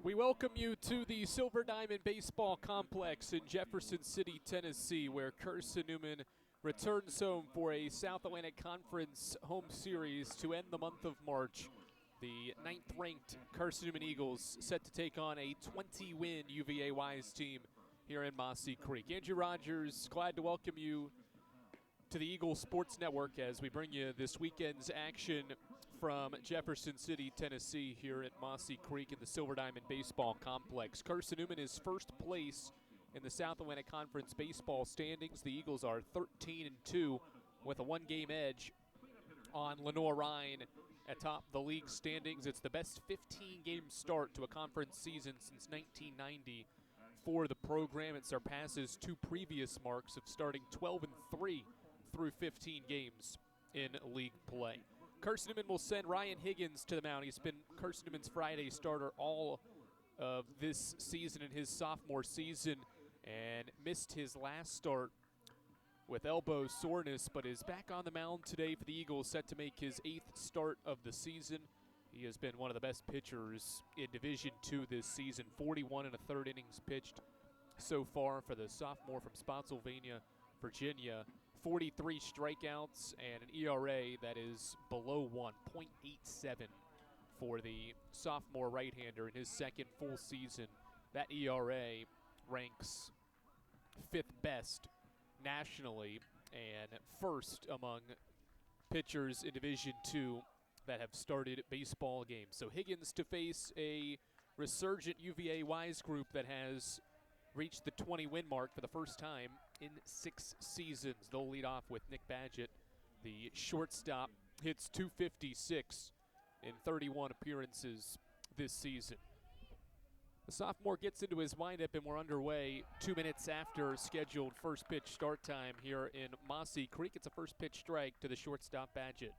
We welcome you to the Silver Diamond Baseball Complex in Jefferson City, Tennessee, where Carson-Newman returns home for a South Atlantic Conference home series to end the month of March. The 9th-ranked Carson-Newman Eagles set to take on a 20-win UVA Wise team here in Mossy Creek. Andrew Rogers, glad to welcome you to the Eagle Sports Network as we bring you this weekend's action from Jefferson City, Tennessee, here at Mossy Creek in the Silver Diamond Baseball Complex. Carson-Newman is first place in the South Atlantic Conference baseball standings. The Eagles are 13-2 with a one-game edge on Lenoir-Rhyne atop the league standings. It's the best 15-game start to a conference season since 1990 for the program. It surpasses two previous marks of starting 12-3 through 15 games in league play. Carson-Newman will send Ryan Higgins to the mound. He's been Carson-Newman's Friday starter all of this season in his sophomore season and missed his last start with elbow soreness, but is back on the mound today for the Eagles, set to make his 8th start of the season. He has been one of the best pitchers in Division II this season, 41 1/3 innings pitched so far for the sophomore from Spotsylvania, Virginia. 43 strikeouts and an ERA that is below 1, .87 for the sophomore right-hander in his second full season. That ERA ranks 5th best nationally and first among pitchers in Division II that have started baseball games. So Higgins to face a resurgent UVA Wise group that has reached the 20-win mark for the first time in 6 seasons. They'll lead off with Nick Badgett. The shortstop hits .256 in 31 appearances this season. The sophomore gets into his windup, and we're underway 2 minutes after scheduled first pitch start time here in Mossy Creek. It's a first pitch strike to the shortstop Badgett.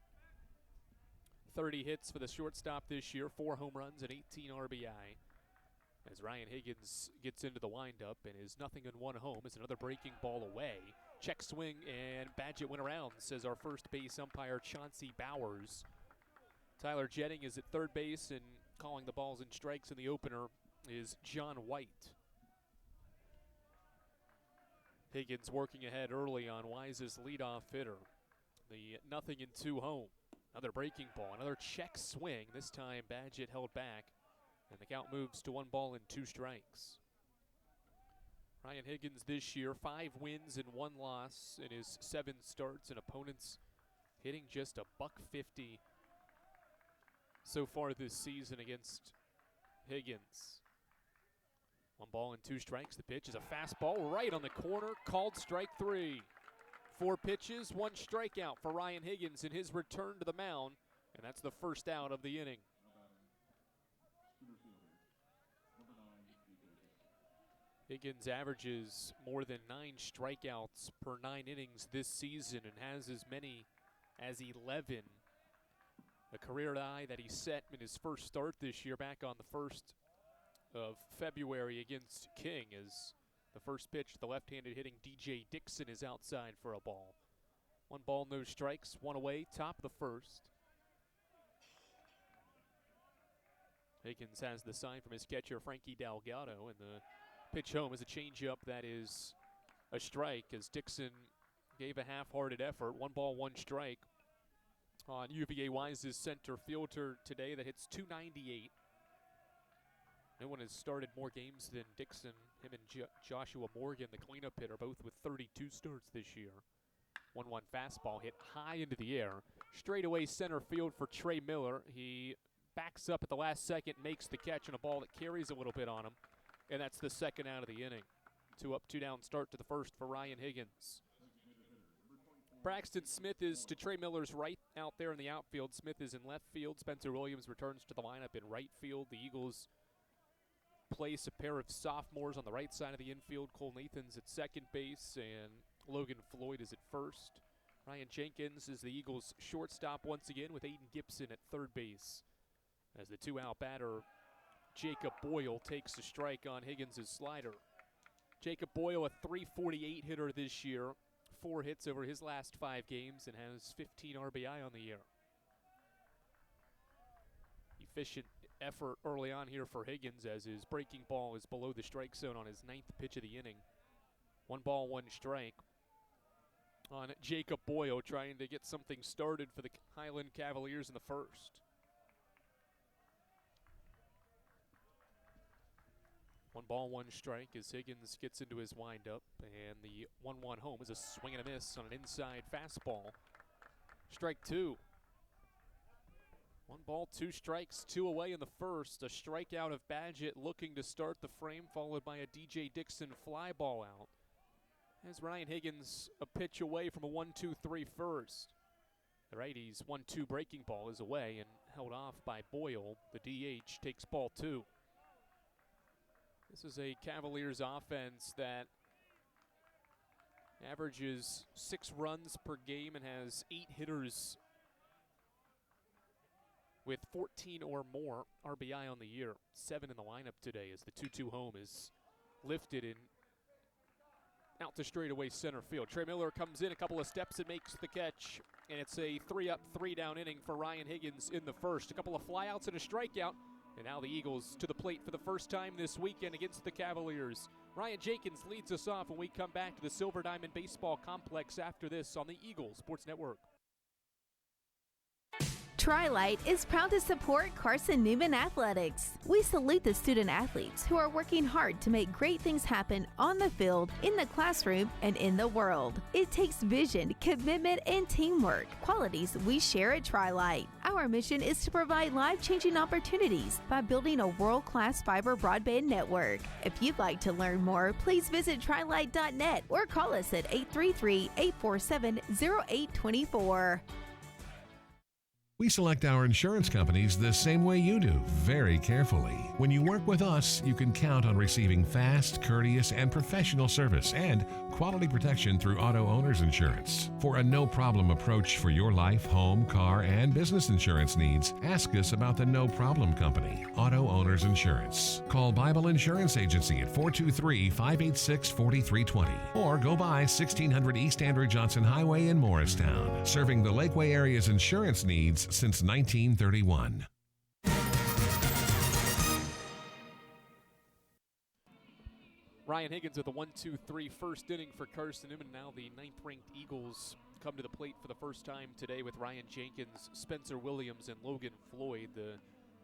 30 hits for the shortstop this year, 4 home runs and 18 RBI. As Ryan Higgins gets into the windup and is 0-1 home as another breaking ball away. Check swing and Badgett went around, says our first base umpire Chauncey Bowers. Tyler Jetting is at third base, and calling the balls and strikes in the opener is John White. Higgins working ahead early on Wise's leadoff hitter. The 0-2 home. Another breaking ball, another check swing. This time Badgett held back, and the count moves to 1 ball and 2 strikes. Ryan Higgins this year, 5 wins and 1 loss in his 7 starts, and opponents hitting just a .150 so far this season against Higgins. 1 ball and 2 strikes. The pitch is a fastball right on the corner, called strike 3. 4 pitches, 1 strikeout for Ryan Higgins in his return to the mound, and that's the first out of the inning. Higgins averages more than 9 strikeouts per 9 innings this season and has as many as 11. A career high that he set in his first start this year back on the 1st of February against King, as the first pitch, the left-handed hitting DJ Dixon is outside for a ball. 1 ball, no strikes, 1 away, top of the first. Higgins has the sign from his catcher, Frankie Delgado, and the pitch home is a changeup that is a strike, as Dixon gave a half-hearted effort. 1 ball, 1 strike on UVA Wise's center fielder today that hits .298. No one has started more games than Dixon. Him and Joshua Morgan, the cleanup hitter, both with 32 starts this year. 1-1 fastball hit high into the air. Straightaway center field for Trey Miller. He backs up at the last second, makes the catch on a ball that carries a little bit on him. And that's the second out of the inning. 2 up, 2 down start to the first for Ryan Higgins. Braxton Smith is to Trey Miller's right out there in the outfield. Smith is in left field. Spencer Williams returns to the lineup in right field. The Eagles place a pair of sophomores on the right side of the infield. Cole Nathan's at second base, and Logan Floyd is at first. Ryan Jenkins is the Eagles' shortstop once again, with Aiden Gibson at third base. As the 2-out batter, Jacob Boyle, takes a strike on Higgins' slider. Jacob Boyle, a .348 hitter this year, 4 hits over his last 5 games and has 15 RBI on the year. Efficient effort early on here for Higgins as his breaking ball is below the strike zone on his 9th pitch of the inning. 1 ball, 1 strike on Jacob Boyle, trying to get something started for the Highland Cavaliers in the first. 1 ball, 1 strike as Higgins gets into his windup, and the 1-1 home is a swing and a miss on an inside fastball. Strike 2. 1 ball, 2 strikes, 2 away in the first. A strikeout of Badgett looking to start the frame, followed by a DJ Dixon fly ball out. As Ryan Higgins a pitch away from a 1-2-3 first. The righty's 1-2 breaking ball is away and held off by Boyle. The DH takes ball 2. This is a Cavaliers offense that averages 6 runs per game and has 8 hitters with 14 or more RBI on the year. 7 in the lineup today as the 2-2 home is lifted in out to straightaway center field. Trey Miller comes in a couple of steps and makes the catch, and it's a 3-up, 3-down inning for Ryan Higgins in the first. A couple of flyouts and a strikeout. And now the Eagles to the plate for the first time this weekend against the Cavaliers. Ryan Jenkins leads us off when we come back to the Silver Diamond Baseball Complex after this on the Eagles Sports Network. Tri-Light is proud to support Carson-Newman Athletics. We salute the student athletes who are working hard to make great things happen on the field, in the classroom, and in the world. It takes vision, commitment, and teamwork, qualities we share at Tri-Light. Our mission is to provide life-changing opportunities by building a world-class fiber broadband network. If you'd like to learn more, please visit trilight.net or call us at 833-847-0824. We select our insurance companies the same way you do, very carefully. When you work with us, you can count on receiving fast, courteous, and professional service and quality protection through Auto Owners Insurance. For a no-problem approach for your life, home, car, and business insurance needs, ask us about the No Problem Company, Auto Owners Insurance. Call Bible Insurance Agency at 423-586-4320 or go by 1600 East Andrew Johnson Highway in Morristown, serving the Lakeway area's insurance needs since 1931. Ryan Higgins with a 1-2-3 first inning for Carson-Newman. Now the 9th-ranked Eagles come to the plate for the first time today with Ryan Jenkins, Spencer Williams, and Logan Floyd. The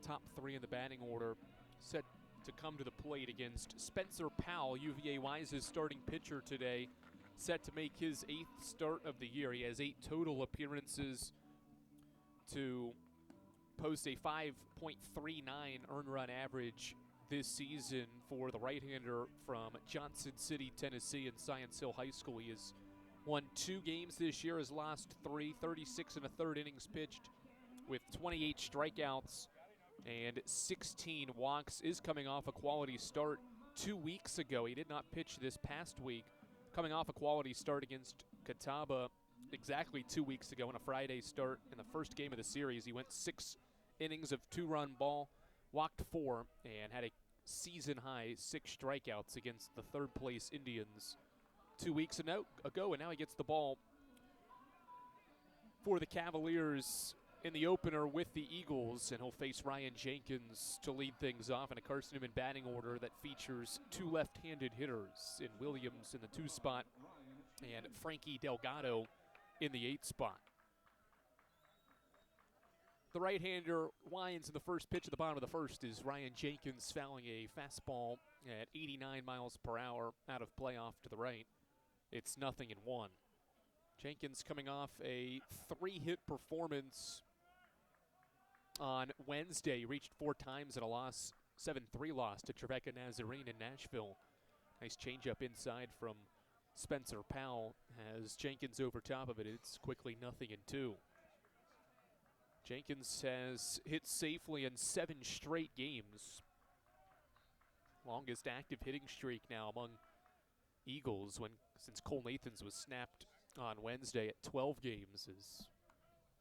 top 3 in the batting order set to come to the plate against Spencer Powell, UVA Wise's starting pitcher today, set to make his 8th start of the year. He has 8 total appearances to post a 5.39 earned run average this season for the right-hander from Johnson City, Tennessee, and Science Hill High School. He has won 2 games this year, has lost 3, 36 and a third innings pitched with 28 strikeouts and 16 walks. Is coming off a quality start 2 weeks ago. He did not pitch this past week, coming off a quality start against Catawba exactly 2 weeks ago in a Friday start in the first game of the series. He went 6 innings of 2-run ball, walked 4, and had a season-high 6 strikeouts against the third-place Indians 2 weeks ago, and now he gets the ball for the Cavaliers in the opener with the Eagles, and he'll face Ryan Jenkins to lead things off in a Carson-Newman batting order that features 2 left-handed hitters in Williams in the 2 spot and Frankie Delgado in the 8 spot. The right-hander winds in the first pitch at the bottom of the first is Ryan Jenkins fouling a fastball at 89 miles per hour out of play off to the right. It's 0-1. Jenkins coming off a 3-hit performance on Wednesday. He reached 4 times in a loss, 7-3 loss to Trevecca Nazarene in Nashville. Nice changeup inside from Spencer Powell has Jenkins over top of it. It's quickly 0-2. Jenkins has hit safely in 7 straight games. Longest active hitting streak now among Eagles since Cole Nathans was snapped on Wednesday at 12 games as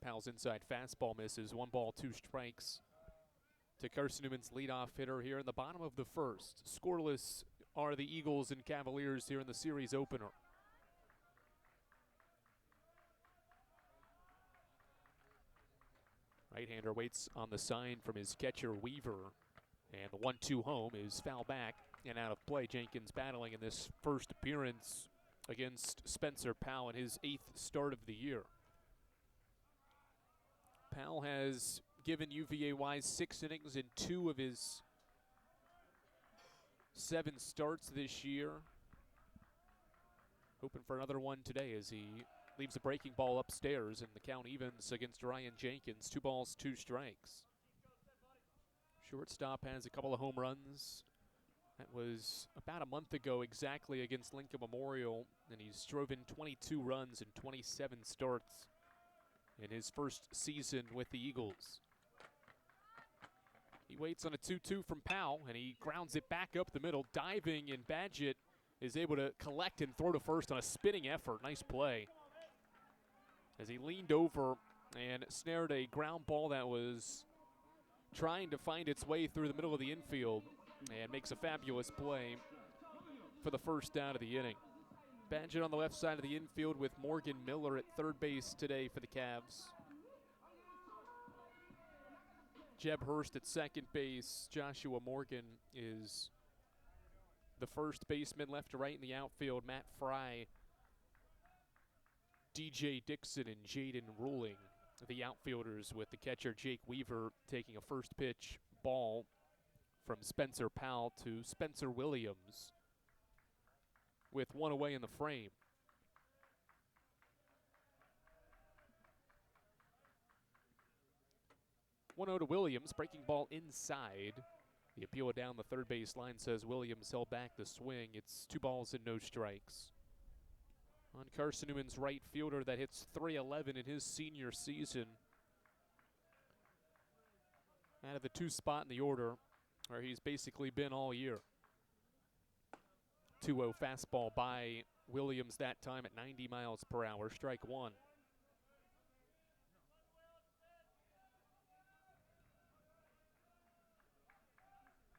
Powell's inside fastball misses. 1 ball, 2 strikes to Carson-Newman's leadoff hitter here in the bottom of the first. Scoreless are the Eagles and Cavaliers here in the series opener. Right-hander waits on the sign from his catcher, Weaver. And the 1-2 home is foul back and out of play. Jenkins battling in this first appearance against Spencer Powell in his 8th start of the year. Powell has given UVA-wise 6 innings in 2 of his 7 starts this year. Hoping for another one today as he leaves a breaking ball upstairs, and the count evens against Ryan Jenkins. 2 balls, 2 strikes. Shortstop has a couple of home runs. That was about a month ago exactly against Lincoln Memorial, and he's drove in 22 runs in 27 starts in his first season with the Eagles. He waits on a 2-2 from Powell, and he grounds it back up the middle. Diving, and Badgett is able to collect and throw to first on a spinning effort. Nice play. As he leaned over and snared a ground ball that was trying to find its way through the middle of the infield, and makes a fabulous play for the first out of the inning. Badgett on the left side of the infield with Morgan Miller at third base today for the Cavs. Jeb Hurst at second base. Joshua Morgan is the first baseman, left to right in the outfield. Matt Fry, DJ Dixon, and Jaden Ruling, the outfielders, with the catcher Jake Weaver taking a first pitch ball from Spencer Powell to Spencer Williams with 1 away in the frame. One 0 to Williams, breaking ball inside. The appeal down the third base line says Williams held back the swing. It's 2 balls and no strikes. On Carson-Newman's right fielder that hits .311 in his senior season. Out of the 2 spot in the order, where he's basically been all year. 2-0 fastball by Williams that time at 90 miles per hour, strike 1.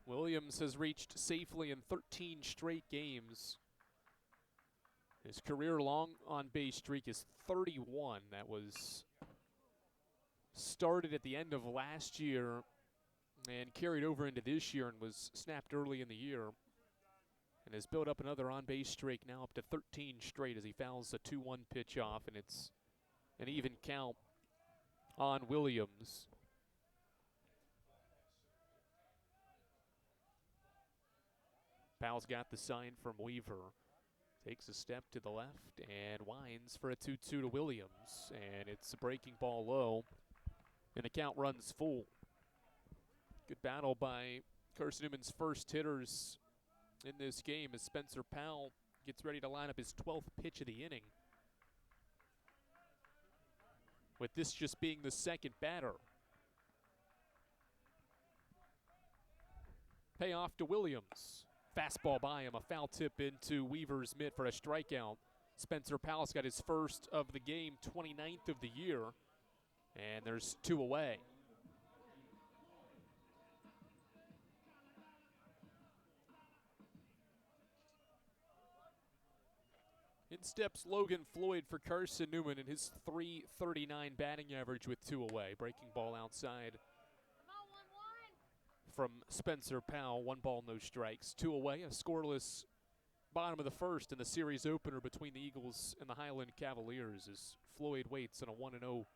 Williams has reached safely in 13 straight games. His career long on-base streak is 31. That was started at the end of last year and carried over into this year, and was snapped early in the year, and has built up another on-base streak now up to 13 straight as he fouls a 2-1 pitch off, and it's an even count on Williams. Powell's got the sign from Weaver. Takes a step to the left and winds for a 2-2 to Williams. And it's a breaking ball low, and the count runs full. Good battle by Carson-Newman's first hitters in this game as Spencer Powell gets ready to line up his 12th pitch of the inning, with this just being the second batter. Payoff to Williams. Fastball by him, a foul tip into Weaver's mitt for a strikeout. Spencer Powell's got his first of the game, 29th of the year, and there's 2 away. In steps Logan Floyd for Carson-Newman in his .339 batting average with 2 away. Breaking ball outside from Spencer Powell. 1 ball, no strikes. 2 away, a scoreless bottom of the first in the series opener between the Eagles and the Highland Cavaliers as Floyd waits on a 1-0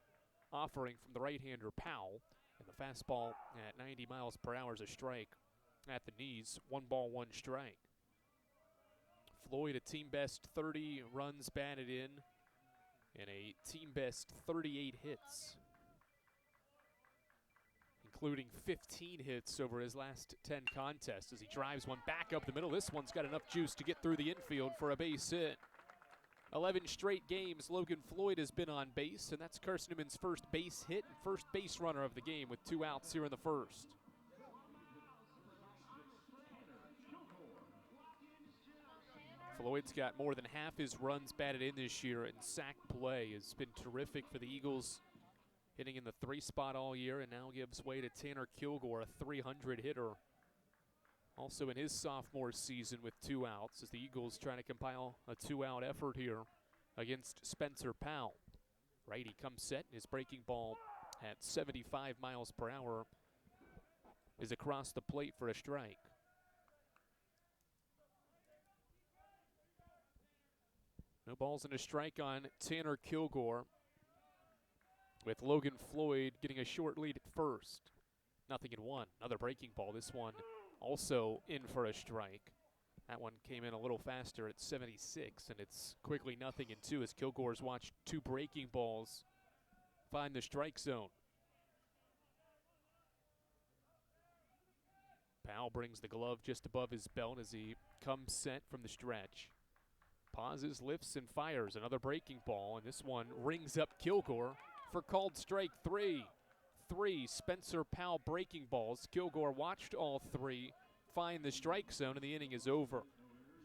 offering from the right-hander Powell. And the fastball at 90 miles per hour is a strike at the knees. 1 ball, 1 strike. Floyd, a team best 30 runs batted in and a team best 38 hits, including 15 hits over his last 10 contests as he drives one back up the middle. This one's got enough juice to get through the infield for a base hit. 11 straight games Logan Floyd has been on base, and that's Carson-Newman's first base hit and first base runner of the game with 2 outs here in the first. Floyd's got more than half his runs batted in this year, and sack play has been terrific for the Eagles, hitting in the 3 spot all year, and now gives way to Tanner Kilgore, a .300 hitter. Also in his sophomore season with 2 outs as the Eagles trying to compile a 2-out effort here against Spencer Powell. Righty comes set, and his breaking ball at 75 miles per hour is across the plate for a strike. No balls and a strike on Tanner Kilgore, with Logan Floyd getting a short lead at first. 0-1. Another breaking ball. This one also in for a strike. That one came in a little faster at 76, and it's quickly 0-2 as Kilgore's watched 2 breaking balls find the strike zone. Powell brings the glove just above his belt as he comes set from the stretch. Pauses, lifts, and fires. Another breaking ball, and this one rings up Kilgore for called strike 3. 3 Spencer Powell breaking balls. Kilgore watched all 3 find the strike zone, and the inning is over.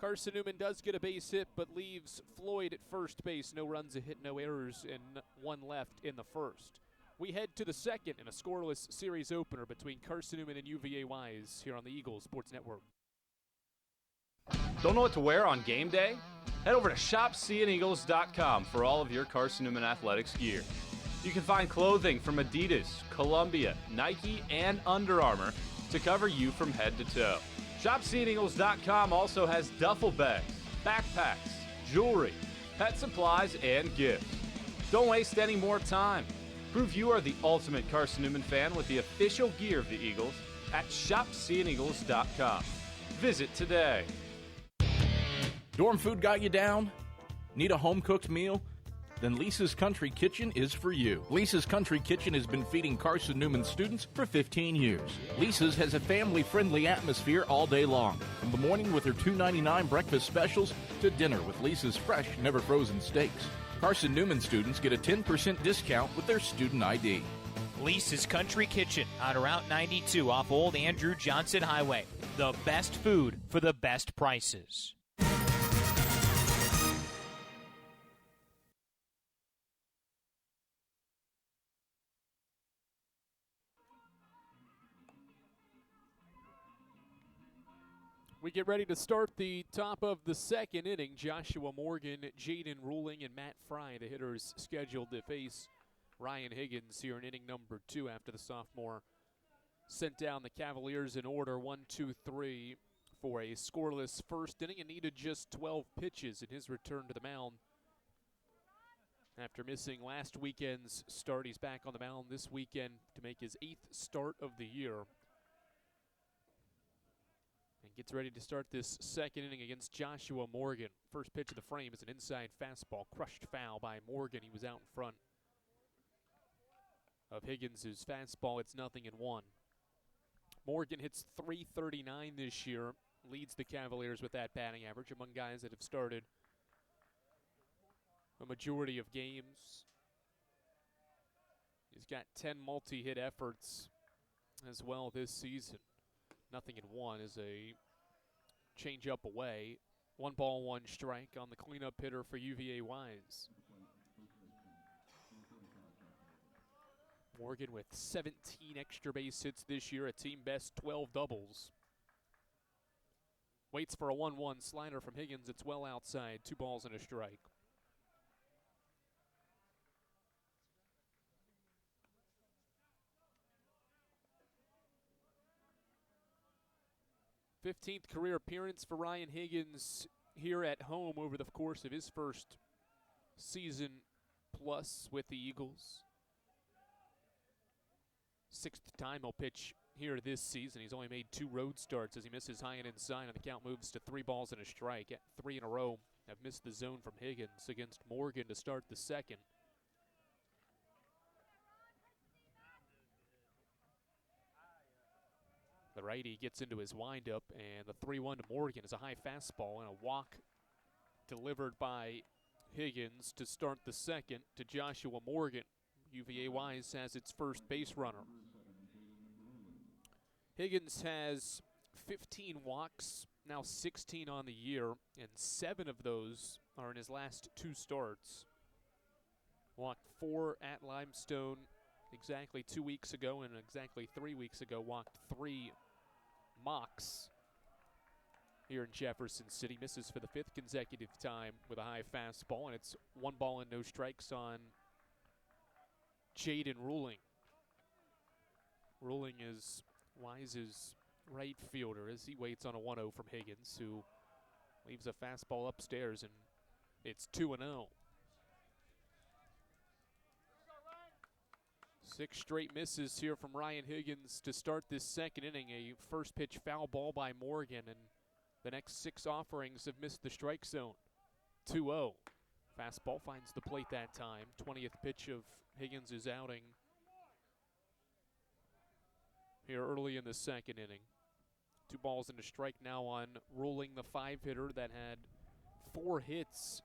Carson-Newman does get a base hit, but leaves Floyd at first base. No runs, a hit, no errors, and 1 left in the first. We head to the second in a scoreless series opener between Carson-Newman and UVA Wise here on the Eagles Sports Network. Don't know what to wear on game day? Head over to shopseeandeagles.com for all of your Carson-Newman athletics gear. You can find clothing from Adidas, Columbia, Nike, and Under Armour to cover you from head to toe. ShopSeeingEagles.com also has duffel bags, backpacks, jewelry, pet supplies, and gifts. Don't waste any more time. Prove you are the ultimate Carson-Newman fan with the official gear of the Eagles at ShopSeeingEagles.com. Visit today. Dorm food got you down? Need a home-cooked meal? Then Lisa's Country Kitchen is for you. Lisa's Country Kitchen has been feeding Carson-Newman students for 15 years. Lisa's has a family-friendly atmosphere all day long, from the morning with her $2.99 breakfast specials to dinner with Lisa's fresh, never-frozen steaks. Carson-Newman students get a 10% discount with their student ID. Lisa's Country Kitchen on Route 92 off Old Andrew Johnson Highway. The best food for the best prices. We get ready to start the top of the second inning. Joshua Morgan, Jaden Ruling, and Matt Fry, the hitters scheduled to face Ryan Higgins here in inning number 2 after the sophomore sent down the Cavaliers in order 1-2-3 for a scoreless first inning and needed just 12 pitches in his return to the mound. After missing last weekend's start, he's back on the mound this weekend to make his 8th start of the year. And gets ready to start this second inning against Joshua Morgan. First pitch of the frame is an inside fastball, crushed foul by Morgan. He was out in front of Higgins' fastball. It's 0-1. Morgan hits .339 this year, leads the Cavaliers with that batting average among guys that have started a majority of games. He's got 10 multi-hit efforts as well this season. 0-1 is a change-up away. 1 ball, 1 strike on the cleanup hitter for UVA Wise. Morgan with 17 extra base hits this year, a team best 12 doubles. Waits for a 1-1 slider from Higgins. It's well outside. 2 balls and a strike. #15th career appearance for Ryan Higgins here at home over the course of his first season plus with the Eagles. 6th time he'll pitch here this season. He's only made 2 road starts as he misses high and inside, and the count moves to 3 balls and a strike. At 3 in a row have missed the zone from Higgins against Morgan to start the second. The righty gets into his windup, and the 3-1 to Morgan is a high fastball and a walk delivered by Higgins to start the second to Joshua Morgan. UVA Wise has its first base runner. Higgins has 15 walks, now 16 on the year, and 7 of those are in his last 2 starts. Walked 4 at Limestone exactly 2 weeks ago, and exactly 3 weeks ago walked 3 Mocs here in Jefferson City. Misses for the 5th consecutive time with a high fastball, and it's 1 ball and no strikes on Jaden Ruling. Ruling is Wise's right fielder as he waits on a 1-0 from Higgins, who leaves a fastball upstairs, and it's 2-0. 6 straight misses here from Ryan Higgins to start this second inning. A first pitch foul ball by Morgan, and the next 6 offerings have missed the strike zone. 2-0. Fastball finds the plate that time. 20th pitch of Higgins' outing here early in the second inning. 2 balls and a strike now on Ruling, the 5-hitter that had 4 hits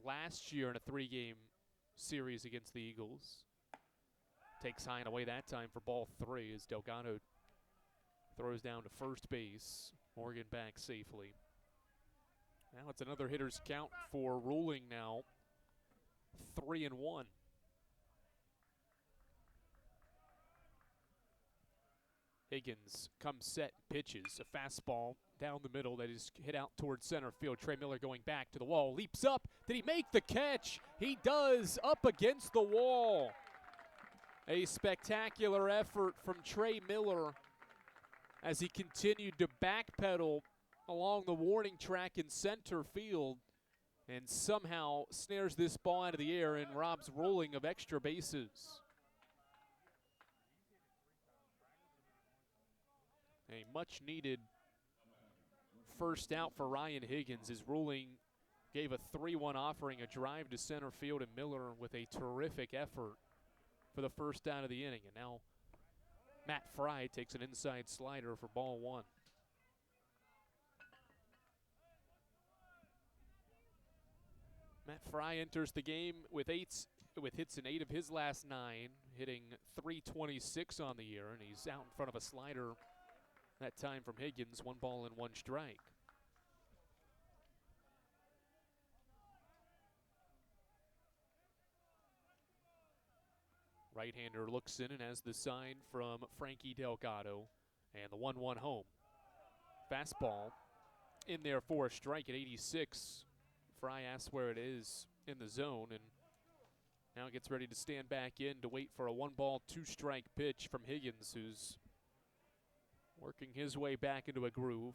last year in a 3-game series against the Eagles. Takes high and away that time for ball 3 as Delgado throws down to first base. Morgan back safely. Now it's another hitter's count for Ruling now. 3-1. Higgins comes set and pitches. A fastball down the middle that is hit out towards center field. Trey Miller going back to the wall. Leaps up. Did he make the catch? He does, up against the wall. A spectacular effort from Trey Miller as he continued to backpedal along the warning track in center field and somehow snares this ball out of the air and robs Ruling of extra bases. A much-needed first out for Ryan Higgins as Ruling gave a 3-1 offering, a drive to center field, and Miller with a terrific effort for the first out of the inning. And now Matt Fry takes an inside slider for ball 1. Matt Fry enters the game with hits in 8 of his last 9, hitting .326 on the year, and he's out in front of a slider that time from Higgins. 1 ball and 1 strike. Right-hander looks in and has the sign from Frankie Delgado, and the 1-1 home. Fastball in there for a strike at 86. Fry asks where it is in the zone, and now gets ready to stand back in to wait for a 1-ball, 2-strike pitch from Higgins, who's working his way back into a groove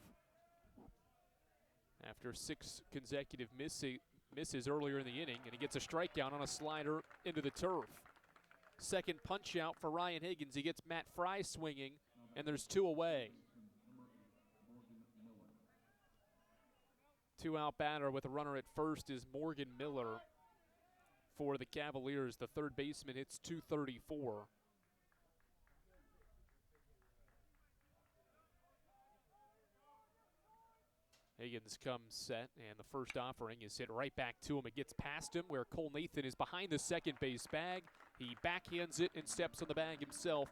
after 6 consecutive misses earlier in the inning, and he gets a strikeout on a slider into the turf. Second punch out for Ryan Higgins. He gets Matt Fry swinging, and there's 2 away. 2-out batter with a runner at first is Morgan Miller for the Cavaliers. The third baseman hits .234. Higgins comes set, and the first offering is hit right back to him. It gets past him where Cole Nathan is behind the second base bag. He backhands it and steps on the bag himself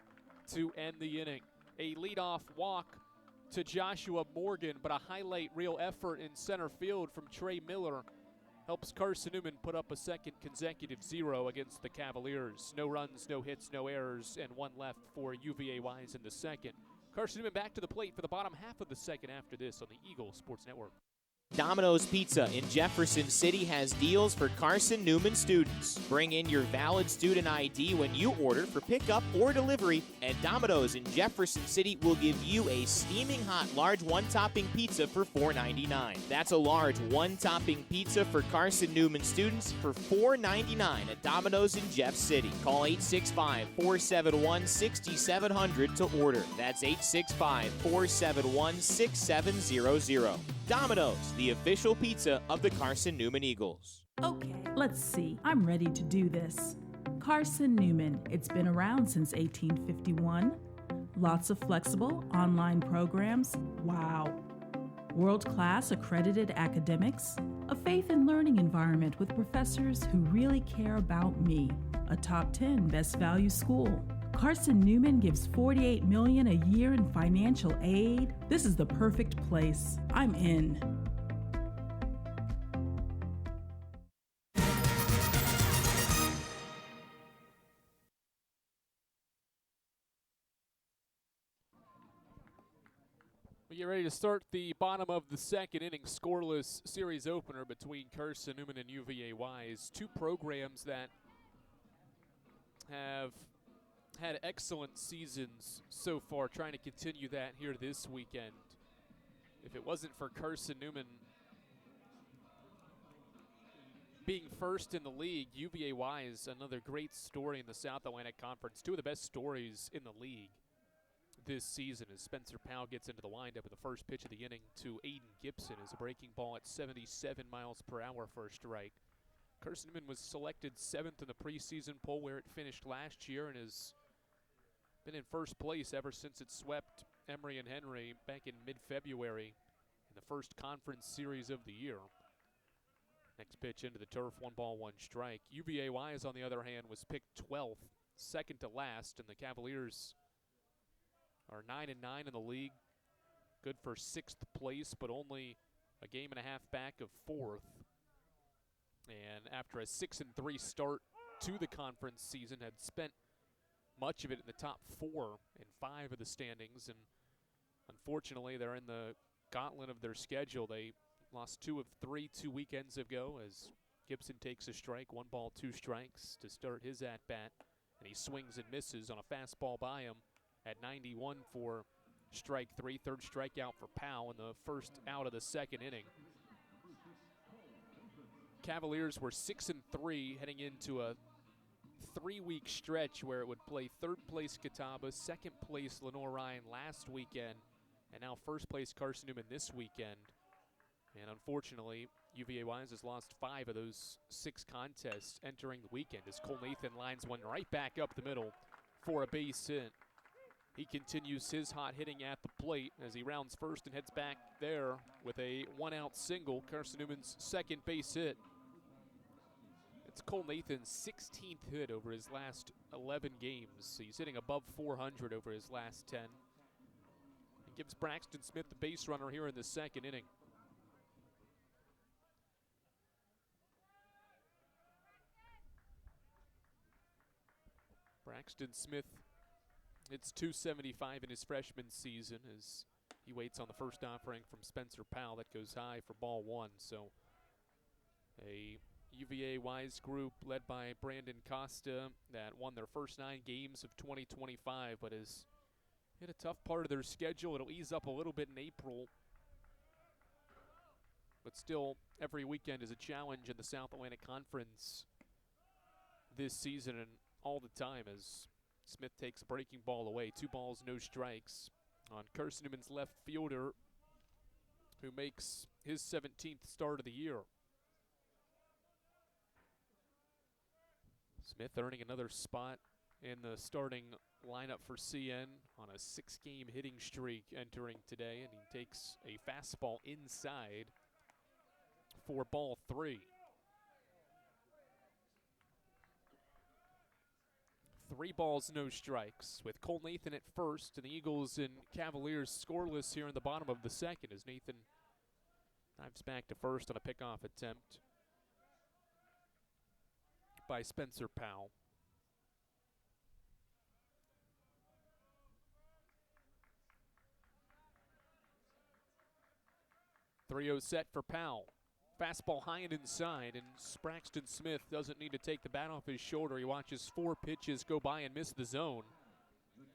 to end the inning. A leadoff walk to Joshua Morgan, but a highlight reel effort in center field from Trey Miller helps Carson-Newman put up a second consecutive 0 against the Cavaliers. No runs, no hits, no errors, and 1 left for UVA Wise in the second. Carson-Newman back to the plate for the bottom half of the second after this on the Eagle Sports Network. Domino's Pizza in Jefferson City has deals for Carson-Newman students. Bring in your valid student ID when you order for pickup or delivery, and Domino's in Jefferson City will give you a steaming hot large 1-topping pizza for $4.99. That's a large 1-topping pizza for Carson-Newman students for $4.99 at Domino's in Jeff City. Call 865-471-6700 to order. That's 865-471-6700. Domino's, the official pizza of the Carson-Newman Eagles. Okay, let's see. I'm ready to do this. Carson-Newman. It's been around since 1851. Lots of flexible online programs. Wow. World-class accredited academics. A faith and learning environment with professors who really care about me. A top 10 best value school. Carson-Newman gives $48 million a year in financial aid. This is the perfect place. I'm in. We get ready to start the bottom of the second inning, scoreless series opener between Carson-Newman and UVA Wise. Two programs that have had excellent seasons so far, trying to continue that here this weekend. If it wasn't for Carson-Newman being first in the league, UVA Wise, another great story in the South Atlantic Conference. Two of the best stories in the league this season as Spencer Powell gets into the windup of the first pitch of the inning to Aiden Gibson is a breaking ball at 77 miles per hour for a strike. Carson-Newman was selected 7th in the preseason poll where it finished last year and has been in first place ever since it swept Emory and Henry back in mid-February in the first conference series of the year. Next pitch into the turf, 1-1 strike. UVA Wise, on the other hand, was picked 12th, second to last, and the Cavaliers are 9-9 in the league, good for 6th place, but only a game and a half back of 4th. And after a 6-3 start to the conference season, had spent much of it in the top 4 in 5 of the standings, and unfortunately they're in the gauntlet of their schedule. They lost 2 of 3 2 weekends ago as Gibson takes a strike, 1 ball, 2 strikes to start his at-bat, and he swings and misses on a fastball by him at 91 for strike 3, third strikeout for Powell in the first out of the second inning. Cavaliers were 6-3 heading into a 3-week stretch where it would play third place Catawba, second place Lenore-Ryan last weekend, and now first place Carson-Newman this weekend. And unfortunately, UVA Wise has lost 5 of those 6 contests entering the weekend as Cole Nathan lines one right back up the middle for a base hit. He continues his hot hitting at the plate as he rounds first and heads back there with a 1-out single, Carson-Newman's second base hit. It's Cole Nathan's 16th hit over his last 11 games. He's hitting above 400 over his last 10. And gives Braxton Smith the base runner here in the second inning. Braxton Smith hits .275 in his freshman season as he waits on the first offering from Spencer Powell. That goes high for ball 1. So a UVA Wise group led by Brandon Costa that won their first 9 games of 2025 but has hit a tough part of their schedule. It'll ease up a little bit in April, but still every weekend is a challenge in the South Atlantic Conference this season and all the time as Smith takes a breaking ball away. 2 balls, no strikes on Carson-Newman's left fielder who makes his 17th start of the year. Smith earning another spot in the starting lineup for CN on a 6-game hitting streak entering today, and he takes a fastball inside for ball 3. 3 balls, no strikes, with Cole Nathan at first, and the Eagles and Cavaliers scoreless here in the bottom of the second as Nathan dives back to first on a pickoff attempt by Spencer Powell. 3-0 set for Powell. Fastball high and inside, and Braxton Smith doesn't need to take the bat off his shoulder. He watches 4 pitches go by and miss the zone.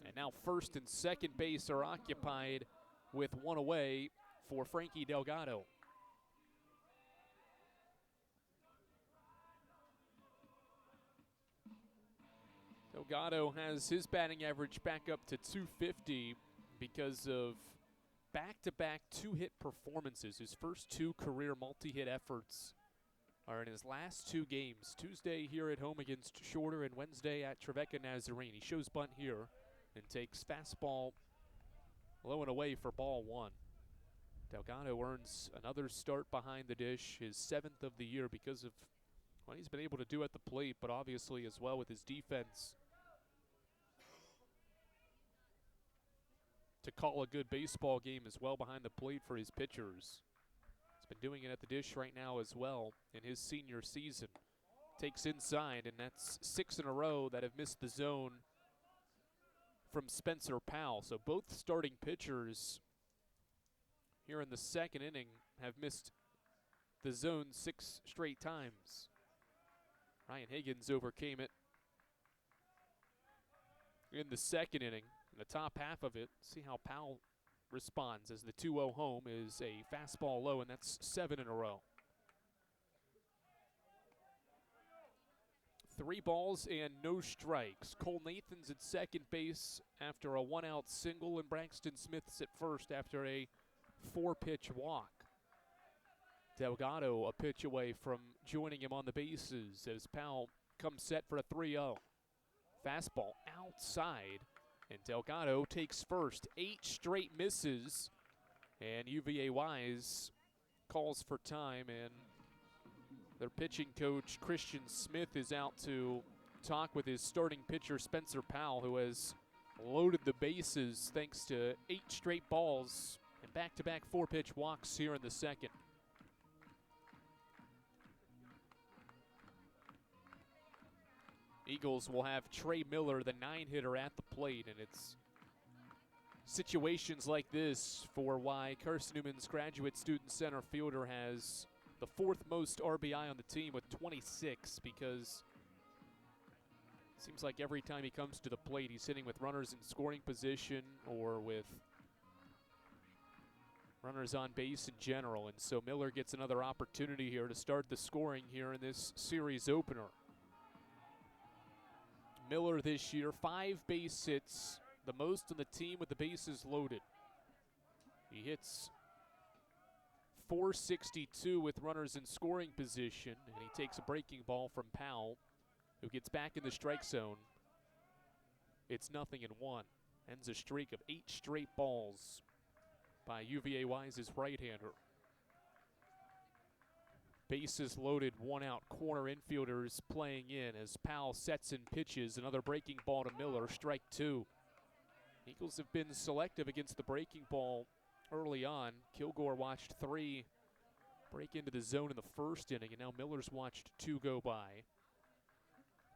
And now first and second base are occupied with 1 away for Frankie Delgado. Delgado has his batting average back up to .250 because of back-to-back 2-hit performances. His first 2 career multi-hit efforts are in his last 2 games. Tuesday here at home against Shorter and Wednesday at Trevecca Nazarene. He shows bunt here and takes fastball low and away for ball 1. Delgado earns another start behind the dish, his 7th of the year because of what he's been able to do at the plate, but obviously as well with his defense to call a good baseball game as well behind the plate for his pitchers. He's been doing it at the dish right now as well in his senior season. Takes inside, and that's 6 in a row that have missed the zone from Spencer Powell. So both starting pitchers here in the second inning have missed the zone 6 straight times. Ryan Higgins overcame it in the second inning. In the top half of it, see how Powell responds as the 2-0 home is a fastball low, and that's 7 in a row. 3 balls and no strikes. Cole Nathan's at second base after a 1-out single, and Braxton Smith's at first after a 4-pitch walk. Delgado a pitch away from joining him on the bases as Powell comes set for a 3-0. Fastball outside, and Delgado takes first. 8 straight misses, and UVA Wise calls for time, and their pitching coach, Christian Smith, is out to talk with his starting pitcher, Spencer Powell, who has loaded the bases thanks to 8 straight balls and back-to-back 4-pitch walks here in the second. Eagles will have Trey Miller, the 9-hitter, at the plate, and it's situations like this for why Carson-Newman's graduate student center fielder has the 4th most RBI on the team with 26, because it seems like every time he comes to the plate, he's hitting with runners in scoring position or with runners on base in general. And so Miller gets another opportunity here to start the scoring here in this series opener. Miller this year, 5 base hits, the most on the team with the bases loaded. He hits .462 with runners in scoring position, and he takes a breaking ball from Powell, who gets back in the strike zone. It's 0-1. Ends a streak of 8 straight balls by UVA Wise's right-hander. Bases loaded, 1 out, corner infielders playing in as Powell sets and pitches. Another breaking ball to Miller, strike 2. Eagles have been selective against the breaking ball early on. Kilgore watched 3 break into the zone in the first inning, and now Miller's watched 2 go by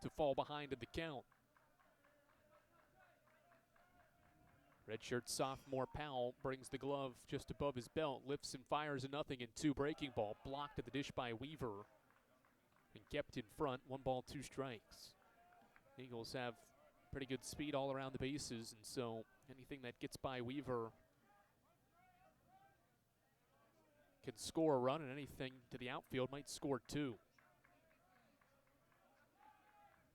to fall behind in the count. Redshirt sophomore Powell brings the glove just above his belt, lifts and fires a 0-2 breaking ball, blocked at the dish by Weaver and kept in front. 1 ball, 2 strikes. Eagles have pretty good speed all around the bases, and so anything that gets by Weaver can score a run, and anything to the outfield might score 2.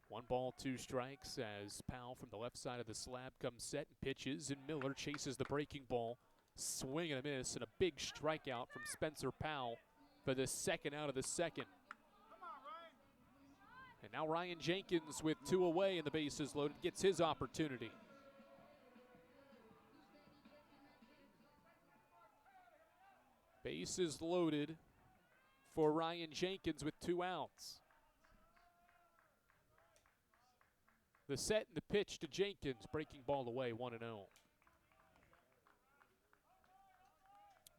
1 ball, 2 strikes as Powell from the left side of the slab comes set and pitches, and Miller chases the breaking ball. Swing and a miss, and a big strikeout from Spencer Powell for the 2nd out of the 2nd. And now Ryan Jenkins with 2 away and the bases loaded gets his opportunity. Bases loaded for Ryan Jenkins with 2 outs. The set and the pitch to Jenkins, breaking ball away, 1-0.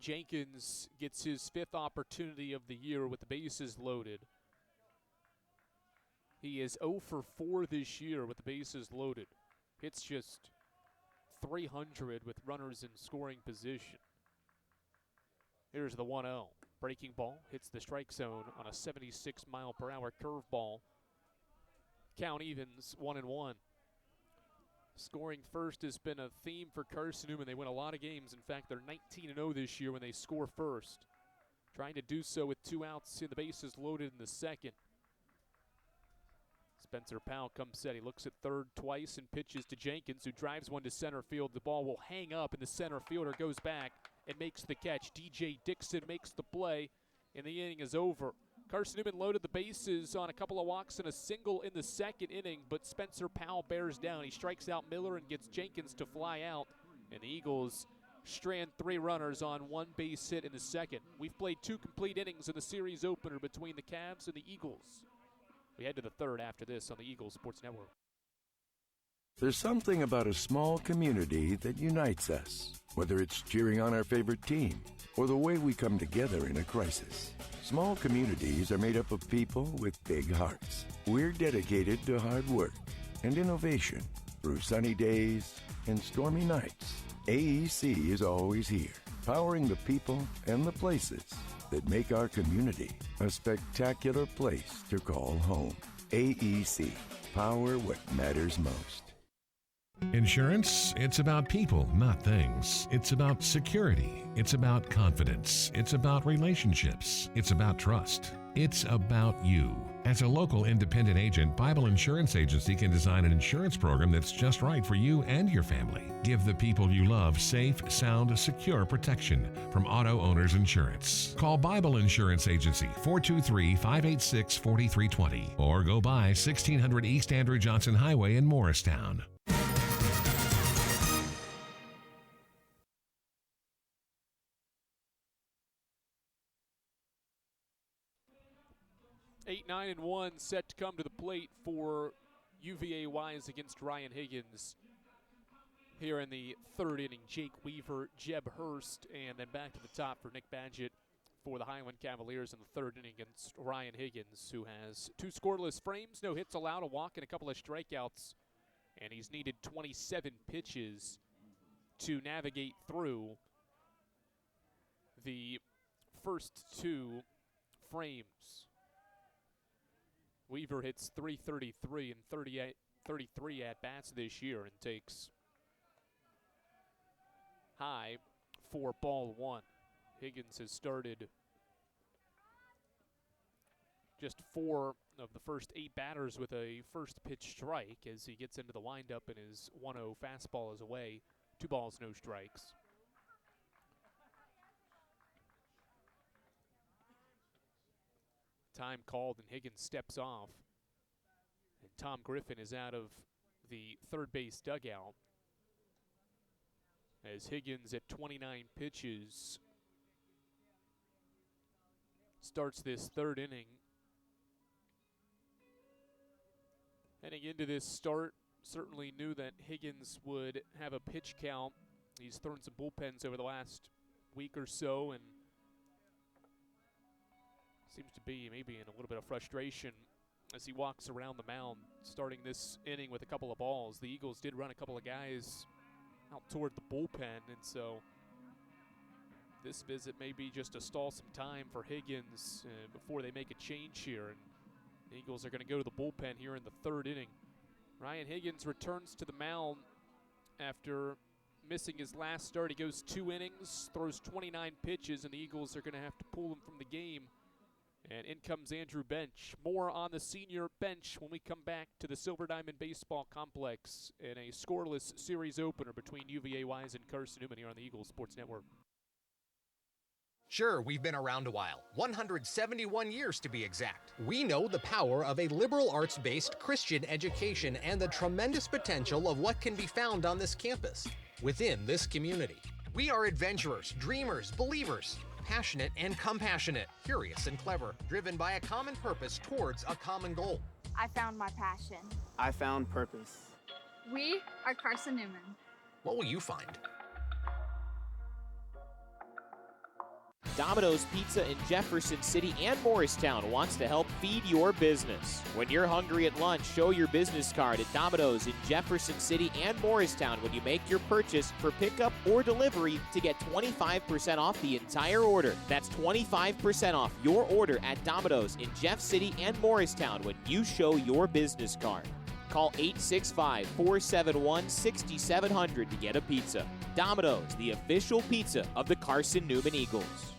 Jenkins gets his 5th opportunity of the year with the bases loaded. He is 0 for 4 this year with the bases loaded. Hits just .300 with runners in scoring position. Here's the 1-0. Breaking ball hits the strike zone on a 76-mile-per-hour curveball. Count evens 1-1. Scoring first has been a theme for Carson-Newman. They win a lot of games. In fact, they're 19-0 this year when they score first. Trying to do so with 2 outs and the bases loaded in the 2nd. Spencer Powell comes set. He looks at third twice and pitches to Jenkins, who drives one to center field. The ball will hang up, and the center fielder goes back and makes the catch. DJ Dixon makes the play, and the inning is over. Carson-Newman loaded the bases on a couple of walks and a single in the 2nd inning, but Spencer Powell bears down. He strikes out Miller and gets Jenkins to fly out, and the Eagles strand 3 runners on 1 base hit in the 2nd. We've played 2 complete innings in the series opener between the Cavs and the Eagles. We head to the 3rd after this on the Eagles Sports Network. There's something about a small community that unites us, whether it's cheering on our favorite team or the way we come together in a crisis. Small communities are made up of people with big hearts. We're dedicated to hard work and innovation through sunny days and stormy nights. AEC is always here, powering the people and the places that make our community a spectacular place to call home. AEC, power what matters most. Insurance, it's about people, not things. It's about security. It's about confidence. It's about relationships. It's about trust. It's about you. As a local independent agent, Bible Insurance Agency can design an insurance program that's just right for you and your family. Give the people you love safe, sound, secure protection from Auto Owners Insurance. Call Bible Insurance Agency 423-586-4320 or go by 1600 East Andrew Johnson Highway in Morristown. 8-9-1 set to come to the plate for UVA Wise against Ryan Higgins. Here in the third inning, Jake Weaver, Jeb Hurst, and then back to the top for Nick Badgett for the Highland Cavaliers in the third inning against Ryan Higgins, who has 2 scoreless frames, no hits allowed, a walk, and a couple of strikeouts. And he's needed 27 pitches to navigate through the first 2 frames. Weaver hits .333 and 33 at-bats this year and takes high for ball 1. Higgins has started just 4 of the first 8 batters with a first pitch strike as he gets into the windup and his 1-0 fastball is away. 2 balls, no strikes. Time called and Higgins steps off. And Tom Griffin is out of the third base dugout as Higgins at 29 pitches starts this third inning. Heading into this start, certainly knew that Higgins would have a pitch count. He's thrown some bullpens over the last week or so and seems to be maybe in a little bit of frustration as he walks around the mound, starting this inning with a couple of balls. The Eagles did run a couple of guys out toward the bullpen, and so this visit may be just to stall some time for Higgins before they make a change here. And the Eagles are going to go to the bullpen here in the third inning. Ryan Higgins returns to the mound after missing his last start. He goes 2 innings, throws 29 pitches, and the Eagles are going to have to pull him from the game. And in comes Andrew Bench. More on the senior bench when we come back to the Silver Diamond Baseball Complex in a scoreless series opener between UVA Wise and Carson-Newman here on the Eagles Sports Network. Sure, we've been around a while, 171 years to be exact. We know the power of a liberal arts-based Christian education and the tremendous potential of what can be found on this campus, within this community. We are adventurers, dreamers, believers, passionate and compassionate, curious and clever, driven by a common purpose towards a common goal. I found my passion. I found purpose. We are Carson-Newman. What will you find? Domino's Pizza in Jefferson City and Morristown wants to help feed your business. When you're hungry at lunch, show your business card at Domino's in Jefferson City and Morristown when you make your purchase for pickup or delivery to get 25% off the entire order. That's 25% off your order at Domino's in Jeff City and Morristown when you show your business card. Call 865-471-6700 to get a pizza. Domino's, the official pizza of the Carson-Newman Eagles.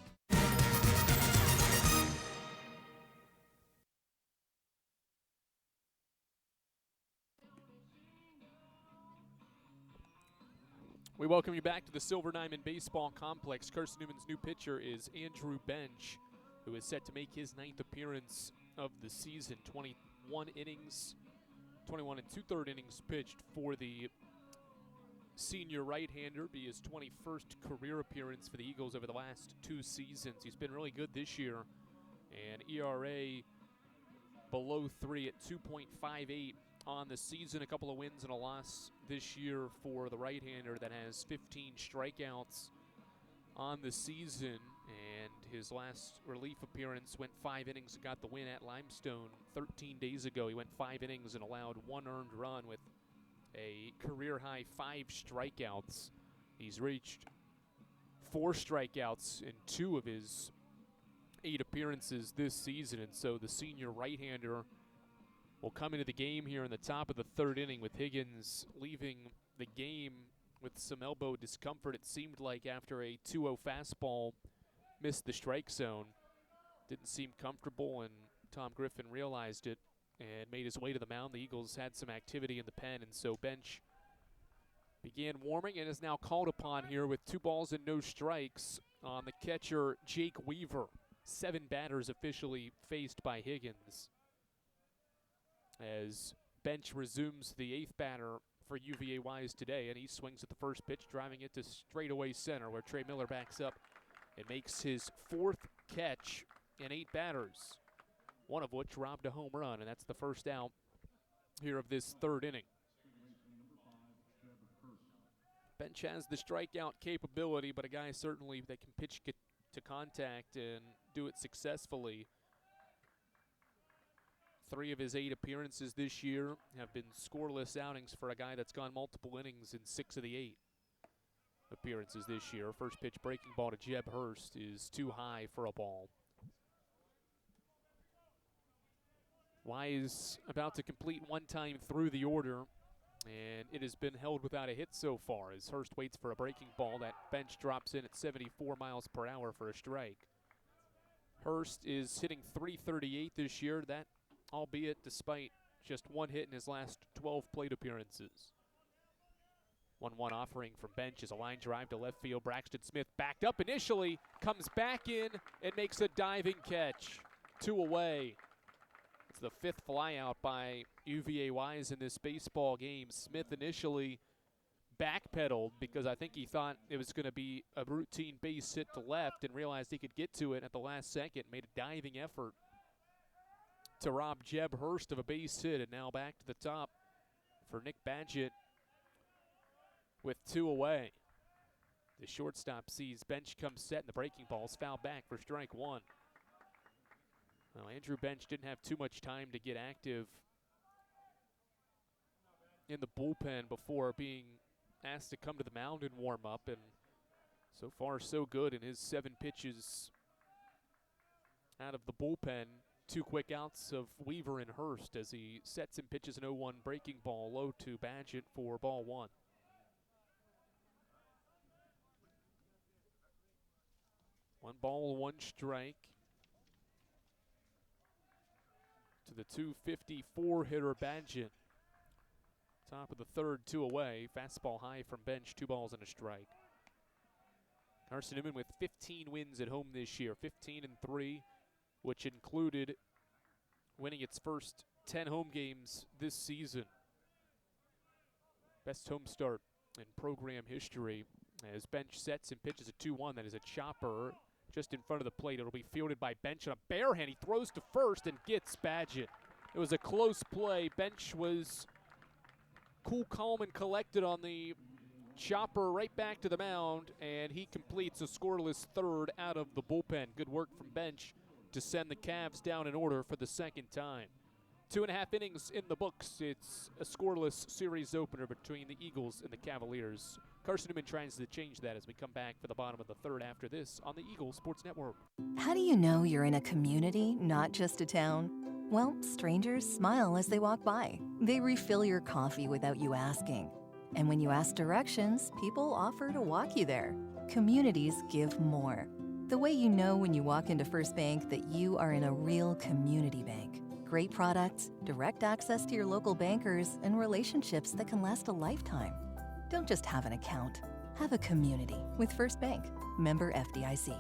We welcome you back to the Silver Diamond Baseball Complex. Carson-Newman's new pitcher is Andrew Bench, who is set to make his 9th appearance of the season. 21 innings, 21 and 2/3 innings pitched for the senior right-hander. Be his 21st career appearance for the Eagles over the last 2 seasons. He's been really good this year, and ERA below 3 at 2.58 on the season. A couple of wins and a loss this year for the right-hander that has 15 strikeouts on the season. And his last relief appearance went 5 innings and got the win at Limestone 13 days ago. He went 5 innings and allowed 1 earned run with a career-high 5 strikeouts. He's reached 4 strikeouts in 2 of his 8 appearances this season, and so the senior right-hander will come into the game here in the top of the 3rd inning with Higgins leaving the game with some elbow discomfort. It seemed like after a 2-0 fastball missed the strike zone. Didn't seem comfortable, and Tom Griffin realized it and made his way to the mound. The Eagles had some activity in the pen, and so bench began warming and is now called upon here with 2 balls and no strikes on the catcher, Jake Weaver. 7 batters officially faced by Higgins, as bench resumes the 8th batter for UVA Wise today, and he swings at the first pitch, driving it to straightaway center, where Trey Miller backs up and makes his 4th catch in 8 batters, one of which robbed a home run, and that's the first out here of this 3rd inning. Bench has the strikeout capability, but a guy certainly that can pitch to contact and do it successfully. 3 of his 8 appearances this year have been scoreless outings for a guy that's gone multiple innings in 6 of the 8 appearances this year. First pitch breaking ball to Jeb Hurst is too high for a ball. Wise about to complete 1 time through the order, and it has been held without a hit so far as Hurst waits for a breaking ball. That bench drops in at 74 miles per hour for a strike. Hurst is hitting .338 this year, that albeit despite just 1 hit in his last 12 plate appearances. 1-1 offering from bench is a line drive to left field. Braxton Smith backed up initially, comes back in and makes a diving catch. 2 away. It's the 5th flyout by UVA Wise in this baseball game. Smith initially backpedaled because I think he thought it was going to be a routine base hit to left and realized he could get to it at the last second. Made a diving effort to rob Jeb Hurst of a base hit, and now back to the top for Nick Badgett with 2 away. The shortstop sees bench come set, and the breaking ball's fouled back for strike 1. Well, Andrew Bench didn't have too much time to get active in the bullpen before being asked to come to the mound and warm up, and so far so good in his 7 pitches out of the bullpen. 2 quick outs of Weaver and Hurst as he sets and pitches an 0-1 breaking ball low to Badgett for ball 1. One ball, 1 strike to the 254 hitter Badgett. Top of the 3rd, 2 away. Fastball high from bench, 2 balls and a strike. Carson-Newman with 15 wins at home this year, 15-3, which included winning its first 10 home games this season. Best home start in program history as bench sets and pitches a 2-1. That is a chopper just in front of the plate. It'll be fielded by Bench on a barehand. He throws to first and gets Badgett. It was a close play. Bench was cool, calm, and collected on the chopper right back to the mound, and he completes a scoreless 3rd out of the bullpen. Good work from Bench to send the Cavs down in order for the 2nd time. 2.5 innings in the books. It's a scoreless series opener between the Eagles and the Cavaliers. Carson-Newman tries to change that as we come back for the bottom of the 3rd after this on the Eagles Sports Network. How do you know you're in a community, not just a town? Well, strangers smile as they walk by. They refill your coffee without you asking. And when you ask directions, people offer to walk you there. Communities give more. The way you know when you walk into First Bank that you are in a real community bank. Great products, direct access to your local bankers, and relationships that can last a lifetime. Don't just have an account. Have a community with First Bank. Member FDIC.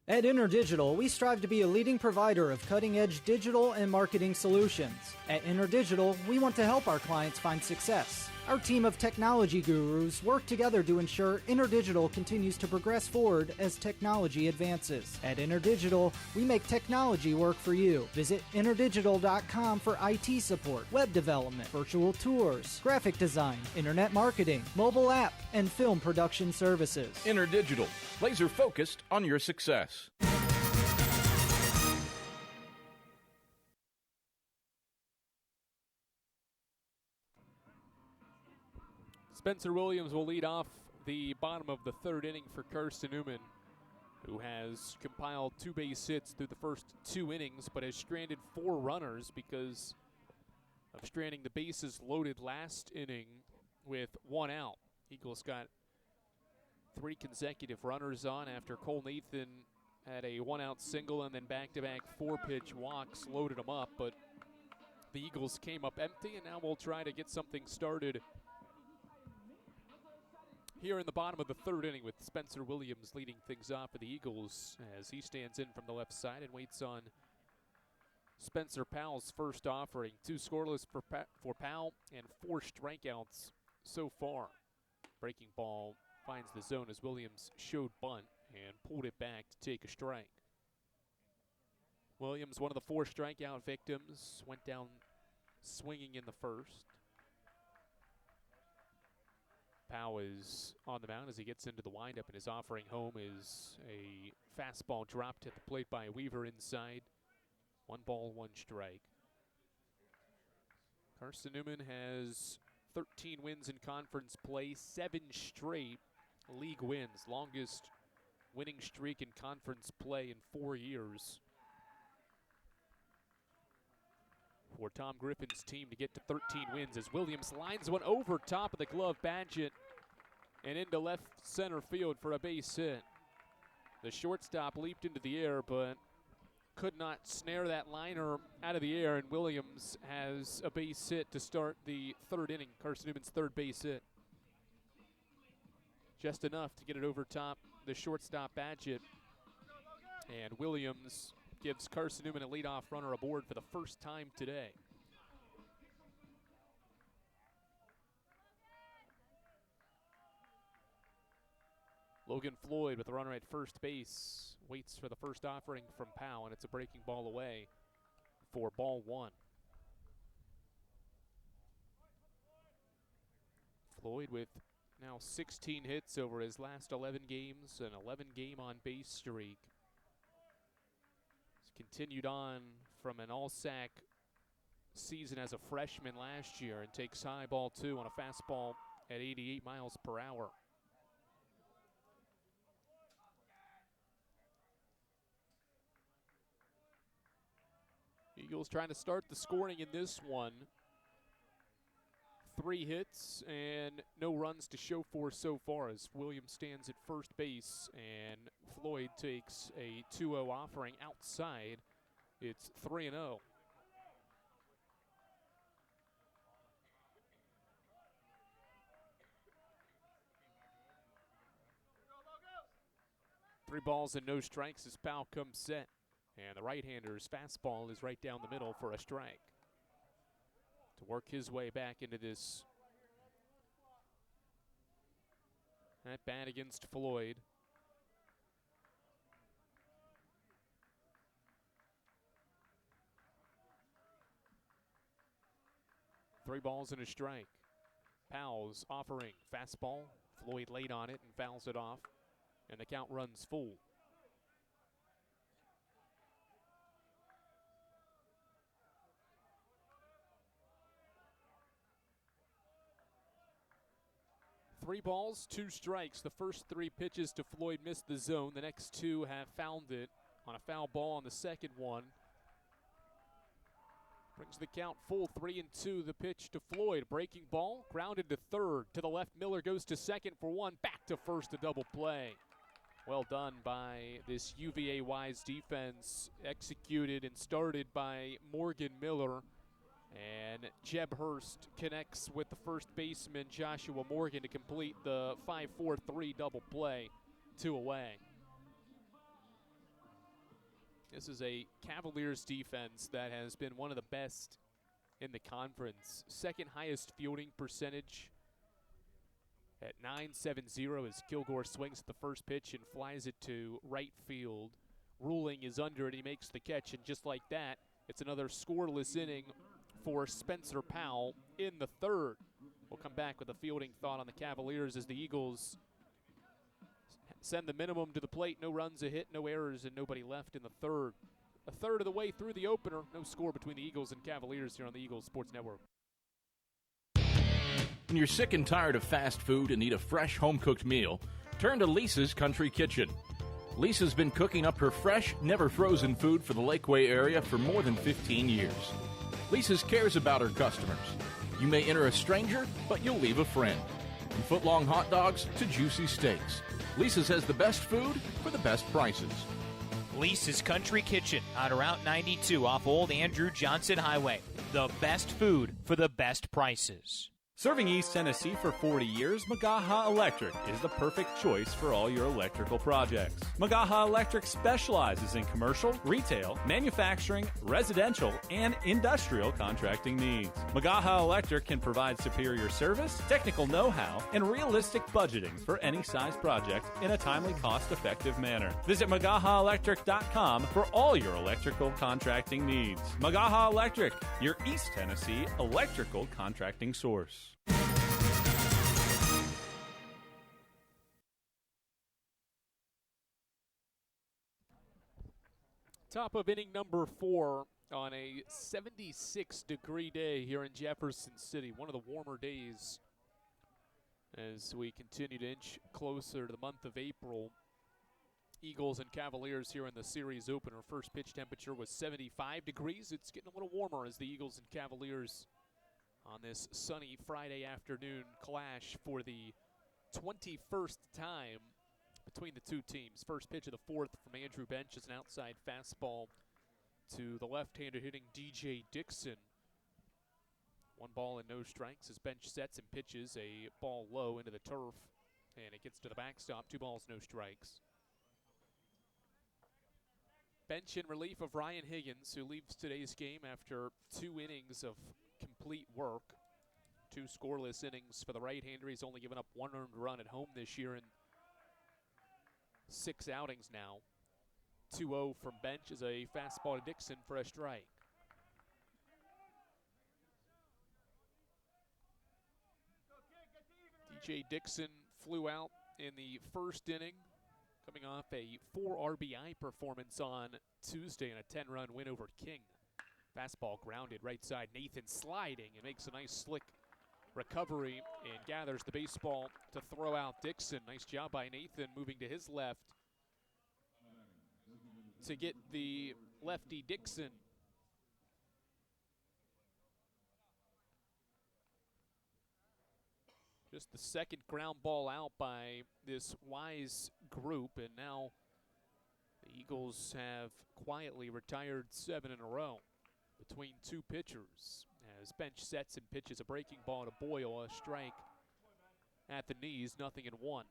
At InterDigital, we strive to be a leading provider of cutting-edge digital and marketing solutions. At InterDigital, we want to help our clients find success. Our team of technology gurus work together to ensure InterDigital continues to progress forward as technology advances. At InterDigital, we make technology work for you. Visit interdigital.com for IT support, web development, virtual tours, graphic design, internet marketing, mobile app, and film production services. InterDigital, laser focused on your success. Spencer Williams will lead off the bottom of the third inning for Carson-Newman, who has compiled 2 base hits through the first 2 innings, but has stranded 4 runners because of stranding the bases loaded last inning with 1 out. Eagles got 3 consecutive runners on after Cole Nathan had a 1-out single and then back-to-back 4-pitch walks loaded them up, but the Eagles came up empty, and now we'll try to get something started here in the bottom of the third inning with Spencer Williams leading things off for the Eagles as he stands in from the left side and waits on Spencer Powell's first offering. 2 scoreless for Powell and 4 strikeouts so far. Breaking ball finds the zone as Williams showed bunt and pulled it back to take a strike. Williams, one of the 4 strikeout victims, went down swinging in the first. Powell is on the mound as he gets into the windup, and his offering home is a fastball dropped at the plate by Weaver inside. 1 ball, 1 strike. Carson-Newman has 13 wins in conference play, 7 straight league wins, longest winning streak in conference play in 4 years for Tom Griffin's team to get to 13 wins as Williams lines one over top of the glove Badgett and into left center field for a base hit. The shortstop leaped into the air but could not snare that liner out of the air, and Williams has a base hit to start the third inning, Carson-Newman's third base hit. Just enough to get it over top the shortstop Badgett, and Williams gives Carson-Newman a leadoff runner aboard for the first time today. Logan Floyd with a runner at first base waits for the first offering from Powell, and it's a breaking ball away for ball 1. Floyd with now 16 hits over his last 11 games, an 11-game on-base streak. He's continued on from an all-sack season as a freshman last year and takes high ball 2 on a fastball at 88 miles per hour. Eagles trying to start the scoring in this one. 3 hits and no runs to show for so far as Williams stands at first base and Floyd takes a 2-0 offering outside. It's 3-0. Three balls and no strikes as Powell comes set. And the right-hander's fastball is right down the middle for a strike. To work his way back into this at bat against Floyd. Three balls and a strike. Powell's offering fastball. Floyd late on it and fouls it off. And the count runs full. Three balls, 2 strikes. The first 3 pitches to Floyd missed the zone. The next 2 have found it on a foul ball on the second one. Brings the count full, 3-2. The pitch to Floyd. Breaking ball, grounded to third. To the left, Miller goes to second for 1. Back to first, a double play. Well done by this UVA-wise defense. Executed and started by Morgan Miller. And Jeb Hurst connects with the first baseman, Joshua Morgan, to complete the 5-4-3 double play, 2 away. This is a Cavaliers defense that has been one of the best in the conference. Second highest fielding percentage at .970 as Kilgore swings at the first pitch and flies it to right field. Ruling is under it. He makes the catch, and just like that, it's another scoreless inning for Spencer Powell in the third. We'll come back with a fielding thought on the Cavaliers as the Eagles send the minimum to the plate. No runs, a hit, no errors, and nobody left in the third. A third of the way through the opener. No score between the Eagles and Cavaliers here on the Eagles Sports Network. When you're sick and tired of fast food and need a fresh home-cooked meal, turn to Lisa's Country Kitchen. Lisa's been cooking up her fresh, never-frozen food for the Lakeway area for more than 15 years. Lisa's cares about her customers. You may enter a stranger, but you'll leave a friend. From foot-long hot dogs to juicy steaks, Lisa's has the best food for the best prices. Lisa's Country Kitchen on Route 92 off Old Andrew Johnson Highway. The best food for the best prices. Serving East Tennessee for 40 years, Magaha Electric is the perfect choice for all your electrical projects. Magaha Electric specializes in commercial, retail, manufacturing, residential, and industrial contracting needs. Magaha Electric can provide superior service, technical know-how, and realistic budgeting for any size project in a timely, cost-effective manner. Visit MagahaElectric.com for all your electrical contracting needs. Magaha Electric, your East Tennessee electrical contracting source. Top of inning number 4 on a 76-degree day here in Jefferson City. One of the warmer days as we continue to inch closer to the month of April. Eagles and Cavaliers here in the series opener. First pitch temperature was 75 degrees. It's getting a little warmer as the Eagles and Cavaliers on this sunny Friday afternoon clash for the 21st time between the two teams. First pitch of the 4th from Andrew Bench is an outside fastball to the left-hander hitting DJ Dixon. 1 ball and no strikes as Bench sets and pitches a ball low into the turf, and it gets to the backstop. 2 balls, no strikes. Bench in relief of Ryan Higgins, who leaves today's game after 2 innings of complete work. 2 scoreless innings for the right-hander. He's only given up 1 earned run at home this year in 6 outings now. 2-0 from Bench is a fastball to Dixon for a strike. DJ Dixon flew out in the first inning, coming off a 4 RBI performance on Tuesday in a 10-run win over King. Fastball grounded right side. Nathan sliding and makes a nice slick recovery and gathers the baseball to throw out Dixon. Nice job by Nathan moving to his left to get the lefty Dixon. Just the second ground ball out by this Wise group, and now the Eagles have quietly retired 7 in a row between 2 pitchers as Bench sets and pitches a breaking ball to Boyle, a strike at the knees, 0-1.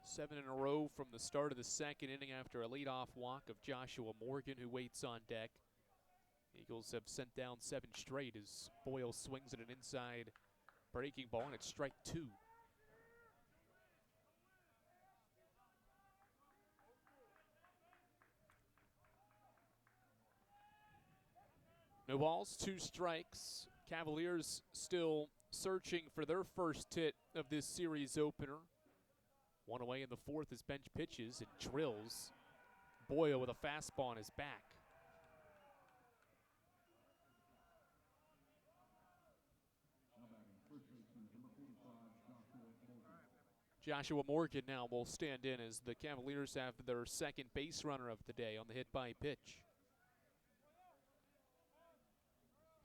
7 in a row from the start of the second inning after a leadoff walk of Joshua Morgan, who waits on deck. Eagles have sent down 7 straight as Boyle swings at an inside breaking ball, and it's strike 2. No balls, 2 strikes. Cavaliers still searching for their first hit of this series opener. 1 away in the 4th as Bench pitches and drills. Boyle with a fastball on his back. Joshua Morgan now will stand in as the Cavaliers have their second base runner of the day on the hit by pitch.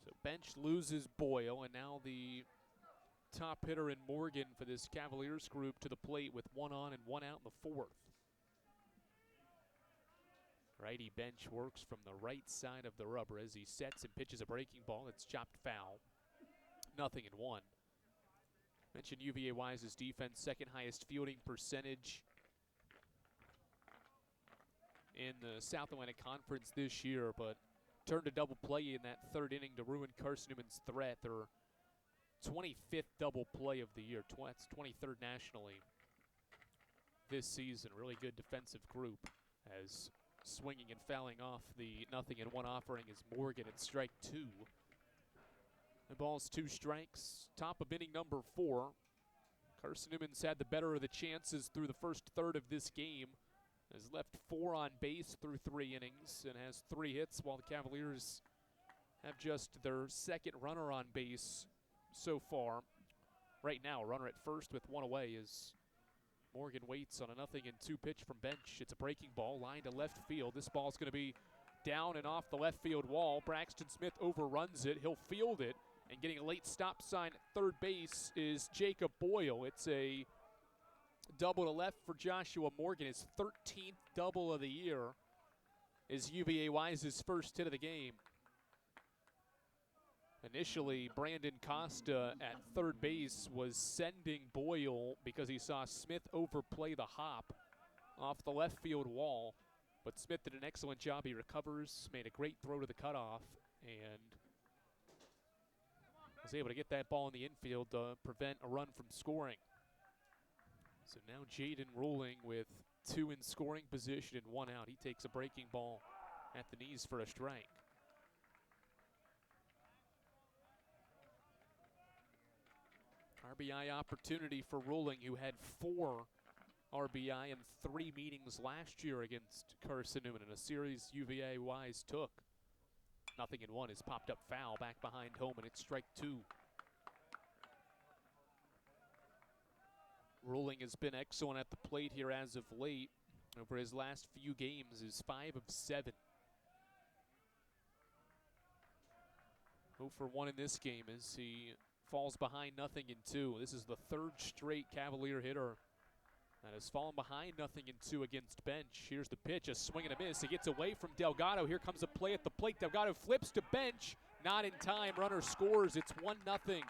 So Bench loses Boyle, and now the top hitter in Morgan for this Cavaliers group to the plate with 1 on and 1 out in the 4th. Righty Bench works from the right side of the rubber as he sets and pitches a breaking ball that's chopped foul. 0-1. Mentioned UVA Wise's defense, second highest fielding percentage in the South Atlantic Conference this year, but turned a double play in that 3rd inning to ruin Carson-Newman's threat. Their 25th double play of the year. That's 23rd nationally this season. Really good defensive group as swinging and fouling off the 0-1 offering is Morgan at strike 2. The ball's 2 strikes. Top of inning number 4. Carson-Newman's had the better of the chances through the first third of this game. Has left 4 on base through 3 innings and has 3 hits, while the Cavaliers have just their second runner on base so far. Right now, runner at first with one away as Morgan waits on a 0-2 pitch from bench. It's a breaking ball, line to left field. This ball's going to be down and off the left field wall. Braxton Smith overruns it. He'll field it. And getting a late stop sign at third base is Jacob Boyle. It's a double to left for Joshua Morgan. His 13th double of the year is UVA Wise's first hit of the game. Initially, Brandon Costa at third base was sending Boyle because he saw Smith overplay the hop off the left field wall. But Smith did an excellent job. He recovers, made a great throw to the cutoff, and was able to get that ball in the infield to prevent a run from scoring. So now Jaden Ruling with 2 in scoring position and 1 out. He takes a breaking ball at the knees for a strike. RBI opportunity for Ruling, who had 4 RBI in 3 meetings last year against Carson-Newman in a series UVA Wise took. 0-1 is popped up foul back behind home, and it's strike 2. Ruling has been excellent at the plate here as of late. Over his last few games is 5 of 7. 0 for 1 in this game as he falls behind 0-2. This is the 3rd straight Cavalier hitter that has fallen behind 0-2 against bench. Here's the pitch, a swing and a miss. He gets away from Delgado. Here comes a play at the plate. Delgado flips to bench. Not in time. Runner scores. It's 1-0.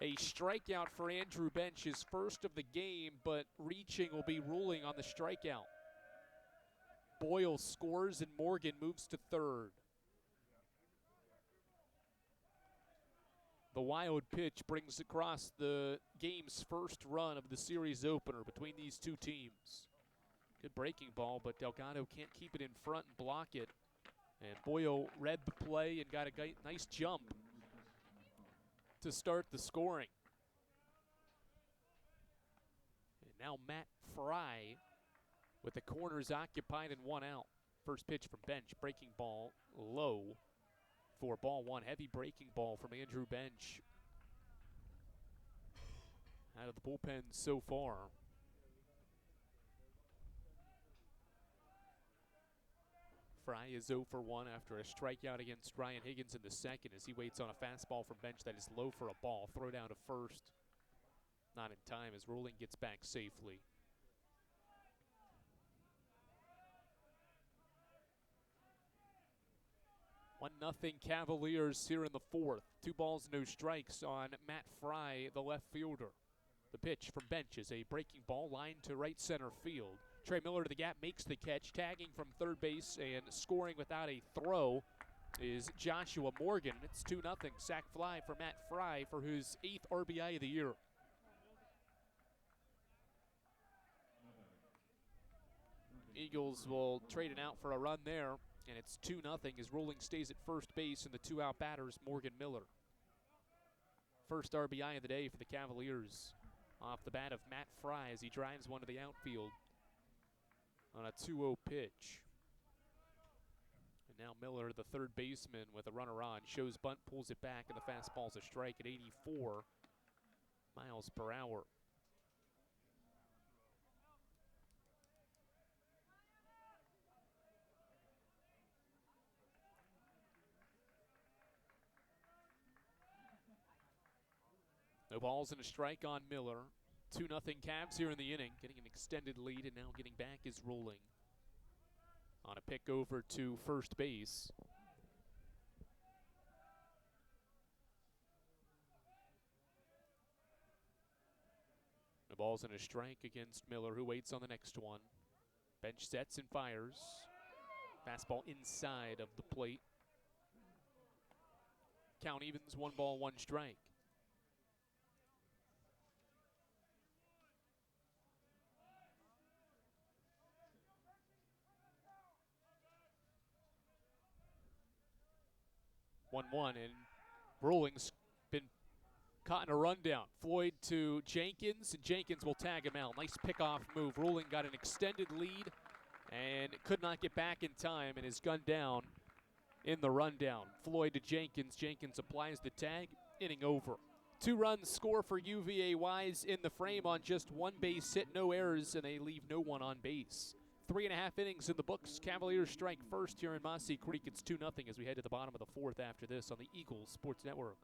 A strikeout for Andrew Bench, his first of the game, but reaching will be Ruling on the strikeout. Boyle scores and Morgan moves to third. The wild pitch brings across the game's first run of the series opener between these two teams. Good breaking ball, but Delgado can't keep it in front and block it. And Boyle read the play and got a nice jump to start the scoring. And now Matt Fry with the corners occupied and 1 out. First pitch from Bench, breaking ball low for ball 1. Heavy breaking ball from Andrew Bench out of the bullpen so far. Fry is 0 for 1 after a strikeout against Ryan Higgins in the second as he waits on a fastball from Bench that is low for a ball. Throw down to first. Not in time as Ruling gets back safely. One nothing Cavaliers here in the 4th. 2 balls, no strikes on Matt Fry, the left fielder. The pitch from Bench is a breaking ball, line to right center field. Trey Miller to the gap, makes the catch, tagging from third base and scoring without a throw is Joshua Morgan. It's 2-0. Sac fly for Matt Fry for his 8th RBI of the year. Eagles will trade it out for a run there, and it's 2-0 as Ruling stays at first base, and the 2-out batters, Morgan Miller. First RBI of the day for the Cavaliers off the bat of Matt Fry as he drives one to the outfield on a 2-0 pitch. And now Miller, the third baseman, with a runner on, shows bunt, pulls it back, and the fastball's a strike at 84 miles per hour. No balls and a strike on Miller. 2-0 Cavs here in the inning, getting an extended lead, and now getting back is Ruling on a pick over to first base. No balls and a strike against Miller, who waits on the next one. Bench sets and fires. Fastball inside of the plate. Count evens, 1 ball, 1 strike. And Ruling's been caught in a rundown. Floyd to Jenkins, and Jenkins will tag him out. Nice pickoff move. Ruling got an extended lead and could not get back in time and is gunned down in the rundown. Floyd to Jenkins. Jenkins applies the tag, inning over. 2 runs score for UVA Wise in the frame on just 1 base hit, no errors, and they leave no one on base. 3.5 innings in the books. Cavaliers strike first here in Mossy Creek. It's 2-0 as we head to the bottom of the 4th after this on the Eagles Sports Network.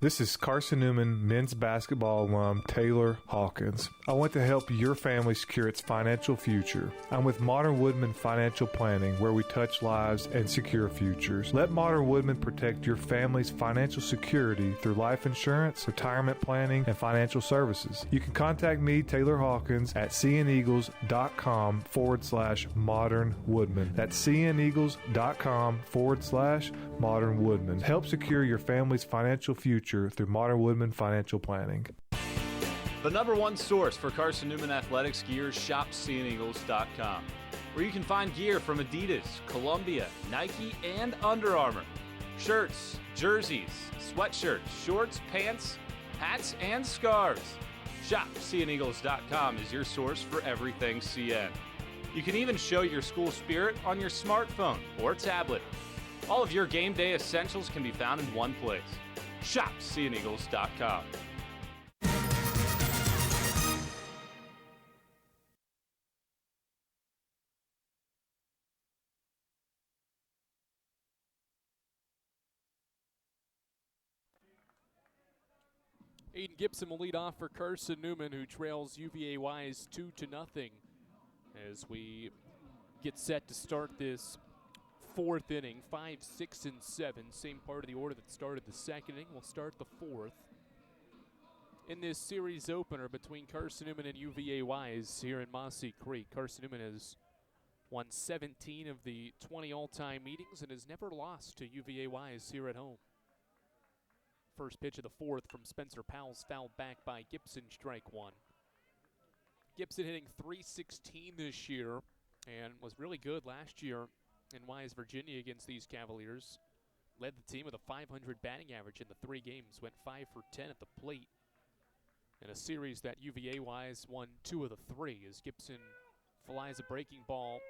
This is Carson-Newman men's basketball alum Taylor Hawkins. I want to help your family secure its financial future. I'm with Modern Woodman Financial Planning, where we touch lives and secure futures. Let Modern Woodman protect your family's financial security through life insurance, retirement planning, and financial services. You can contact me, Taylor Hawkins, at cneagles.com/Modern Woodman. That's cneagles.com/Modern Woodman. Help secure your family's financial future through Modern Woodman Financial Planning. The #1 source for Carson-Newman athletics gear is shopseeandeagles.com, where you can find gear from Adidas, Columbia, Nike, and Under Armour. Shirts, jerseys, sweatshirts, shorts, pants, hats, and scarves. Shopseeandeagles.com is your source for everything CN. You can even show your school spirit on your smartphone or tablet. All of your game day essentials can be found in one place. ShopSeeAndEagles.com. Aiden Gibson will lead off for Carson-Newman, who trails UVA Wise 2-0 as we get set to start this 4th inning. 5, 6, and 7, same part of the order that started the 2nd inning. We'll start the 4th in this series opener between Carson-Newman and UVA Wise here in Mossy Creek. Carson-Newman has won 17 of the 20 all-time meetings and has never lost to UVA Wise here at home. First pitch of the 4th from Spencer Powell's fouled back by Gibson, strike 1. Gibson hitting .316 this year and was really good last year in Wise, Virginia against these Cavaliers. Led the team with a .500 batting average in the 3 games, went 5 for 10 at the plate. In a series that UVA Wise won 2 of the 3 as Gibson flies a breaking ball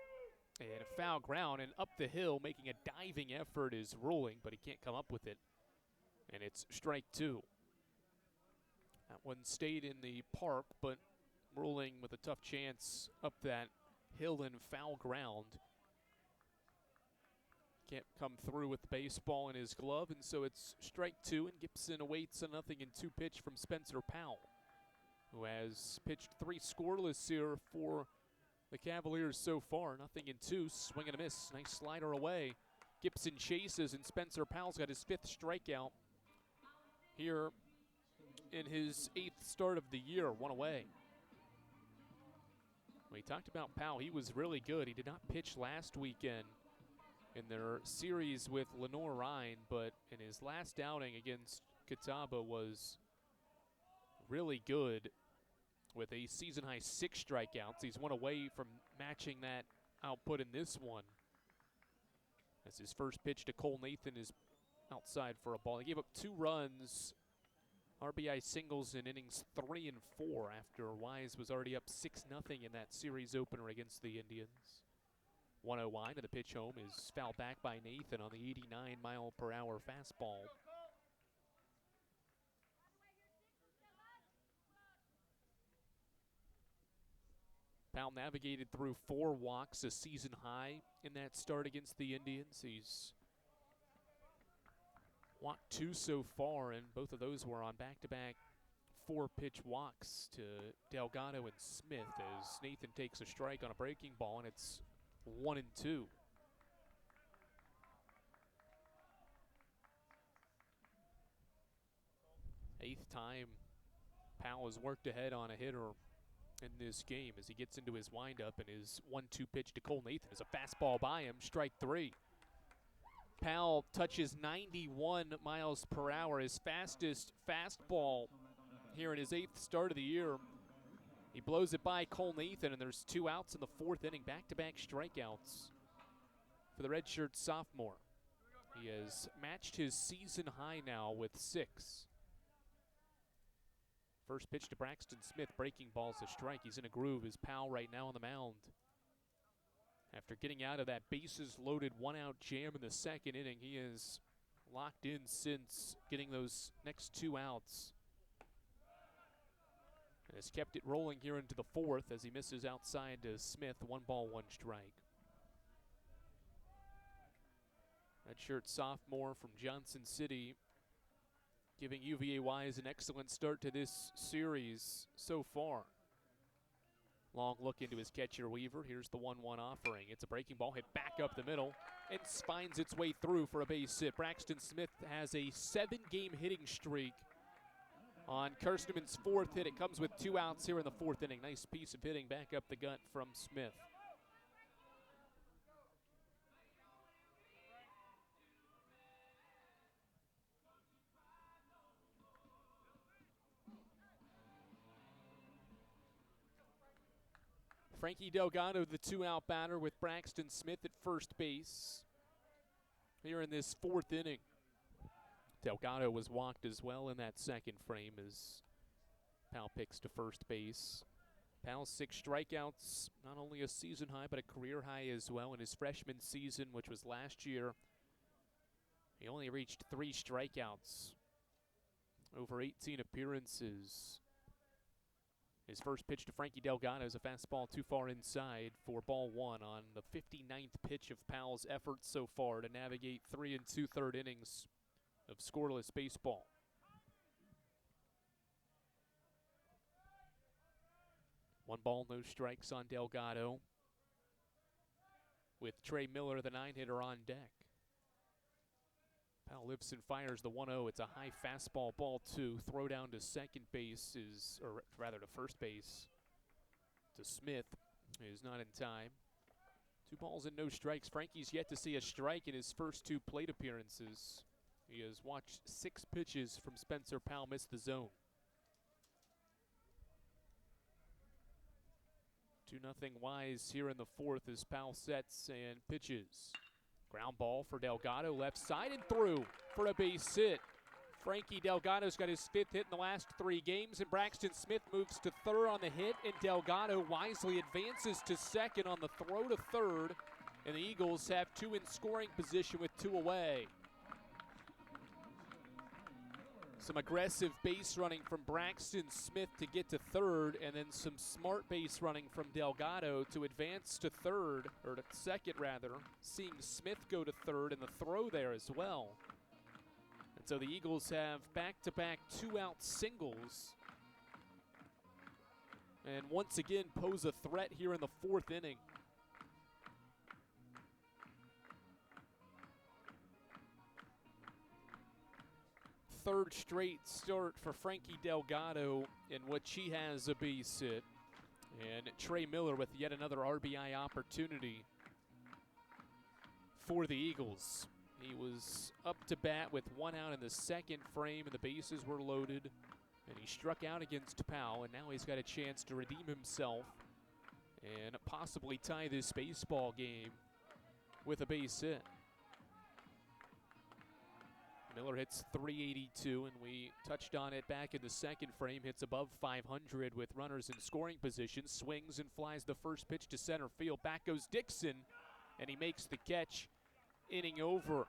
and a foul ground, and up the hill making a diving effort is Rolling, but he can't come up with it. And it's strike 2. That one stayed in the park, but Rolling with a tough chance up that hill and foul ground. Can't come through with the baseball in his glove, and so it's strike 2, and Gibson awaits a 0-2 pitch from Spencer Powell, who has pitched 3 scoreless here for the Cavaliers so far. 0-2, swing and a miss. Nice slider away. Gibson chases, and Spencer Powell's got his 5th strikeout here in his 8th start of the year, 1 away. We talked about Powell. He was really good. He did not pitch last weekend in their series with Lenore Ryan, but in his last outing against Catawba was really good with a season-high 6 strikeouts. He's 1 away from matching that output in this one, as his first pitch to Cole Nathan is outside for a ball. He gave up 2 runs, RBI singles in innings 3 and 4 after Wise was already up 6-0 in that series opener against the Indians. 1-0 line, and the pitch home is fouled back by Nathan on the 89-mile-per-hour fastball. Powell navigated through 4 walks, a season high in that start against the Indians. He's walked 2 so far, and both of those were on back-to-back 4-pitch walks to Delgado and Smith as Nathan takes a strike on a breaking ball, and it's 1-2. Eighth time Powell has worked ahead on a hitter in this game as he gets into his windup, and his 1-2 pitch to Cole Nathan is a fastball by him, strike 3. Powell touches 91 miles per hour, his fastest fastball here in his 8th start of the year. He blows it by Cole Nathan, and there's 2 outs in the 4th inning, back-to-back strikeouts for the redshirt sophomore. He has matched his season high now with 6. First pitch to Braxton Smith, breaking ball's a strike. He's in a groove as Powell right now on the mound. After getting out of that bases-loaded 1-out jam in the 2nd inning, he has locked in since getting those next 2 outs. And has kept it rolling here into the 4th as he misses outside to Smith. 1 ball, 1 strike. Redshirt sophomore from Johnson City, giving UVA Wise an excellent start to this series so far. Long look into his catcher Weaver. Here's the 1-1 offering. It's a breaking ball hit back up the middle and finds its way through for a base hit. Braxton Smith has a 7-game hitting streak. On Carson-Newman's 4th hit, it comes with 2 outs here in the 4th inning. Nice piece of hitting back up the gut from Smith. Frankie Delgado, the 2-out batter, with Braxton Smith at first base here in this 4th inning. Delgado was walked as well in that 2nd frame as Powell picks to first base. Powell's 6 strikeouts, not only a season high, but a career high as well in his freshman season, which was last year. He only reached 3 strikeouts over 18 appearances. His first pitch to Frankie Delgado is a fastball too far inside for ball 1 on the 59th pitch of Powell's efforts so far to navigate 3 2/3 innings of scoreless baseball. One ball, no strikes on Delgado, with Trey Miller, the 9-hitter, on deck. Powell lifts and fires the 1-0. It's a high fastball, ball 2. Throw down to second base is, or rather to first base, to Smith, is not in time. 2 balls and no strikes. Frankie's yet to see a strike in his first 2 plate appearances. He has watched 6 pitches from Spencer Powell miss the zone. 2-0 Wise here in the 4th as Powell sets and pitches. Ground ball for Delgado, left side and through for a base hit. Frankie Delgado's got his 5th hit in the last 3 games, and Braxton Smith moves to 3rd on the hit, and Delgado wisely advances to 2nd on the throw to 3rd, and the Eagles have 2 in scoring position with 2 away. Some aggressive base running from Braxton Smith to get to 3rd, and then some smart base running from Delgado to advance to 3rd, or to 2nd rather, seeing Smith go to 3rd and the throw there as well. And so the Eagles have back-to-back 2-out singles, and once again pose a threat here in the 4th inning. Third straight start for Frankie Delgado in which he has a base hit. And Trey Miller with yet another RBI opportunity for the Eagles. He was up to bat with 1 out in the 2nd frame, and the bases were loaded. And he struck out against Powell, and now he's got a chance to redeem himself and possibly tie this baseball game with a base hit. Miller hits .382, and we touched on it back in the 2nd frame. Hits above .500 with runners in scoring position. Swings and flies the first pitch to center field. Back goes Dixon, and he makes the catch. Inning over.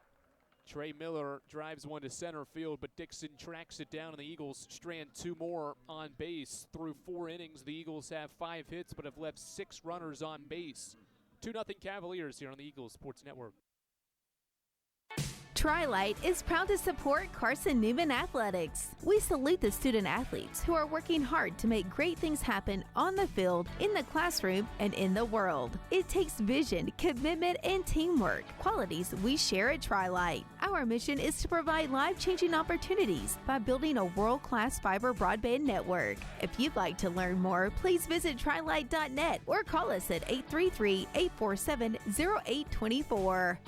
Trey Miller drives one to center field, but Dixon tracks it down, and the Eagles strand 2 more on base. Through 4 innings, the Eagles have 5 hits, but have left 6 runners on base. 2-0 Cavaliers here on the Eagles Sports Network. Tri-Light is proud to support Carson-Newman Athletics. We salute the student athletes who are working hard to make great things happen on the field, in the classroom, and in the world. It takes vision, commitment, and teamwork, qualities we share at Tri-Light. Our mission is to provide life-changing opportunities by building a world-class fiber broadband network. If you'd like to learn more, please visit trilight.net or call us at 833-847-0824.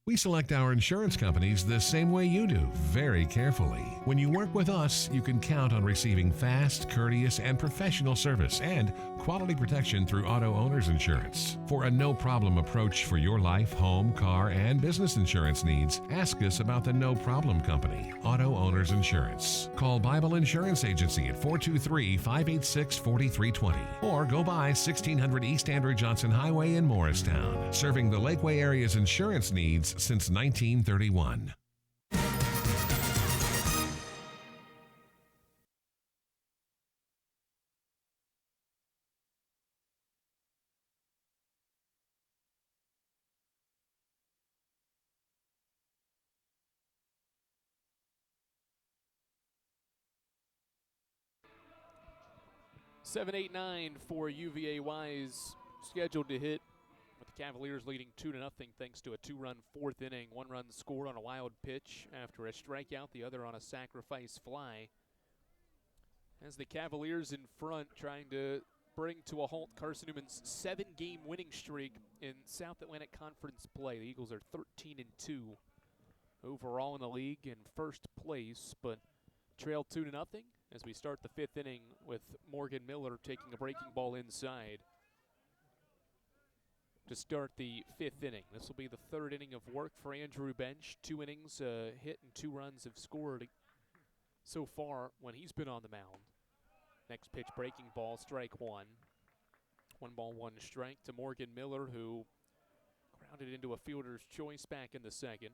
We select our insurance companies the same way you do, very carefully. When you work with us, you can count on receiving fast, courteous, and professional service and quality protection through auto owner's insurance. For a no-problem approach for your life, home, car, and business insurance needs, ask us about the No Problem Company, Auto Owners Insurance. Call Bible Insurance Agency at 423-586-4320 or go by 1600 East Andrew Johnson Highway in Morristown, serving the Lakeway area's insurance needs since 1931. .789 for UVA Wise, scheduled to hit, with the Cavaliers leading 2-0 thanks to a two-run fourth inning. One run scored on a wild pitch after a strikeout, the other on a sacrifice fly. As the Cavaliers in front trying to bring to a halt Carson-Newman's 7-game winning streak in South Atlantic Conference play. The Eagles are 13-2 overall in the league in first place, but trail 2-0 as we start the fifth inning with Morgan Miller taking a breaking ball inside to start the fifth inning. This will be the third inning of work for Andrew Bench. 2 innings, a hit, and 2 runs have scored so far when he's been on the mound. Next pitch, breaking ball, strike one. 1 ball, 1 strike to Morgan Miller, who grounded into a fielder's choice back in the second.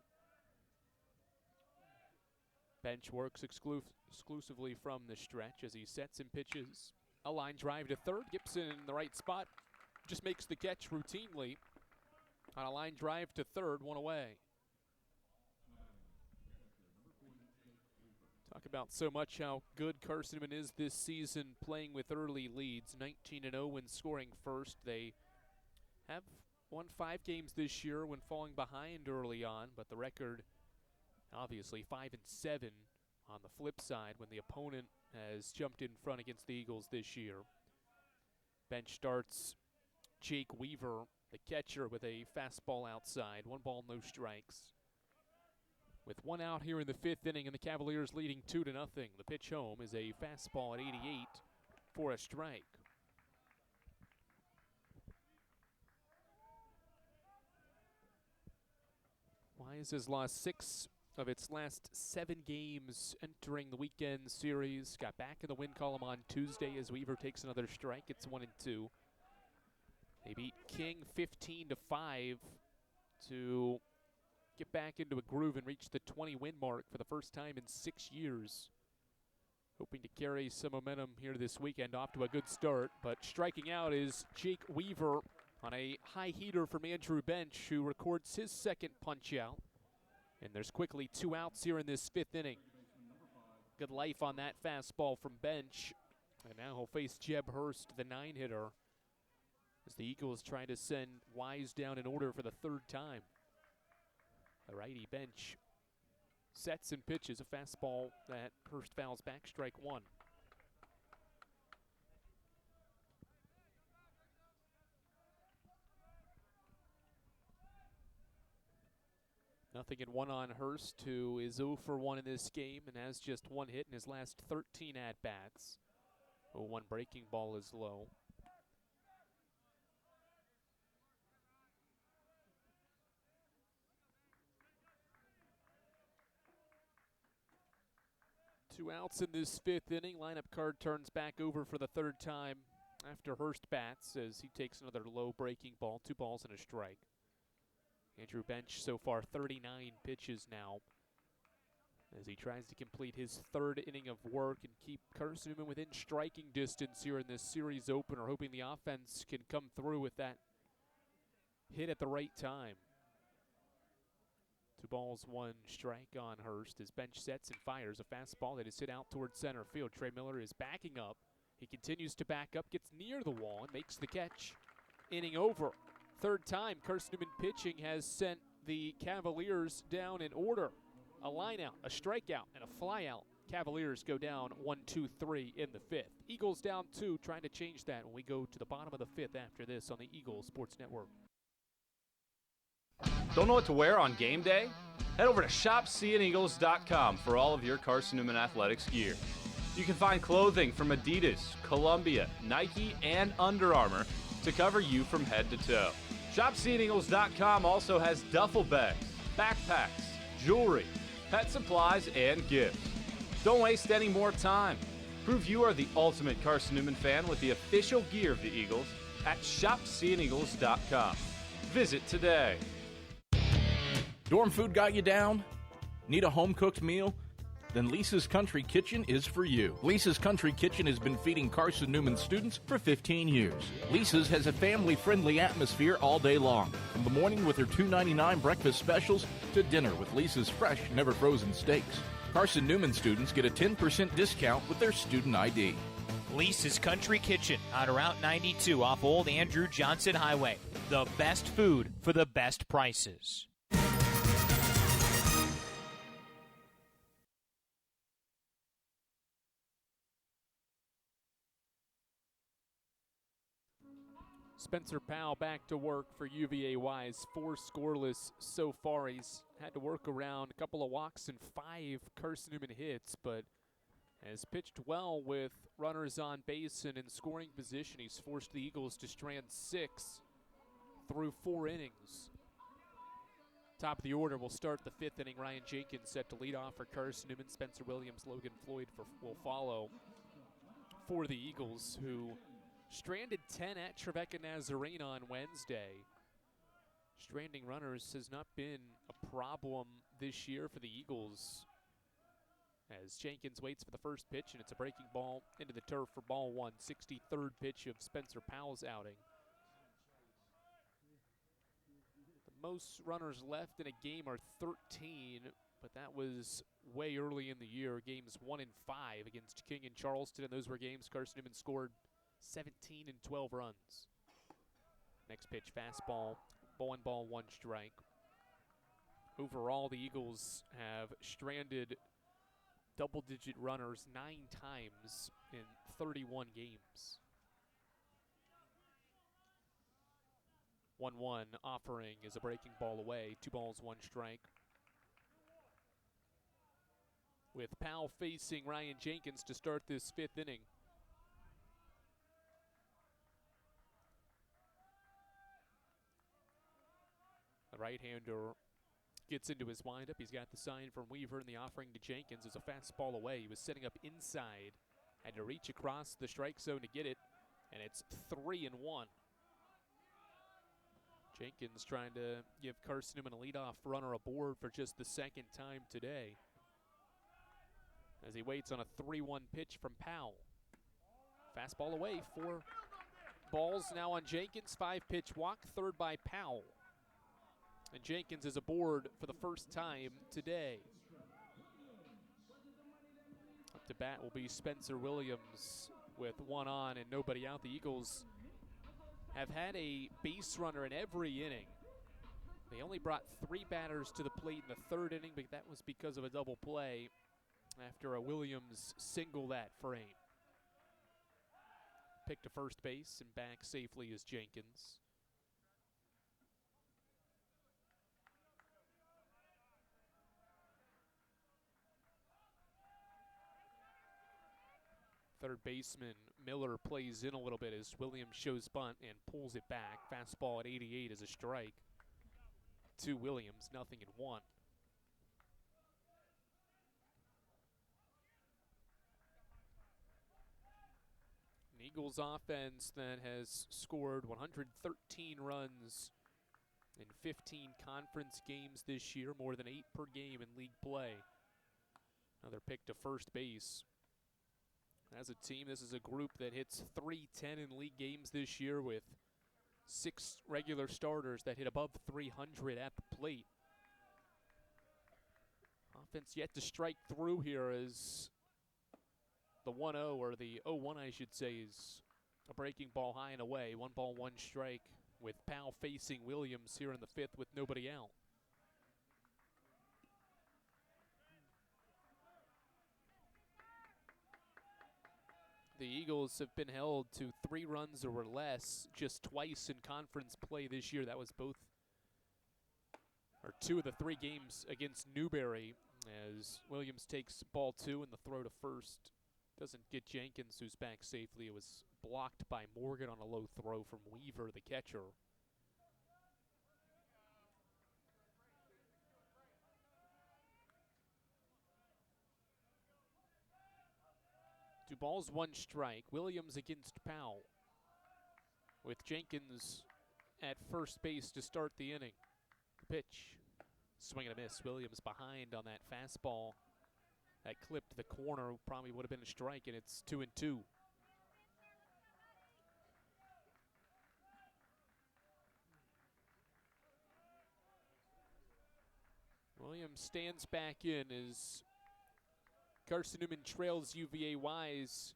Bench works exclusively from the stretch as he sets and pitches. A line drive to third. Gibson in the right spot. Just makes the catch routinely on a line drive to third, 1 away. Talk about so much how good Carson-Newman is this season playing with early leads. 19-0 when scoring first. They have won 5 games this year when falling behind early on, but the record obviously 5-7 on the flip side when the opponent has jumped in front against the Eagles this year. Bench starts Jake Weaver, the catcher, with a fastball outside. 1 ball, no strikes. With 1 out here in the fifth inning and the Cavaliers leading 2-0, the pitch home is a fastball at 88 for a strike. Wise has lost 6 of its last 7 games entering the weekend series. Got back in the win column on Tuesday as Weaver takes another strike. It's 1-2. They beat King 15-5 to get back into a groove and reach the 20-win mark for the first time in 6 years. Hoping to carry some momentum here this weekend, off to a good start. But striking out is Jake Weaver on a high heater from Andrew Bench, who records his second punch out. And there's quickly 2 outs here in this fifth inning. Good life on that fastball from Bench. And now he'll face Jeb Hurst, the 9-hitter, as the Eagles try to send Wise down in order for the 3rd time. The righty Bench sets and pitches a fastball that Hurst fouls back, strike 1. Nothing in 1 on Hurst, who is 0 for 1 in this game and has just 1 hit in his last 13 at-bats. 0-1 breaking ball is low. Two outs in this fifth inning. Lineup card turns back over for the 3rd time after Hurst bats as he takes another low breaking ball. 2 balls and a strike. Andrew Bench so far 39 pitches now as he tries to complete his 3rd inning of work and keep Carson-Newman within striking distance here in this series opener, hoping the offense can come through with that hit at the right time. 2 balls, 1 strike on Hurst as Bench sets and fires a fastball that is hit out towards center field. Trey Miller is backing up. He continues to back up, gets near the wall, and makes the catch. Inning over. 3rd time Carson-Newman pitching has sent the Cavaliers down in order. A line out, a strikeout, and a fly out. Cavaliers go down 1-2-3 in the 5th. Eagles down 2, trying to change that when we go to the bottom of the 5th after this on the Eagles Sports Network. Don't know what to wear on game day? Head over to shopseeandeagles.com for all of your Carson-Newman athletics gear. You can find clothing from Adidas, Columbia, Nike, and Under Armour to cover you from head to toe. ShopSeeingEagles.com also has duffel bags, backpacks, jewelry, pet supplies, and gifts. Don't waste any more time. Prove you are the ultimate Carson-Newman fan with the official gear of the Eagles at ShopSeeingEagles.com. Visit today. Dorm food got you down? Need a home-cooked meal? Then Lisa's Country Kitchen is for you. Lisa's Country Kitchen has been feeding Carson-Newman students for 15 years. Lisa's has a family-friendly atmosphere all day long, from the morning with her $2.99 breakfast specials to dinner with Lisa's fresh, never-frozen steaks. Carson-Newman students get a 10% discount with their student ID. Lisa's Country Kitchen on Route 92 off Old Andrew Johnson Highway. The best food for the best prices. Spencer Powell back to work for UVA Wise. 4 scoreless so far. He's had to work around a couple of walks and 5 Carson-Newman hits, but has pitched well with runners on base and in scoring position. He's forced the Eagles to strand 6 through 4 innings. Top of the order will start the 5th inning. Ryan Jenkins set to lead off for Carson-Newman. Spencer Williams, Logan Floyd will follow for the Eagles, who stranded 10 at Trevecca Nazarene on Wednesday. Stranding runners has not been a problem this year for the Eagles, as Jenkins waits for the first pitch, and it's a breaking ball into the turf for ball 1. 63rd pitch of Spencer Powell's outing. The most runners left in a game are 13, but that was way early in the year. Games 1 and 5 against King and Charleston, and those were games Carson-Newman scored 17 and 12 runs. Next pitch, fastball, ball 1 strike. Overall, the Eagles have stranded double-digit runners 9 times in 31 games. 1-1 offering is a breaking ball away. 2 balls, 1 strike. With Powell facing Ryan Jenkins to start this 5th inning. The right-hander gets into his windup. He's got the sign from Weaver, and the offering to Jenkins is a fastball away. He was setting up inside, had to reach across the strike zone to get it, and it's 3-1. Jenkins trying to give Carson-Newman a leadoff runner aboard for just the 2nd time today, as he waits on a 3-1 pitch from Powell. Fastball away, 4 balls now on Jenkins. 5-pitch walk, 3rd by Powell. And Jenkins is aboard for the first time today. Up to bat will be Spencer Williams with 1 on and nobody out. The Eagles have had a base runner in every inning. They only brought 3 batters to the plate in the 3rd inning, but that was because of a double play after a Williams single that frame. Picked to first base and back safely is Jenkins. Third baseman Miller plays in a little bit as Williams shows bunt and pulls it back. Fastball at 88 is a strike to Williams, 0-1. An Eagles offense that has scored 113 runs in 15 conference games this year, more than 8 per game in league play. Another pick to first base. As a team, this is a group that hits .310 in league games this year, with 6 regular starters that hit above 300 at the plate. Offense yet to strike through here, as the 1-0, or the 0-1 I should say, is a breaking ball high and away. 1 ball, 1 strike, with Powell facing Williams here in the 5th with nobody out. The Eagles have been held to 3 runs or less just twice in conference play this year. That was 2 of the 3 games against Newberry, as Williams takes ball 2 and the throw to first Doesn't get Jenkins, who's back safely. It was blocked by Morgan on a low throw from Weaver, the catcher. Two balls, one strike. Williams against Powell, with Jenkins at first base to start the inning. The pitch, swing and a miss. Williams behind on that fastball that clipped the corner. Probably would have been a strike, and it's 2-2. Williams stands back in as Carson-Newman trails UVA Wise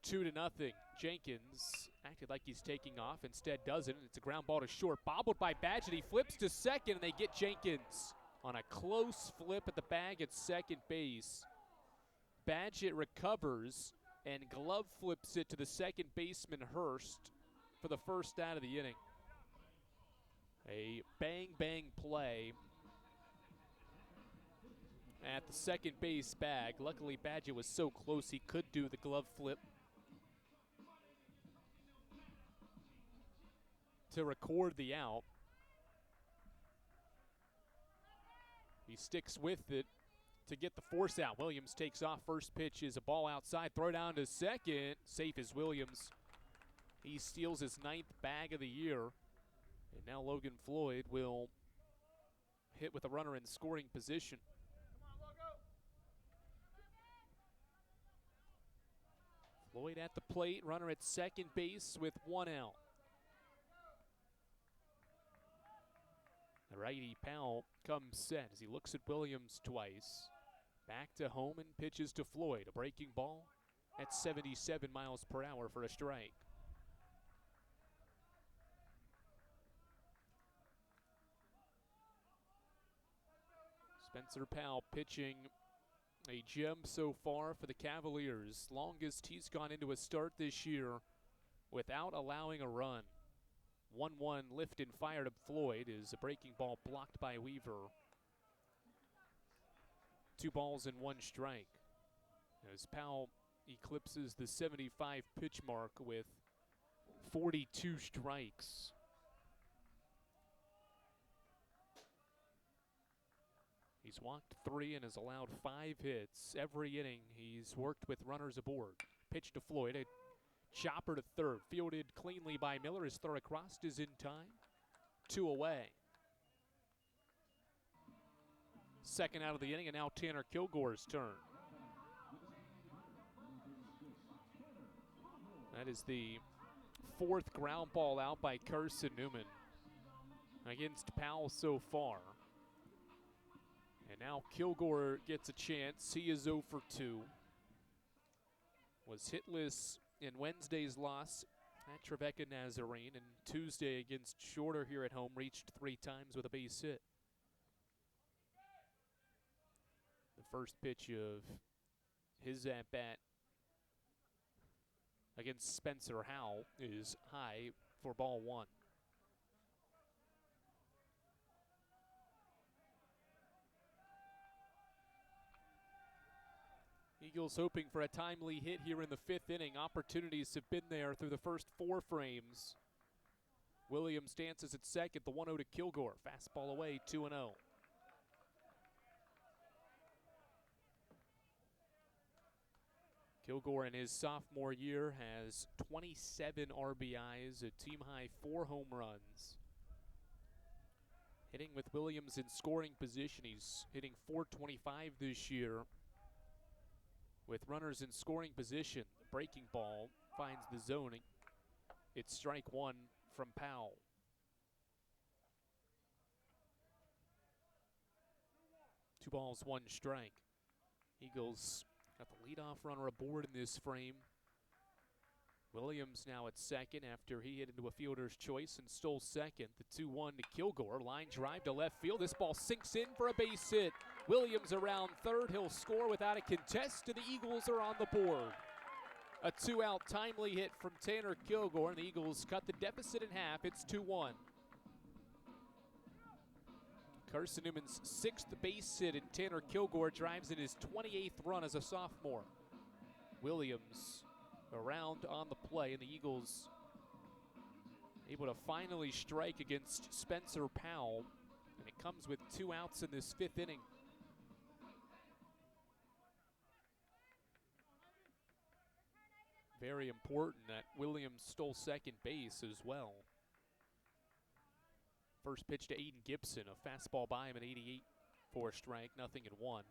2-0. Jenkins acted like he's taking off, instead doesn't. It's a ground ball to short, bobbled by Badgett. He flips to second, and they get Jenkins on a close flip at the bag at second base. Badgett recovers and glove flips it to the second baseman Hurst for the first out of the inning. A bang-bang play at the second base bag. Luckily, Badgett was so close he could do the glove flip to record the out. He sticks with it to get the force out. Williams takes off. First pitch is a ball outside. Throw down to second. Safe is Williams. He steals his 9th bag of the year. And now Logan Floyd will hit with a runner in scoring position. Floyd at the plate, runner at second base with 1 out. The righty Powell comes set as he looks at Williams twice. Back to home and pitches to Floyd. A breaking ball at 77 miles per hour for a strike. Spencer Powell pitching a gem so far for the Cavaliers. Longest he's gone into a start this year without allowing a run. 1-1 lift and fire to Floyd is a breaking ball blocked by Weaver. 2 balls and 1 strike. As Powell eclipses the 75 pitch mark with 42 strikes. He's walked 3 and has allowed 5 hits. Every inning he's worked with runners aboard. Pitch to Floyd, a chopper to third. Fielded cleanly by Miller. His throw across is in time. 2 away. Second out of the inning, and now Tanner Kilgore's turn. That is the 4th ground ball out by Carson-Newman against Powell so far. And now Kilgore gets a chance. He is 0 for 2. Was hitless in Wednesday's loss at Trevecca Nazarene, and Tuesday against Shorter here at home reached 3 times with a base hit. The first pitch of his at-bat against Spencer Howell is high for ball 1. Eagles hoping for a timely hit here in the 5th inning. Opportunities have been there through the first 4 frames. Williams dances at second, the 1-0 to Kilgore. Fastball away, 2-0. Kilgore in his sophomore year has 27 RBIs, a team-high 4 home runs. Hitting with Williams in scoring position, he's hitting .425 this year. With runners in scoring position, the breaking ball finds the zoning. It's strike 1 from Powell. Two balls, 1 strike. Eagles got the leadoff runner aboard in this frame. Williams now at second after he hit into a fielder's choice and stole second. The 2-1 to Kilgore. Line drive to left field. This ball sinks in for a base hit. Williams around third. He'll score without a contest, and the Eagles are on the board. A 2-out timely hit from Tanner Kilgore, and the Eagles cut the deficit in half. It's 2-1. Carson-Newman's 6th base hit, and Tanner Kilgore drives in his 28th run as a sophomore. Williams around on the play, and the Eagles able to finally strike against Spencer Powell, and it comes with 2 outs in this 5th inning. Very important that Williams stole second base as well. First pitch to Aiden Gibson, a fastball by him at 88 for a strike, 0-1.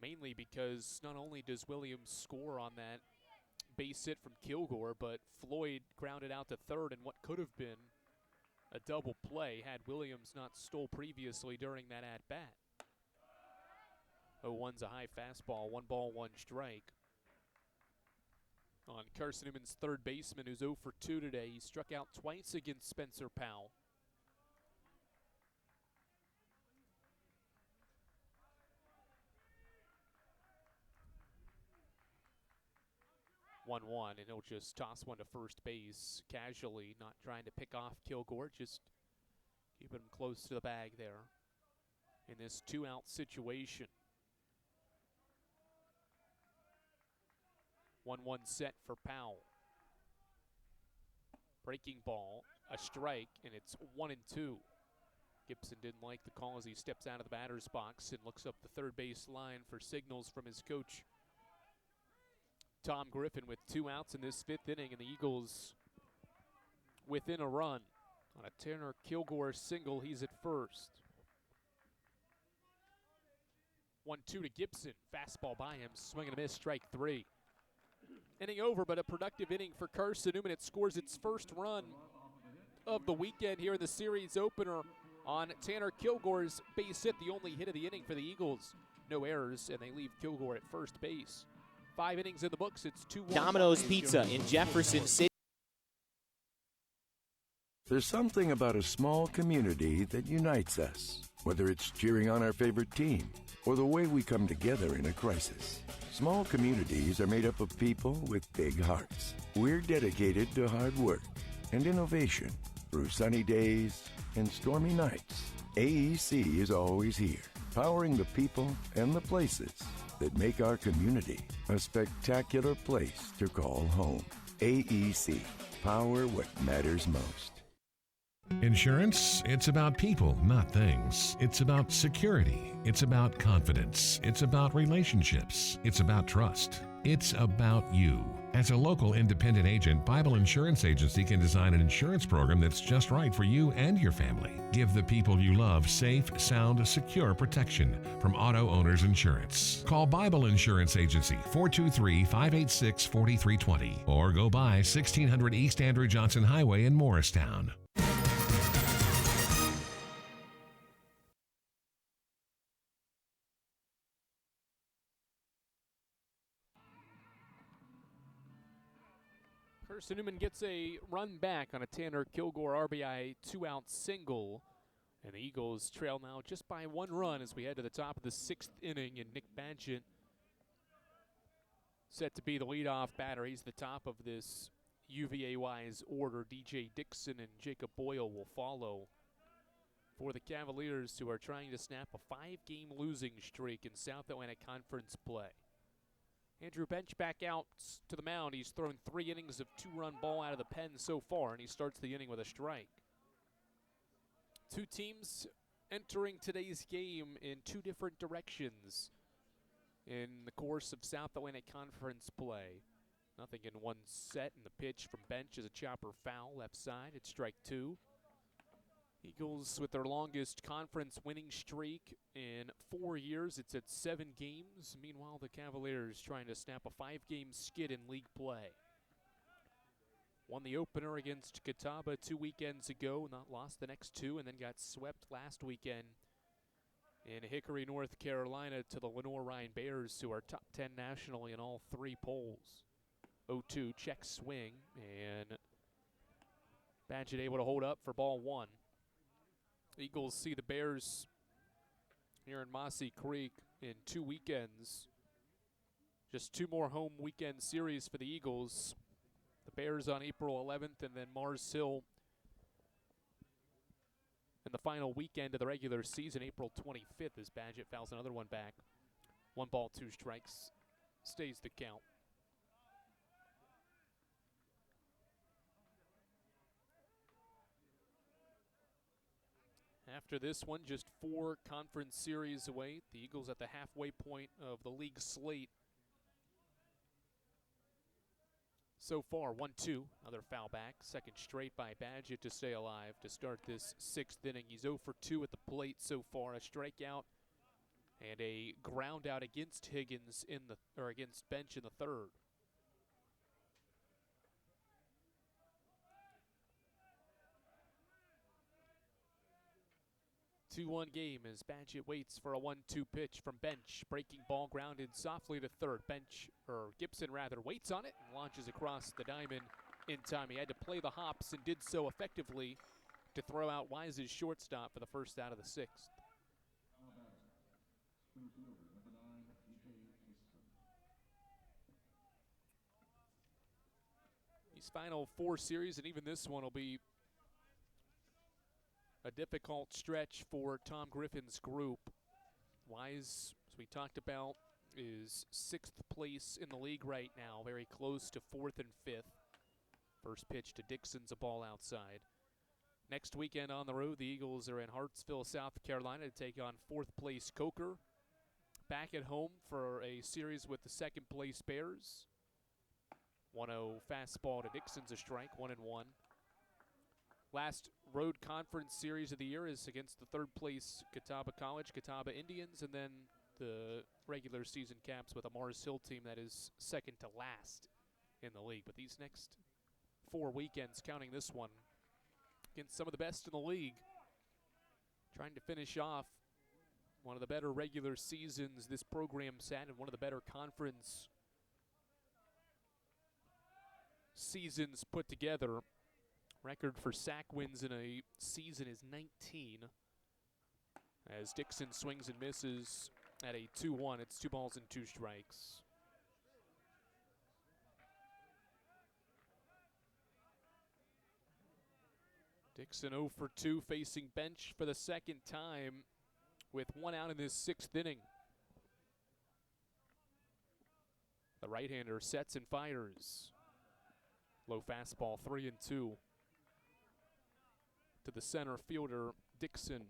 Mainly because not only does Williams score on that base hit from Kilgore, but Floyd grounded out to third in what could have been a double play had Williams not stole previously during that at-bat. 0-1's a high fastball, 1 ball, 1 strike. On Carson-Newman's third baseman, who's 0 for 2 today. He struck out twice against Spencer Powell. 1-1, and he'll just toss one to first base casually, not trying to pick off Kilgore, just keeping him close to the bag there in this 2-out situation. 1-1 set for Powell. Breaking ball, a strike, and it's 1-2. Gibson didn't like the call as he steps out of the batter's box and looks up the third base line for signals from his coach, Tom Griffin, with 2 outs in this 5th inning, and the Eagles within a run. On a Tanner Kilgore single, he's at first. 1-2 to Gibson. Fastball by him. Swing and a miss, strike 3. Inning over, but a productive inning for Carson-Newman. It scores its first run of the weekend here in the series opener on Tanner Kilgore's base hit, the only hit of the inning for the Eagles. No errors, and they leave Kilgore at first base. 5 innings in the books. It's 2-1. Domino's Pizza in Jefferson City. There's something about a small community that unites us, whether it's cheering on our favorite team or the way we come together in a crisis. Small communities are made up of people with big hearts. We're dedicated to hard work and innovation through sunny days and stormy nights. AEC is always here, powering the people and the places that make our community a spectacular place to call home. AEC, power what matters most. Insurance, it's about people, not things. It's about security. It's about confidence. It's about relationships. It's about trust. It's about you. As a local independent agent, Bible Insurance Agency can design an insurance program that's just right for you and your family. Give the people you love safe, sound, secure protection from Auto Owners Insurance. Call Bible Insurance Agency 423-586-4320 or go by 1600 East Andrew Johnson Highway in Morristown. Carson-Newman gets a run back on a Tanner Kilgore RBI 2-out single. And the Eagles trail now just by 1 run as we head to the top of the 6th inning. And Nick Badgett set to be the leadoff batter. He's the top of this UVA-wise order. DJ Dixon and Jacob Boyle will follow for the Cavaliers, who are trying to snap a 5-game losing streak in South Atlantic Conference play. Andrew Bench back out to the mound. He's thrown 3 innings of 2-run ball out of the pen so far, and he starts the inning with a strike. 2 teams entering today's game in 2 different directions in the course of South Atlantic Conference play. Nothing in one set, and the pitch from Bench is a chopper foul left side. It's strike 2. Eagles with their longest conference winning streak in 4 years. It's at 7 games. Meanwhile, the Cavaliers trying to snap a 5-game skid in league play. Won the opener against Catawba 2 weekends ago, not lost the next 2, and then got swept last weekend in Hickory, North Carolina to the Lenore-Rhine Bears, who are top 10 nationally in all 3 polls. 0-2 check swing, and Badgett able to hold up for ball 1. Eagles see the Bears here in Mossy Creek in 2 weekends. Just 2 more home weekend series for the Eagles. The Bears on April 11th, and then Mars Hill in the final weekend of the regular season, April 25th, as Badgett fouls another one back. 1 ball, 2 strikes, stays the count. After this one, just 4 conference series away. The Eagles at the halfway point of the league slate. So far, 1-2, another foul back. Second straight by Badgett to stay alive to start this 6th inning. He's 0 for 2 at the plate so far. A strikeout and a ground out against Higgins against Bench in the 3rd. 2-1 game as Badgett waits for a 1-2 pitch from Bench. Breaking ball grounded softly to 3rd. Gibson waits on it and launches across the diamond in time. He had to play the hops and did so effectively to throw out Wise's shortstop for the first out of the 6th. These final 4 series, and even this one will be a difficult stretch for Tom Griffin's group. Wise, as we talked about, is 6th place in the league right now, very close to 4th and 5th. First pitch to Dixon's a ball outside. Next weekend on the road, the Eagles are in Hartsville, South Carolina to take on 4th place Coker. Back at home for a series with the 2nd place Bears. 1-0 fastball to Dixon's a strike, 1-1. Last road conference series of the year is against the 3rd place Catawba College, Catawba Indians, and then the regular season caps with a Mars Hill team that is 2nd to last in the league. But these next 4 weekends, counting this one, against some of the best in the league, trying to finish off one of the better regular seasons this program's had and one of the better conference seasons put together. Record for sack wins in a season is 19. As Dixon swings and misses at a 2-1, it's 2 balls and 2 strikes. Dixon 0 for 2 facing Bench for the 2nd time with 1 out in this 6th inning. The right-hander sets and fires. Low fastball, 3-2. To the center fielder, Dixon.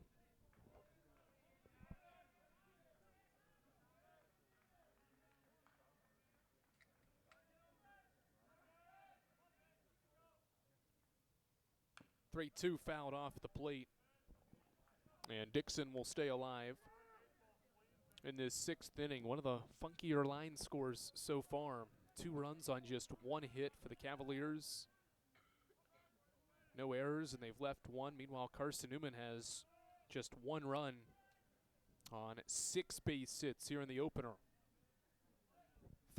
Three, 2 fouled off the plate. And Dixon will stay alive in this 6th inning. One of the funkier line scores so far. 2 runs on just 1 hit for the Cavaliers. No errors, and they've left 1. Meanwhile, Carson-Newman has just 1 run on 6 base hits here in the opener.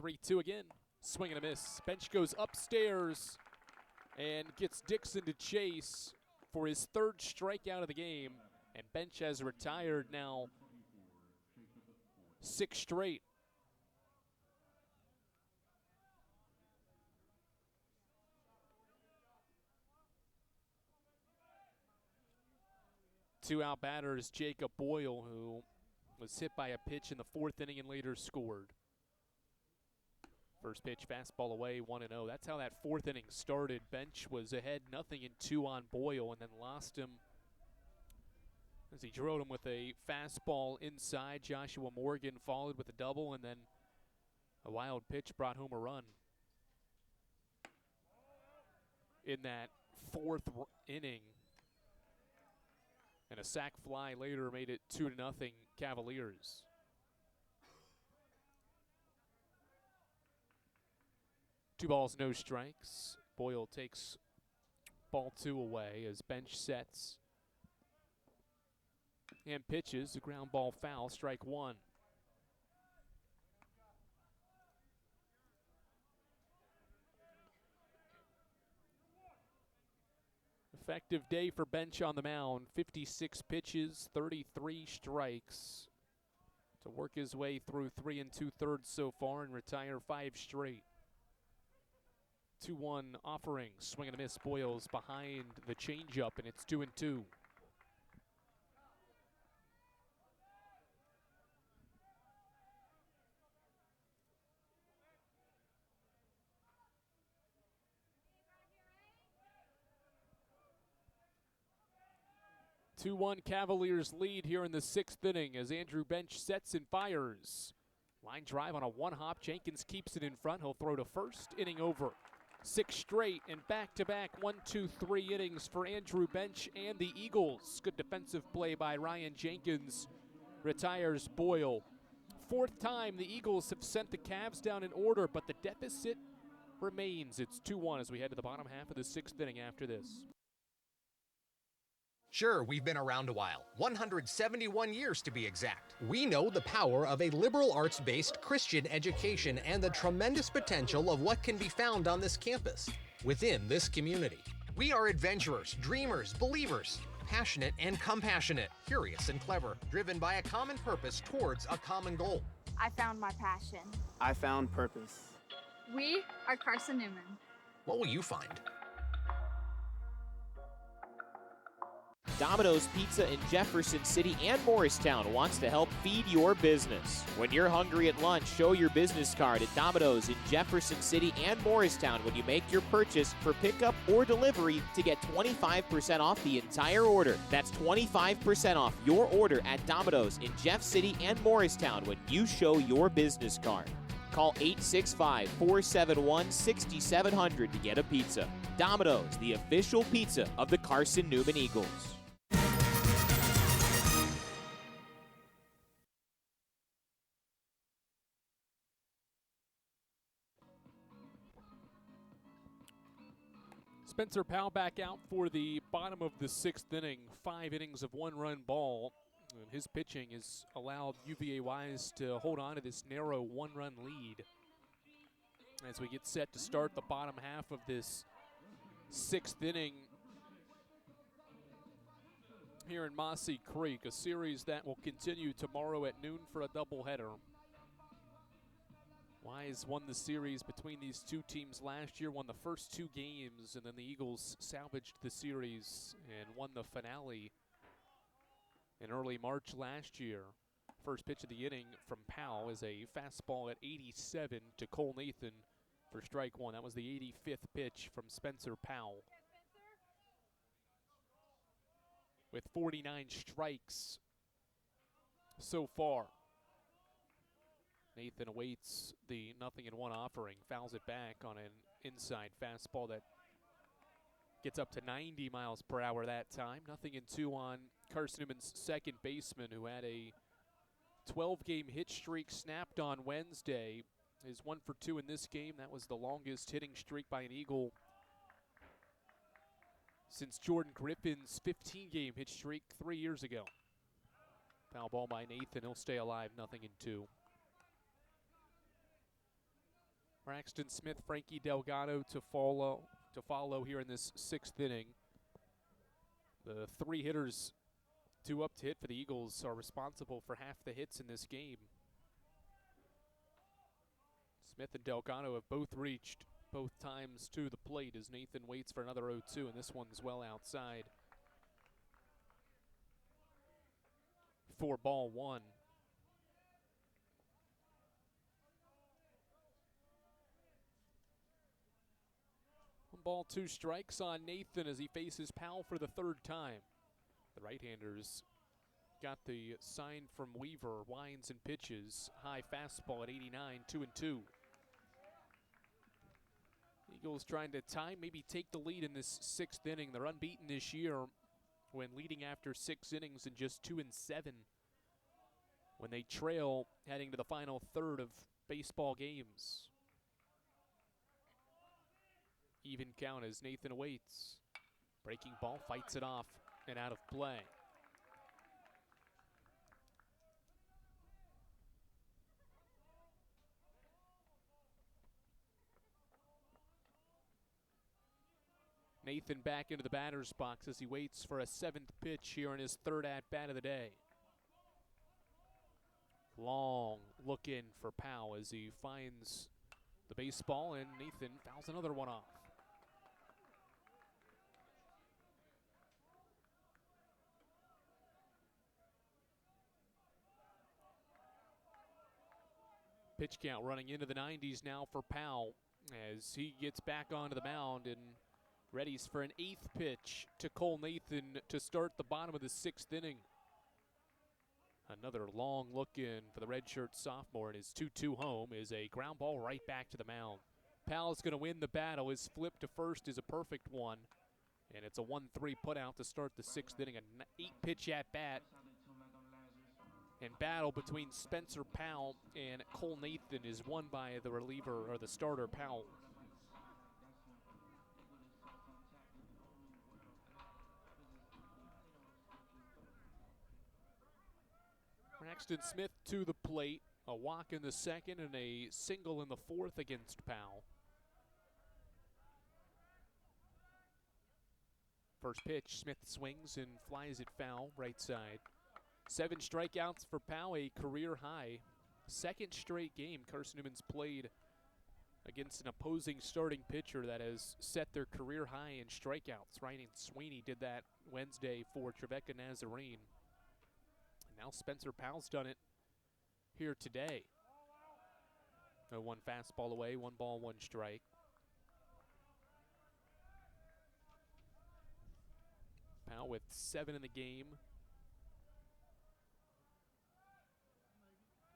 3-2 again. Swing and a miss. Bench goes upstairs and gets Dixon to chase for his 3rd strikeout of the game. And Bench has retired now 6 straight. Two-out batter is Jacob Boyle, who was hit by a pitch in the 4th inning and later scored. First pitch, fastball away, 1-0. That's how that 4th inning started. Bench was ahead 0-2 on Boyle and then lost him as he drilled him with a fastball inside. Joshua Morgan followed with a double, and then a wild pitch brought home a run. In that 4th inning, and a sac fly later made it 2-0 Cavaliers. Two balls, no strikes. Boyle takes ball 2 away as Bench sets and pitches. A ground ball foul, strike 1. Effective day for Bench on the mound. 56 pitches, 33 strikes to work his way through 3 2/3 so far and retire 5 straight. 2-1 offering. Swing and a miss. Boyle's behind the changeup, and it's 2-2. 2-1 Cavaliers lead here in the 6th inning as Andrew Bench sets and fires. Line drive on a one-hop. Jenkins keeps it in front. He'll throw to first. Inning over. 6 straight and back-to-back 1-2-3 innings for Andrew Bench and the Eagles. Good defensive play by Ryan Jenkins. Retires Boyle. 4th time the Eagles have sent the Cavs down in order, but the deficit remains. It's 2-1 as we head to the bottom half of the 6th inning after this. Sure, we've been around a while, 171 years to be exact. We know the power of a liberal arts-based Christian education and the tremendous potential of what can be found on this campus, within this community. We are adventurers, dreamers, believers, passionate and compassionate, curious and clever, driven by a common purpose towards a common goal. I found my passion. I found purpose. We are Carson-Newman. What will you find? Domino's Pizza in Jefferson City and Morristown wants to help feed your business. When you're hungry at lunch, show your business card at Domino's in Jefferson City and Morristown when you make your purchase for pickup or delivery to get 25% off the entire order. That's 25% off your order at Domino's in Jeff City and Morristown when you show your business card. Call 865-471-6700 to get a pizza. Domino's, the official pizza of the Carson-Newman Eagles. Spencer Powell back out for the bottom of the 6th inning. 5 innings of 1-run ball. And his pitching has allowed UVA Wise to hold on to this narrow 1-run lead as we get set to start the bottom half of this 6th inning here in Mossy Creek, a series that will continue tomorrow at noon for a doubleheader. Wise won the series between these two teams last year, won the first 2 games, and then the Eagles salvaged the series and won the finale in early March last year. First pitch of the inning from Powell is a fastball at 87 to Cole Nathan for strike 1. That was the 85th pitch from Spencer Powell. With 49 strikes so far. Nathan awaits the 0-1 offering, fouls it back on an inside fastball that gets up to 90 miles per hour that time. 0-2 on Carson-Newman's second baseman, who had a 12-game hit streak snapped on Wednesday. Is 1 for 2 in this game. That was the longest hitting streak by an Eagle since Jordan Griffin's 15-game hit streak 3 years ago. Foul ball by Nathan. He'll stay alive. 0-2. Braxton Smith, Frankie Delgado to follow here in this 6th inning. The 3 hitters, 2 up to hit for the Eagles, are responsible for half the hits in this game. Smith and Delgado have both reached both times to the plate as Nathan waits for another 0-2, and this one's well outside. 4-1. 1 ball, 2 strikes on Nathan as he faces Powell for the 3rd time. The right-handers got the sign from Weaver, winds and pitches. High fastball at 89, 2-2. Eagles trying to tie, maybe take the lead in this 6th inning. They're unbeaten this year when leading after 6 innings and just 2-7 when they trail heading to the final third of baseball games. Even count as Nathan awaits. Breaking ball, fights it off and out of play. Nathan back into the batter's box as he waits for a 7th pitch here in his 3rd at-bat of the day. Long look in for Powell as he finds the baseball, and Nathan fouls another one off. Pitch count running into the 90s now for Powell as he gets back onto the mound, and Readies for an 8th pitch to Cole Nathan to start the bottom of the 6th inning. Another long look in for the redshirt sophomore, and his 2-2 home is a ground ball right back to the mound. Powell's going to win the battle. His flip to first is a perfect one, and it's a 1-3 putout to start the 6th inning. An 8-pitch at bat and battle between Spencer Powell and Cole Nathan is won by the reliever, or the starter, Powell. Braxton Smith to the plate. A walk in the 2nd and a single in the 4th against Powell. First pitch, Smith swings and flies it foul, right side. 7 strikeouts for Powell, a career high. 2nd straight game Carson-Newman's played against an opposing starting pitcher that has set their career high in strikeouts. Ryan Sweeney did that Wednesday for Trevecca Nazarene. And now Spencer Powell's done it here today. 0-1 fastball away, 1 ball, 1 strike. Powell with 7 in the game.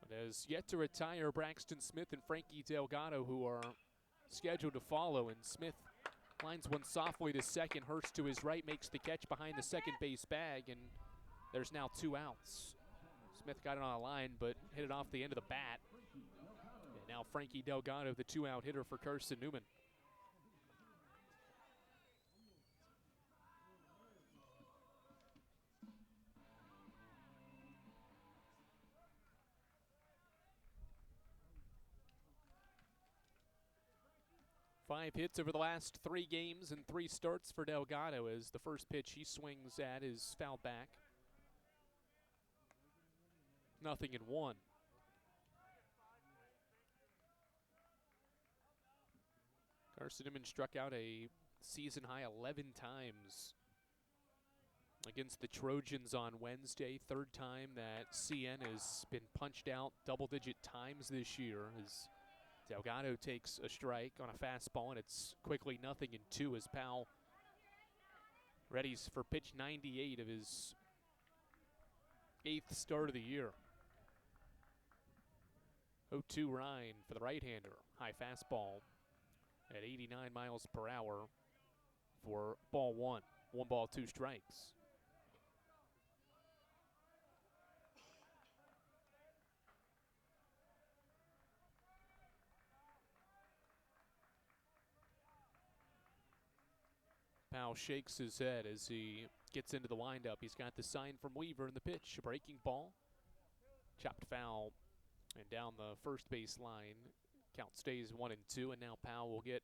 But has yet to retire Braxton Smith and Frankie Delgado, who are scheduled to follow. And Smith lines one softly to 2nd. Hurst to his right makes the catch behind the 2nd base bag, and there's now 2 outs. Smith got it on a line, but hit it off the end of the bat. And now Frankie Delgado, the 2-out hitter for Carson-Newman. Five hits over the last 3 games and 3 starts for Delgado, as the first pitch he swings at is fouled back. 0-1. Carson-Newman struck out a season-high 11 times against the Trojans on Wednesday. 3rd time that CN has been punched out double-digit times this year, as Delgado takes a strike on a fastball, and it's quickly 0-2 as Powell readies for pitch 98 of his 8th start of the year. 0-2 Ryan for the right-hander. High fastball at 89 miles per hour for ball 1. 1 ball, 2 strikes. Powell shakes his head as he gets into the windup. He's got the sign from Weaver in the pitch. A breaking ball. Chopped foul and down the first base line. Count stays 1-2, and now Powell will get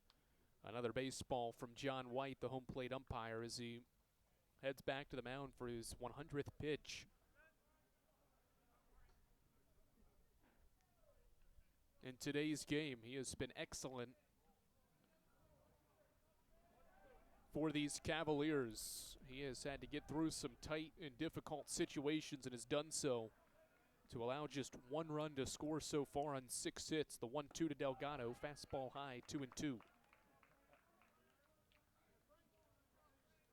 another baseball from John White, the home plate umpire, as he heads back to the mound for his 100th pitch. In today's game, he has been excellent for these Cavaliers. He has had to get through some tight and difficult situations and has done so to allow just 1 run to score so far on 6 hits. The 1-2 to Delgado, fastball high, 2-2.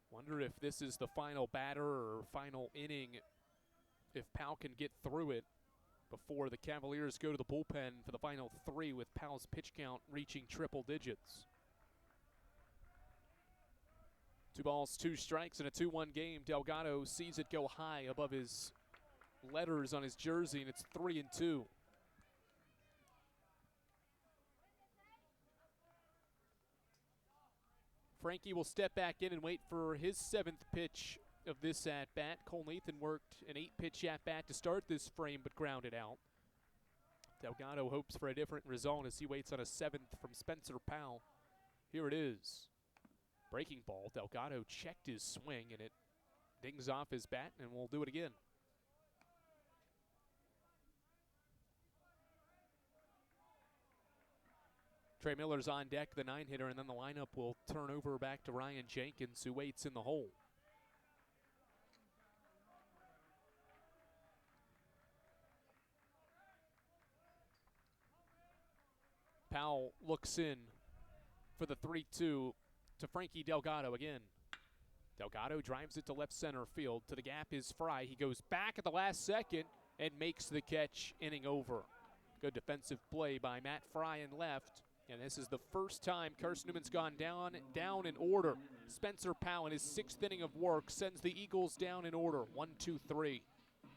Wonder if this is the final batter or final inning, if Powell can get through it before the Cavaliers go to the bullpen for the final 3, with Powell's pitch count reaching triple digits. 2 balls, 2 strikes in a 2-1 game. Delgado sees it go high above his letters on his jersey, and it's 3-2. Frankie will step back in and wait for his 7th pitch of this at-bat. Cole Nathan worked an 8-pitch at-bat to start this frame, but grounded out. Delgado hopes for a different result as he waits on a 7th from Spencer Powell. Here it is. Breaking ball. Delgado checked his swing, and it dings off his bat, and we'll do it again. Trey Miller's on deck, the 9-hitter, and then the lineup will turn over back to Ryan Jenkins, who waits in the hole. Powell looks in for the 3-2 to Frankie Delgado again. Delgado drives it to left center field. To the gap is Fry. He goes back at the last second and makes the catch, inning over. Good defensive play by Matt Fry in left. And this is the first time Carson-Newman's gone down in order. Spencer Powell in his 6th inning of work sends the Eagles down in order, 1-2-3.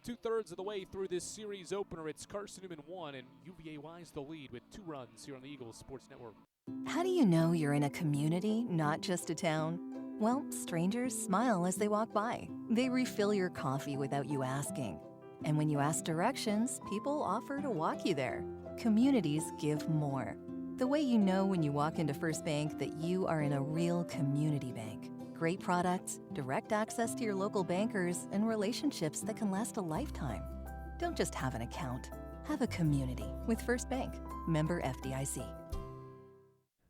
2/3 of the way through this series opener, it's Carson-Newman 1 and UVA-Wise the lead with 2 runs here on the Eagles Sports Network. How do you know you're in a community, not just a town? Well, strangers smile as they walk by. They refill your coffee without you asking. And when you ask directions, people offer to walk you there. Communities give more. The way you know when you walk into First Bank that you are in a real community bank. Great products, direct access to your local bankers, and relationships that can last a lifetime. Don't just have an account. Have a community with First Bank. Member FDIC.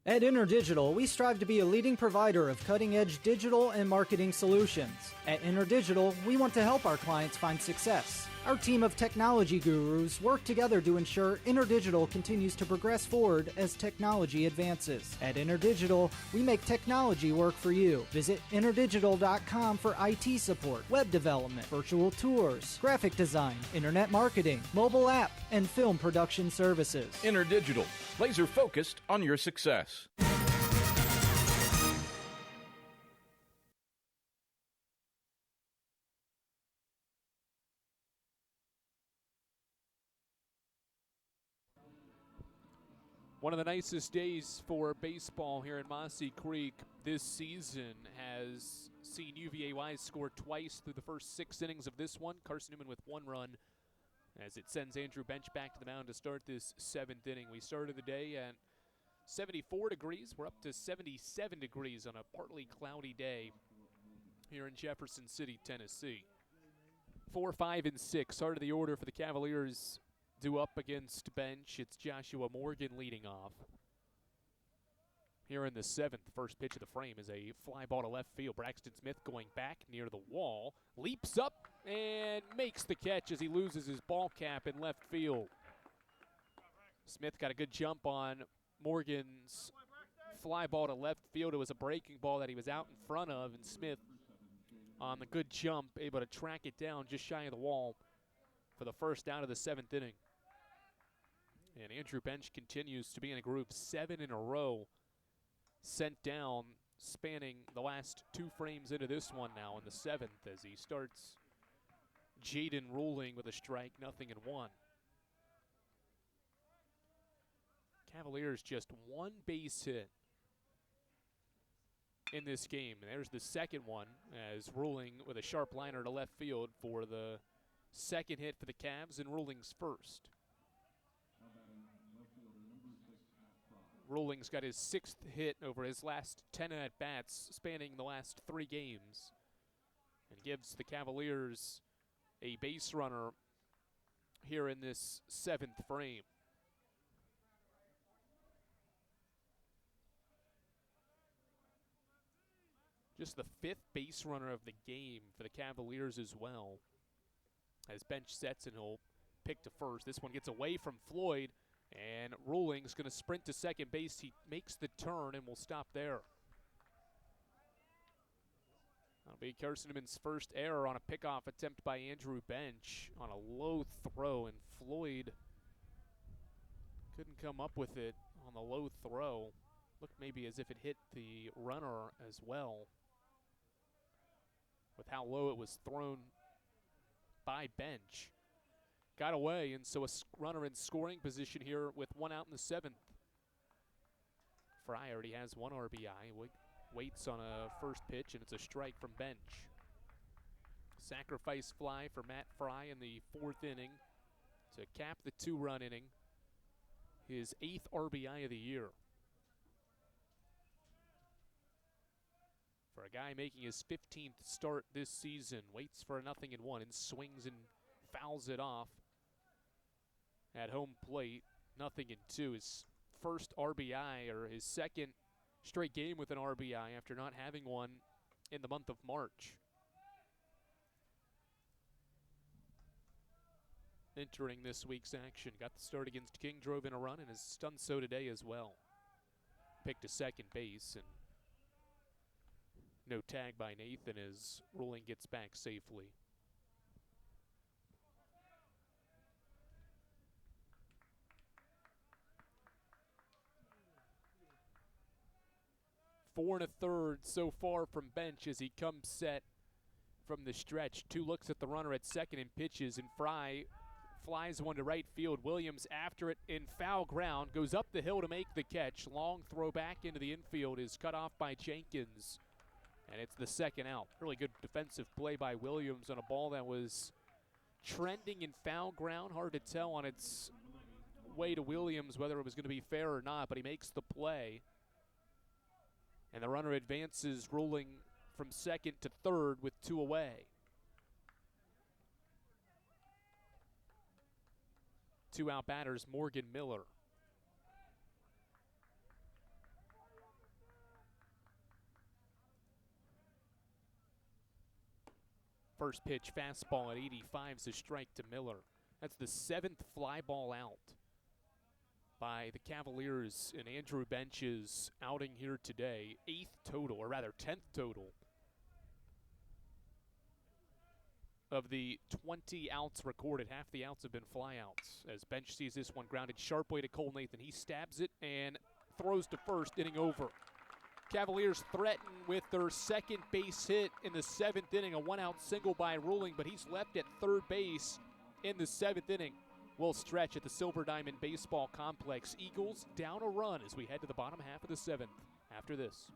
At InterDigital, we strive to be a leading provider of cutting-edge digital and marketing solutions. At InterDigital, we want to help our clients find success. Our team of technology gurus work together to ensure InterDigital continues to progress forward as technology advances. At InterDigital, we make technology work for you. Visit interdigital.com for IT support, web development, virtual tours, graphic design, internet marketing, mobile app, and film production services. InterDigital, laser focused on your success. One of the nicest days for baseball here in Mossy Creek this season has seen UVA-Wise score twice through the first 6 innings of this one. Carson-Newman with 1 run as it sends Andrew Bench back to the mound to start this 7th inning. We started the day at 74 degrees. We're up to 77 degrees on a partly cloudy day here in Jefferson City, Tennessee. 4, 5, and 6 start of the order for the Cavaliers. Due up against Bench, it's Joshua Morgan leading off. Here in the 7th, first pitch of the frame is a fly ball to left field. Braxton Smith going back near the wall, leaps up and makes the catch as he loses his ball cap in left field. Smith got a good jump on Morgan's fly ball to left field. It was a breaking ball that he was out in front of, and Smith on the good jump able to track it down just shy of the wall for the first out of the 7th inning. And Andrew Bench continues to be in a group, 7 in a row sent down, spanning the last 2 frames into this one now in the 7th as he starts Jaden Ruling with a strike, 0-1. Cavaliers just 1 base hit in this game. And there's the second one as Ruling with a sharp liner to left field for the second hit for the Cavs, and Ruling's first. Ruling's got his 6th hit over his last 10 at-bats spanning the last 3 games and gives the Cavaliers a base runner here in this 7th frame. Just the 5th base runner of the game for the Cavaliers as well. As Bench sets and he'll pick to first. This one gets away from Floyd, and Ruling's going to sprint to second base. He makes the turn and will stop there. That'll be Carson-Newman's first error on a pickoff attempt by Andrew Bench on a low throw, and Floyd couldn't come up with it on the low throw. Looked maybe as if it hit the runner as well with how low it was thrown by Bench. Got away, and so a runner in scoring position here with 1 out in the 7th. Fry already has 1 RBI. Waits on a first pitch, and it's a strike from Bench. Sacrifice fly for Matt Fry in the 4th inning to cap the 2-run inning. His 8th RBI of the year. For a guy making his 15th start this season, waits for a 0-1 and swings and fouls it off at home plate. 0-2. His first RBI, or his 2nd straight game with an RBI after not having one in the month of March. Entering this week's action, got the start against King, drove in a run, and has done so today as well. Picked to second base, and No tag by Nathan as Ruling gets back safely. Four and a third so far from bench as he comes set from the stretch. 2 looks at the runner at second and pitches, and Fry flies one to right field. Williams after it in foul ground, goes up the hill to make the catch. Long throw back into the infield is cut off by Jenkins, and it's the second out. Really good defensive play by Williams on a ball that was trending in foul ground. Hard to tell on its way to Williams whether it was going to be fair or not, but he makes the play. And the runner advances, Ruling from second to third with 2 away. 2 out batters, Morgan Miller. First pitch fastball at 85 is a strike to Miller. That's the 7th fly ball out by the Cavaliers in Andrew Bench's outing here today. 8th total, or rather 10th total of the 20 outs recorded. Half the outs have been flyouts as Bench sees this one grounded sharp way to Cole Nathan. He stabs it and throws to first, inning over. Cavaliers threaten with their second base hit in the 7th inning, a 1-out single by Ruling, but he's left at third base in the 7th inning. We'll stretch at the Silver Diamond Baseball Complex. Eagles down a run as we head to the bottom half of the 7th after this.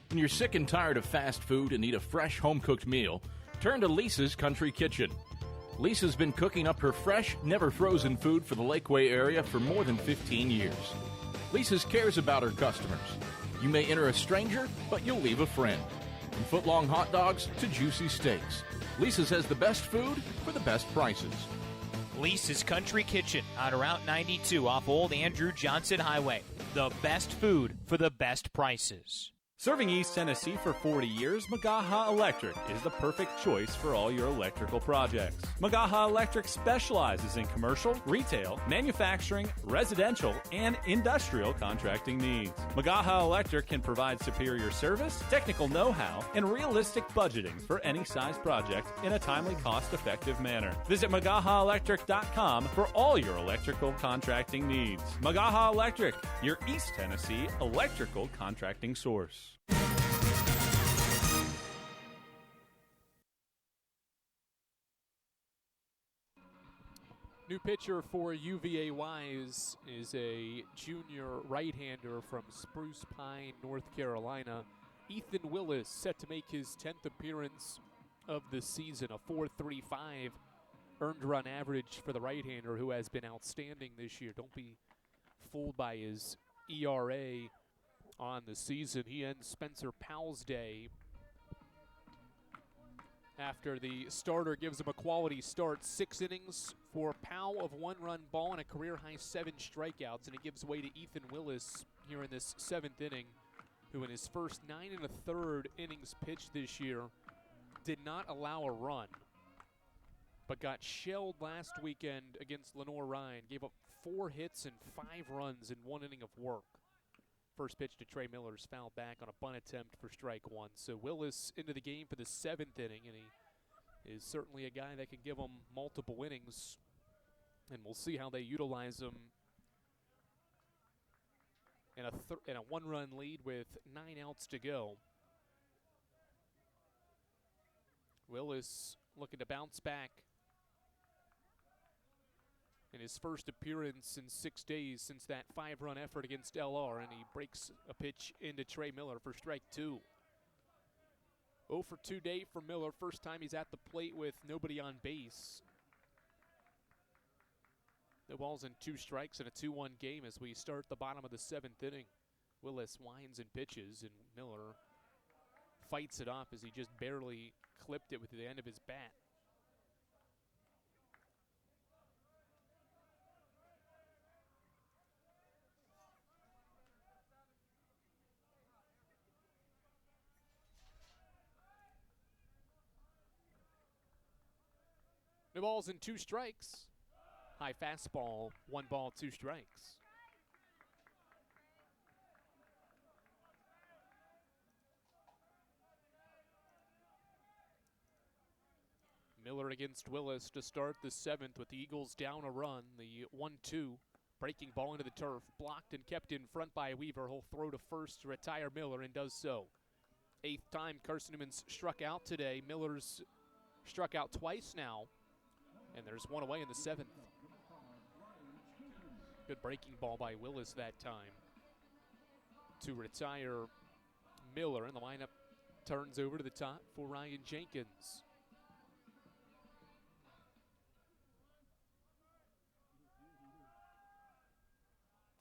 When you're sick and tired of fast food and need a fresh home-cooked meal, turn to Lisa's Country Kitchen. Lisa's been cooking up her fresh, never-frozen food for the Lakeway area for more than 15 years. Lisa's cares about her customers. You may enter a stranger, but you'll leave a friend. From foot-long hot dogs to juicy steaks, Lisa's has the best food for the best prices. Lisa's Country Kitchen on Route 92 off Old Andrew Johnson Highway. The best food for the best prices. Serving East Tennessee for 40 years, Magaha Electric is the perfect choice for all your electrical projects. Magaha Electric specializes in commercial, retail, manufacturing, residential, and industrial contracting needs. Magaha Electric can provide superior service, technical know-how, and realistic budgeting for any size project in a timely, cost-effective manner. Visit MagahaElectric.com for all your electrical contracting needs. Magaha Electric, your East Tennessee electrical contracting source. New pitcher for UVA Wise is a junior right-hander from Spruce Pine, North Carolina. Ethan Willis set to make his 10th appearance of the season, a 4.35 earned run average for the right-hander who has been outstanding this year. Don't be fooled by his ERA on the season. He ends Spencer Powell's day after the starter gives him a quality start. 6 innings for Powell of 1-run ball and a career-high 7 strikeouts, and it gives way to Ethan Willis here in this 7th inning, who in his first 9 1/3 innings pitched this year did not allow a run, but got shelled last weekend against Lenore-Ryan. Gave up 4 hits and 5 runs in 1 inning of work. First pitch to Trey Miller's fouled back on a bunt attempt for strike 1. So Willis into the game for the 7th inning, and he is certainly a guy that can give them multiple innings, and we'll see how they utilize him in a 1-run lead with 9 outs to go. Willis looking to bounce back in his first appearance in 6 days since that 5-run effort against LR, and he breaks a pitch into Trey Miller for strike 2. 0 for 2 day for Miller. First time he's at the plate with nobody on base. No balls and 2 strikes in a 2-1 game as we start the bottom of the 7th inning. Willis winds and pitches, and Miller fights it off as he just barely clipped it with the end of his bat. No balls and 2 strikes. High fastball, 1 ball, 2 strikes. Miller against Willis to start the 7th with the Eagles down a run. The 1-2 breaking ball into the turf, blocked and kept in front by Weaver. He'll throw to first to retire Miller and does so. 8th time Carson-Newman's struck out today. Miller's struck out twice now, and there's one away in the 7th. Good breaking ball by Willis that time to retire Miller, and the lineup turns over to the top for Ryan Jenkins.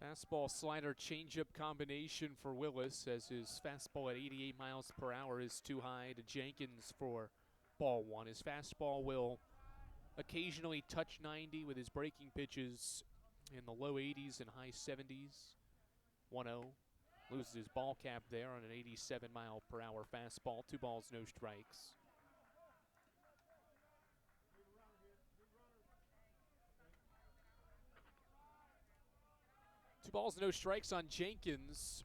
Fastball slider changeup combination for Willis, as his fastball at 88 miles per hour is too high to Jenkins for ball one. His fastball will occasionally touch 90 with his breaking pitches in the low 80s and high 70s. 1-0. Loses his ball cap there on an 87 mile per hour fastball. 2 balls, no strikes. Two balls, no strikes on Jenkins,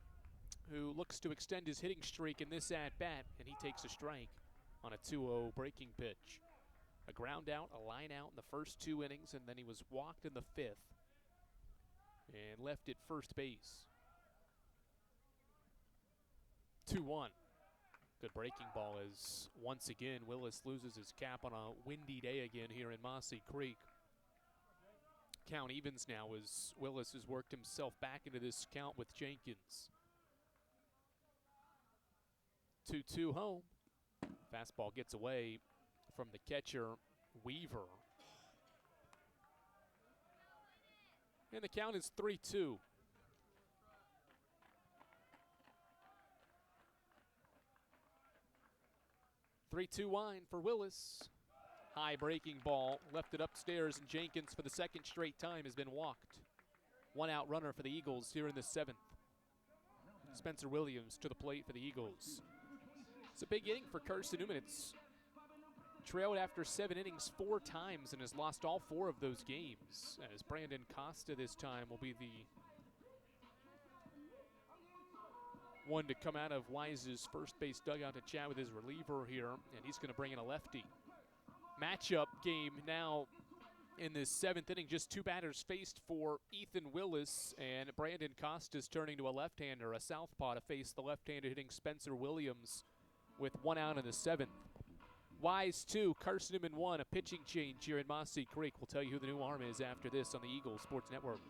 who looks to extend his hitting streak in this at-bat, and he takes a strike on a 2-0 breaking pitch. A ground out, a line out in the first 2 innings, and then he was walked in the 5th and left at first base. 2-1. Good breaking ball as once again Willis loses his cap on a windy day again here in Mossy Creek. Count evens now as Willis has worked himself back into this count with Jenkins. 2-2 home. Fastball gets away from the catcher, Weaver. And the count is 3-2. Three-two wind for Willis. High breaking ball, left it upstairs, and Jenkins for the second straight time has been walked. 1 out runner for the Eagles here in the 7th. Spencer Williams to the plate for the Eagles. It's a big inning for Carson-Newman. It's trailed after 7 innings 4 times and has lost all 4 of those games, as Brandon Costa this time will be the one to come out of Wise's first base dugout to chat with his reliever here, and he's going to bring in a lefty. Matchup game now in this 7th inning. Just 2 batters faced for Ethan Willis, and Brandon Costa's turning to a left-hander, a southpaw, to face the left-hander hitting Spencer Williams with 1 out in the 7th. Wise 2, Carson-Newman 1, a pitching change here in Mossy Creek. We'll tell you who the new arm is after this on the Eagles Sports Network.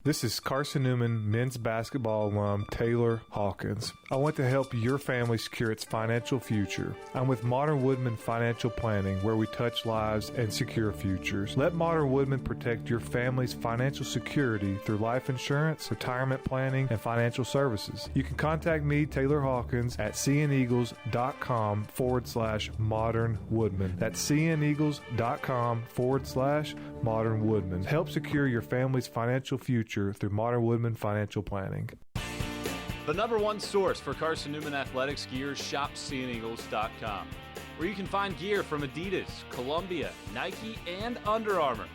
This is Carson-Newman men's basketball alum Taylor Hawkins. I want to help your family secure its financial future. I'm with Modern Woodman Financial Planning, where we touch lives and secure futures. Let Modern Woodman protect your family's financial security through life insurance, retirement planning, and financial services. You can contact me, Taylor Hawkins, at cneagles.com/Modern Woodman. That's cneagles.com/Modern Woodman. Help secure your family's financial future through Modern Woodman Financial Planning. The #1 source for Carson-Newman athletics gear, shop cneagles.com, where you can find gear from Adidas, Columbia, Nike, and Under Armour.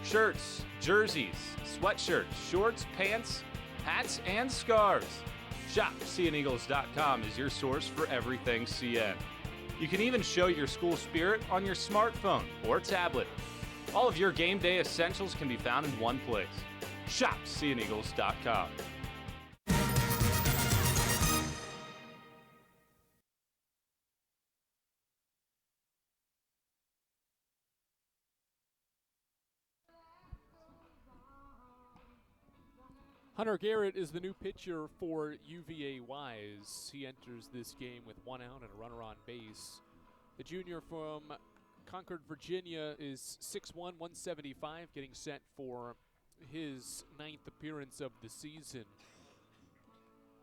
Shirts, jerseys, sweatshirts, shorts, pants, hats, and scarves. Shop cneagles.com is your source for everything CN. You can even show your school spirit on your smartphone or tablet. All of your game day essentials can be found in one place. Shop cneagles.com. Hunter Garrett is the new pitcher for UVA Wise. He enters this game with 1 out and a runner on base. The junior from Concord, Virginia is 6'1", 175, getting set for his 9th appearance of the season.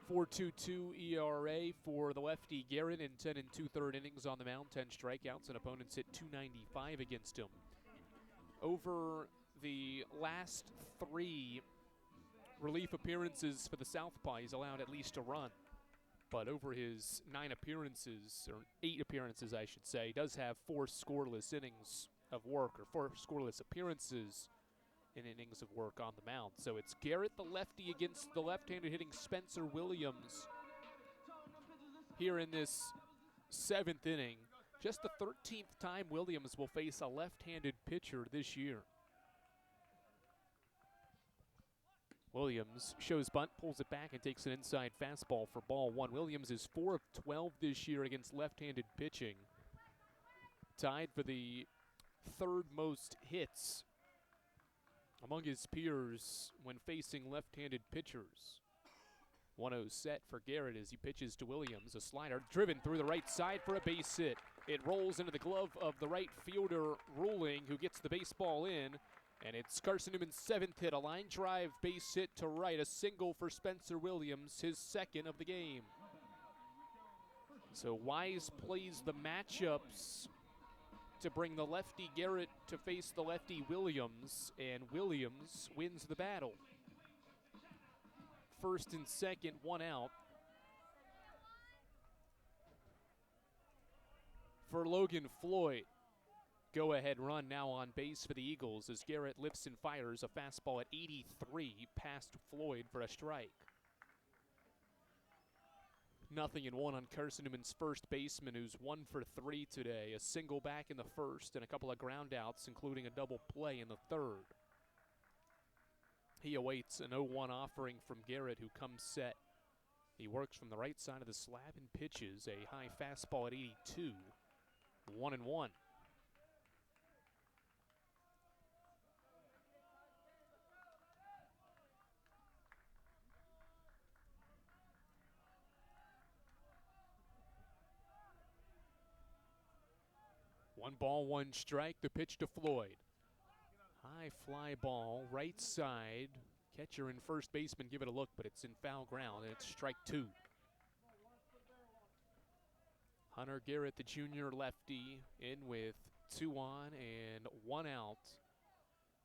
4.22 ERA for the lefty Garrett in 10 2/3 innings on the mound, 10 strikeouts, and opponents hit .295 against him. Over the last 3 relief appearances for the southpaw, he's allowed at least a run. But over his 9 appearances, or 8 appearances I should say, he does have 4 scoreless innings of work, or 4 scoreless appearances in innings of work on the mound. So it's Garrett, the lefty, against the left-handed hitting Spencer Williams here in this 7th inning. Just the 13th time Williams will face a left-handed pitcher this year. Williams shows bunt, pulls it back, and takes an inside fastball for ball one. Williams is 4 of 12 this year against left-handed pitching. Tied for the third most hits among his peers when facing left-handed pitchers. 1-0 set for Garrett as he pitches to Williams. A slider driven through the right side for a base hit. It rolls into the glove of the right fielder, Ruling, who gets the baseball in. And it's Carson-Newman's 7th hit, a line drive base hit to right, a single for Spencer Williams, his 2nd of the game. So Wise plays the matchups to bring the lefty Garrett to face the lefty Williams, and Williams wins the battle. 1st and 2nd, 1 out. For Logan Floyd. Go-ahead run now on base for the Eagles as Garrett lifts and fires a fastball at 83 past Floyd for a strike. 0-1 on Carson-Newman's first baseman, who's 1 for 3 today. A single back in the 1st and a couple of ground outs, including a double play in the 3rd. He awaits an 0-1 offering from Garrett, who comes set. He works from the right side of the slab and pitches a high fastball at 82. 1-1. One ball, one strike, the pitch to Floyd. High fly ball, right side. Catcher and first baseman give it a look, but it's in foul ground, and it's strike 2. Hunter Garrett, the junior lefty, in with 2 on and 1 out,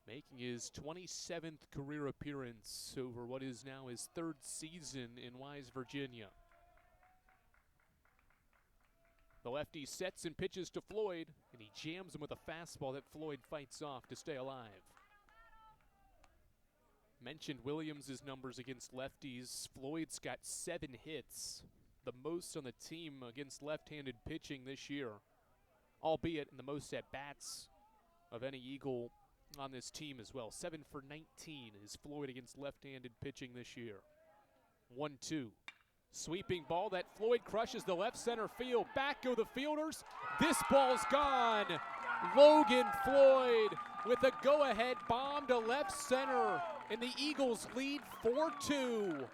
making his 27th career appearance over what is now his 3rd season in Wise, Virginia. The lefty sets and pitches to Floyd, and he jams him with a fastball that Floyd fights off to stay alive. Mentioned Williams' numbers against lefties. Floyd's got 7 hits, the most on the team against left-handed pitching this year, albeit in the most at-bats of any Eagle on this team as well. 7 for 19 is Floyd against left-handed pitching this year. 1-2. Sweeping ball that Floyd crushes the left center field. Back go the fielders. This ball's gone. Logan Floyd with a go-ahead bomb to left center, and the Eagles lead 4-2.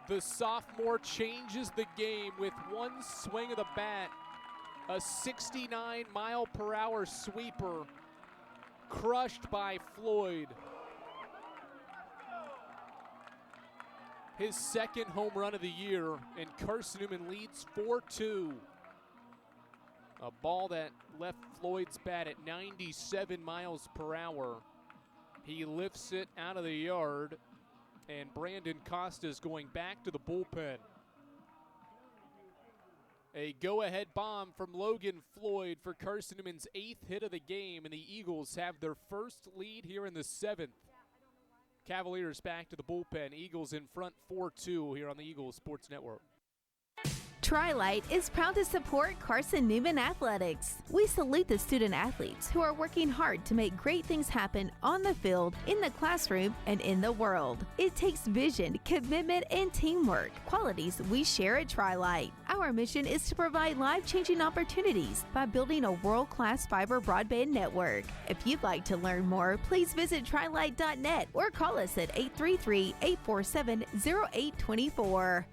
The sophomore changes the game with one swing of the bat. A 69-mile-per-hour sweeper crushed by Floyd. His 2nd home run of the year, and Carson-Newman leads 4-2. A ball that left Floyd's bat at 97 miles per hour. He lifts it out of the yard, and Brandon Costa's going back to the bullpen. A go-ahead bomb from Logan Floyd for Carson-Newman's 8th hit of the game, and the Eagles have their first lead here in the 7th. Cavaliers back to the bullpen. Eagles in front 4-2 here on the Eagles Sports Network. Tri-Light is proud to support Carson-Newman Athletics. We salute the student athletes who are working hard to make great things happen on the field, in the classroom, and in the world. It takes vision, commitment, and teamwork, qualities we share at Tri-Light. Our mission is to provide life-changing opportunities by building a world-class fiber broadband network. If you'd like to learn more, please visit trilight.net or call us at 833-847-0824.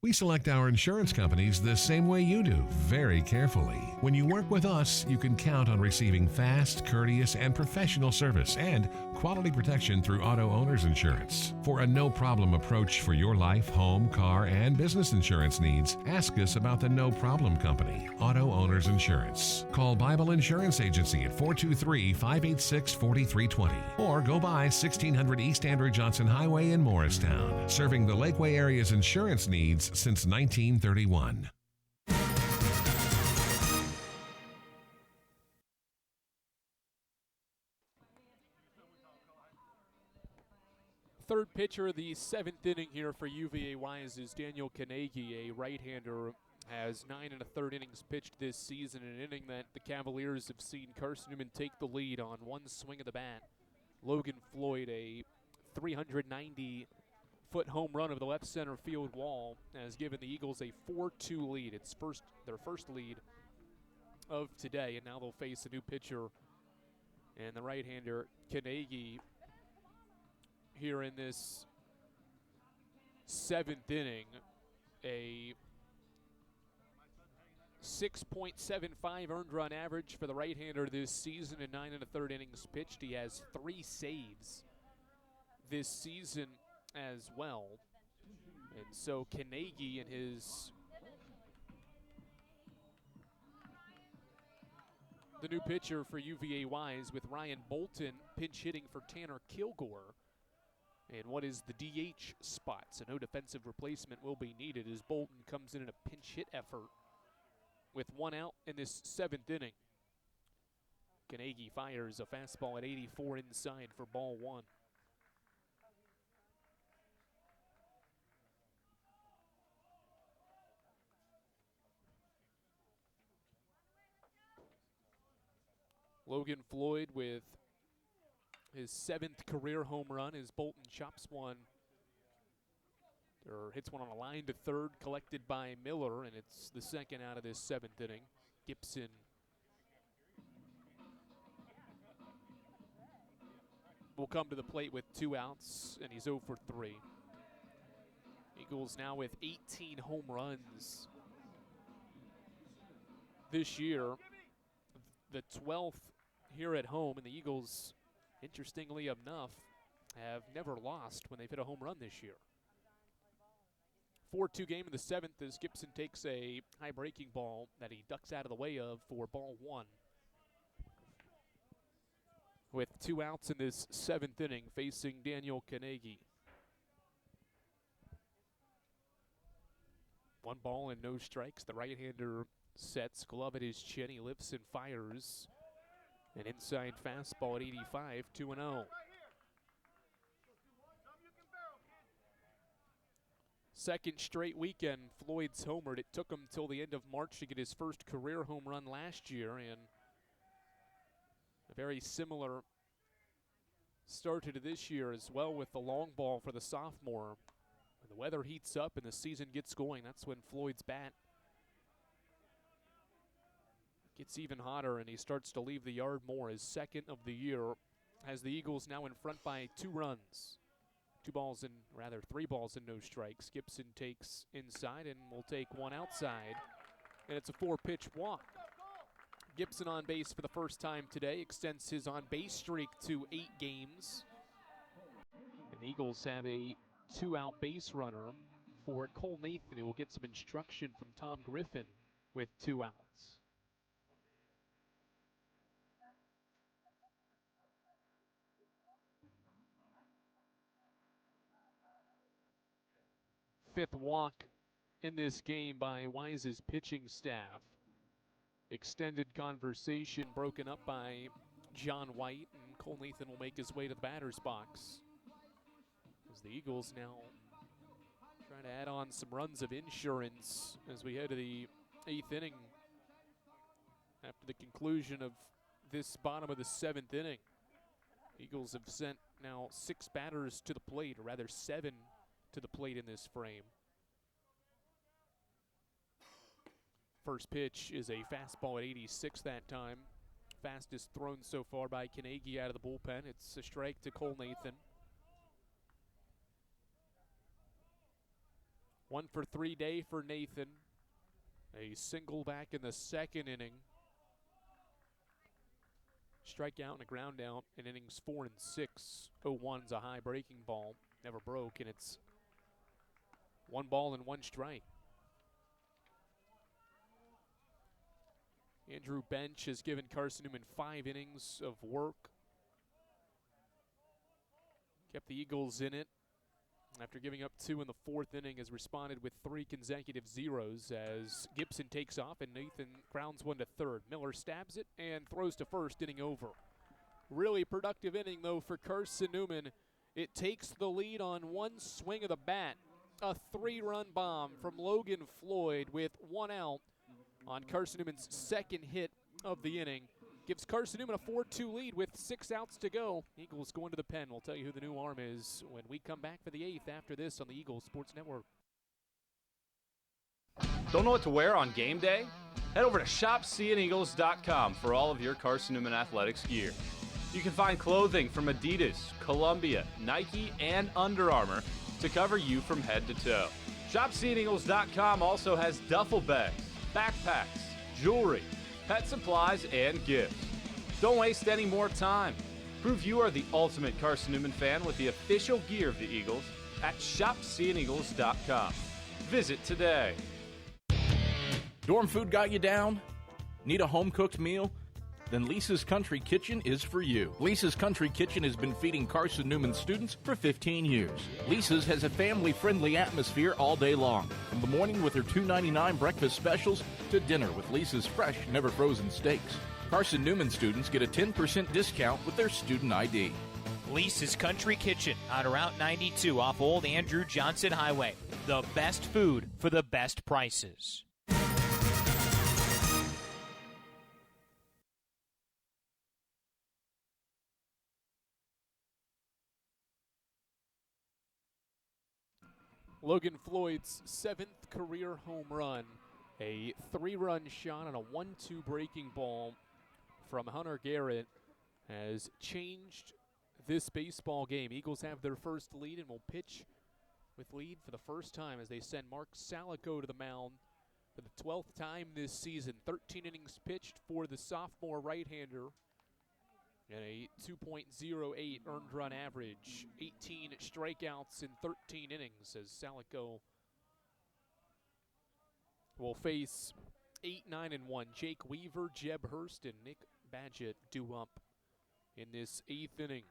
We select our insurance companies the same way you do, very carefully. When you work with us, you can count on receiving fast, courteous, and professional service and quality protection through Auto Owners Insurance. For a no-problem approach for your life, home, car, and business insurance needs, ask us about the No Problem Company, Auto Owners Insurance. Call Bible Insurance Agency at 423-586-4320 or go by 1600 East Andrew Johnson Highway in Morristown, serving the Lakeway area's insurance needs since 1931. Third pitcher of the 7th inning here for UVA Wise is Daniel Kanegi, a right-hander has 9 1/3 innings pitched this season, an inning that the Cavaliers have seen Carson-Newman take the lead on one swing of the bat. Logan Floyd, a 390-foot home run over the left center field wall, has given the Eagles a 4-2 lead. It's their first lead of today, and now they'll face a new pitcher and the right-hander Kanegi here in this 7th inning. A 6.75 earned run average for the right-hander this season in 9 1/3 innings pitched. He has 3 saves this season as well. And so Kanegi and the new pitcher for UVA Wise, with Ryan Bolton pinch hitting for Tanner Kilgore in what is the DH spot. So no defensive replacement will be needed as Bolton comes in a pinch hit effort with 1 out in this 7th inning. Kanegi fires a fastball at 84 inside for ball 1. Logan Floyd with his 7th career home run as Bolton chops one, or hits one on a line to third, collected by Miller, and it's the 2nd out of this 7th inning. Gibson will come to the plate with 2 outs, and he's 0 for 3. Eagles now with 18 home runs this year, the 12th here at home, and the Eagles, interestingly enough, have never lost when they've hit a home run this year. 4-2 game in the 7th as Gibson takes a high breaking ball that he ducks out of the way of for ball 1. With 2 outs in this 7th inning, facing Daniel Kanegi. 1 ball and no strikes. The right-hander sets, glove at his chin. He lifts and fires an inside fastball at 85, 2-0. Second straight weekend, Floyd's homered. It took him till the end of March to get his first career home run last year, and a very similar start to this year as well with the long ball for the sophomore. When the weather heats up and the season gets going, that's when Floyd's bat gets even hotter and he starts to leave the yard more. His 2nd of the year has the Eagles now in front by 2 runs. 3 balls and no strikes. Gibson takes inside and will take 1 outside, and it's a 4-pitch walk. Gibson on base for the first time today, extends his on-base streak to 8 games. And the Eagles have a 2-out base runner for Cole Nathan, who will get some instruction from Tom Griffin with 2 outs. Fifth walk in this game by Wise's pitching staff. Extended conversation broken up by John White, and Cole Nathan will make his way to the batter's box as the Eagles now trying to add on some runs of insurance as we head to the 8th inning after the conclusion of this bottom of the 7th inning. Eagles have sent now 6 batters to the plate, or rather 7 to the plate in this frame. First pitch is a fastball at 86 that time. Fastest thrown so far by Kanegi out of the bullpen. It's a strike to Cole Nathan. 1 for 3 day for Nathan. A single back in the 2nd inning. Strikeout and a ground out in innings 4 and 6. 0-1's a high breaking ball. Never broke, and it's 1 ball and 1 strike. Andrew Bench has given Carson-Newman 5 innings of work. Kept the Eagles in it. After giving up 2 in the 4th inning, has responded with 3 consecutive zeros as Gibson takes off and Nathan grounds one to third. Miller stabs it and throws to first, inning over. Really productive inning, though, for Carson-Newman. It takes the lead on 1 swing of the bat a 3-run bomb from Logan Floyd with 1 out on Carson-Newman's second hit of the inning. Gives Carson-Newman a 4-2 lead with 6 outs to go. Eagles going to the pen. We'll tell you who the new arm is when we come back for the 8th after this on the Eagles Sports Network. Don't know what to wear on game day? Head over to shopseeandeagles.com for all of your Carson-Newman athletics gear. You can find clothing from Adidas, Columbia, Nike, and Under Armour to cover you from head to toe. ShopSeeingEagles.com also has duffel bags, backpacks, jewelry, pet supplies, and gifts. Don't waste any more time. Prove you are the ultimate Carson-Newman fan with the official gear of the Eagles at ShopSeeingEagles.com. Visit today. Dorm food got you down? Need a home-cooked meal? Then Lisa's Country Kitchen is for you. Lisa's Country Kitchen has been feeding Carson-Newman students for 15 years. Lisa's has a family-friendly atmosphere all day long, from the morning with her $2.99 breakfast specials to dinner with Lisa's fresh, never-frozen steaks. Carson-Newman students get a 10% discount with their student ID. Lisa's Country Kitchen on Route 92 off Old Andrew Johnson Highway. The best food for the best prices. Logan Floyd's 7th career home run, a 3-run shot on a 1-2 breaking ball from Hunter Garrett has changed this baseball game. Eagles have their first lead and will pitch with lead for the first time as they send Mark Salico to the mound for the 12th time this season. 13 innings pitched for the sophomore right-hander and a 2.08 earned run average. 18 strikeouts in 13 innings as Salico will face 8, 9, and 1. Jake Weaver, Jeb Hurst, and Nick Badgett due up in this 8th inning.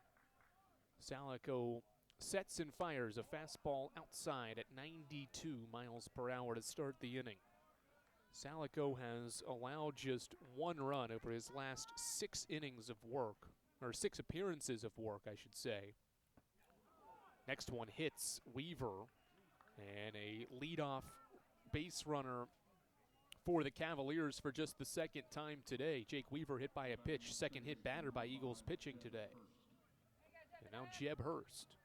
Salico sets and fires a fastball outside at 92 miles per hour to start the inning. Salico has allowed just 1 run over his last 6 innings of work, or 6 appearances of work, I should say. Next one hits Weaver, and a leadoff base runner for the Cavaliers for just the 2nd time today. Jake Weaver hit by a pitch, 2nd hit batter by Eagles pitching today. And now Jeb Hurst.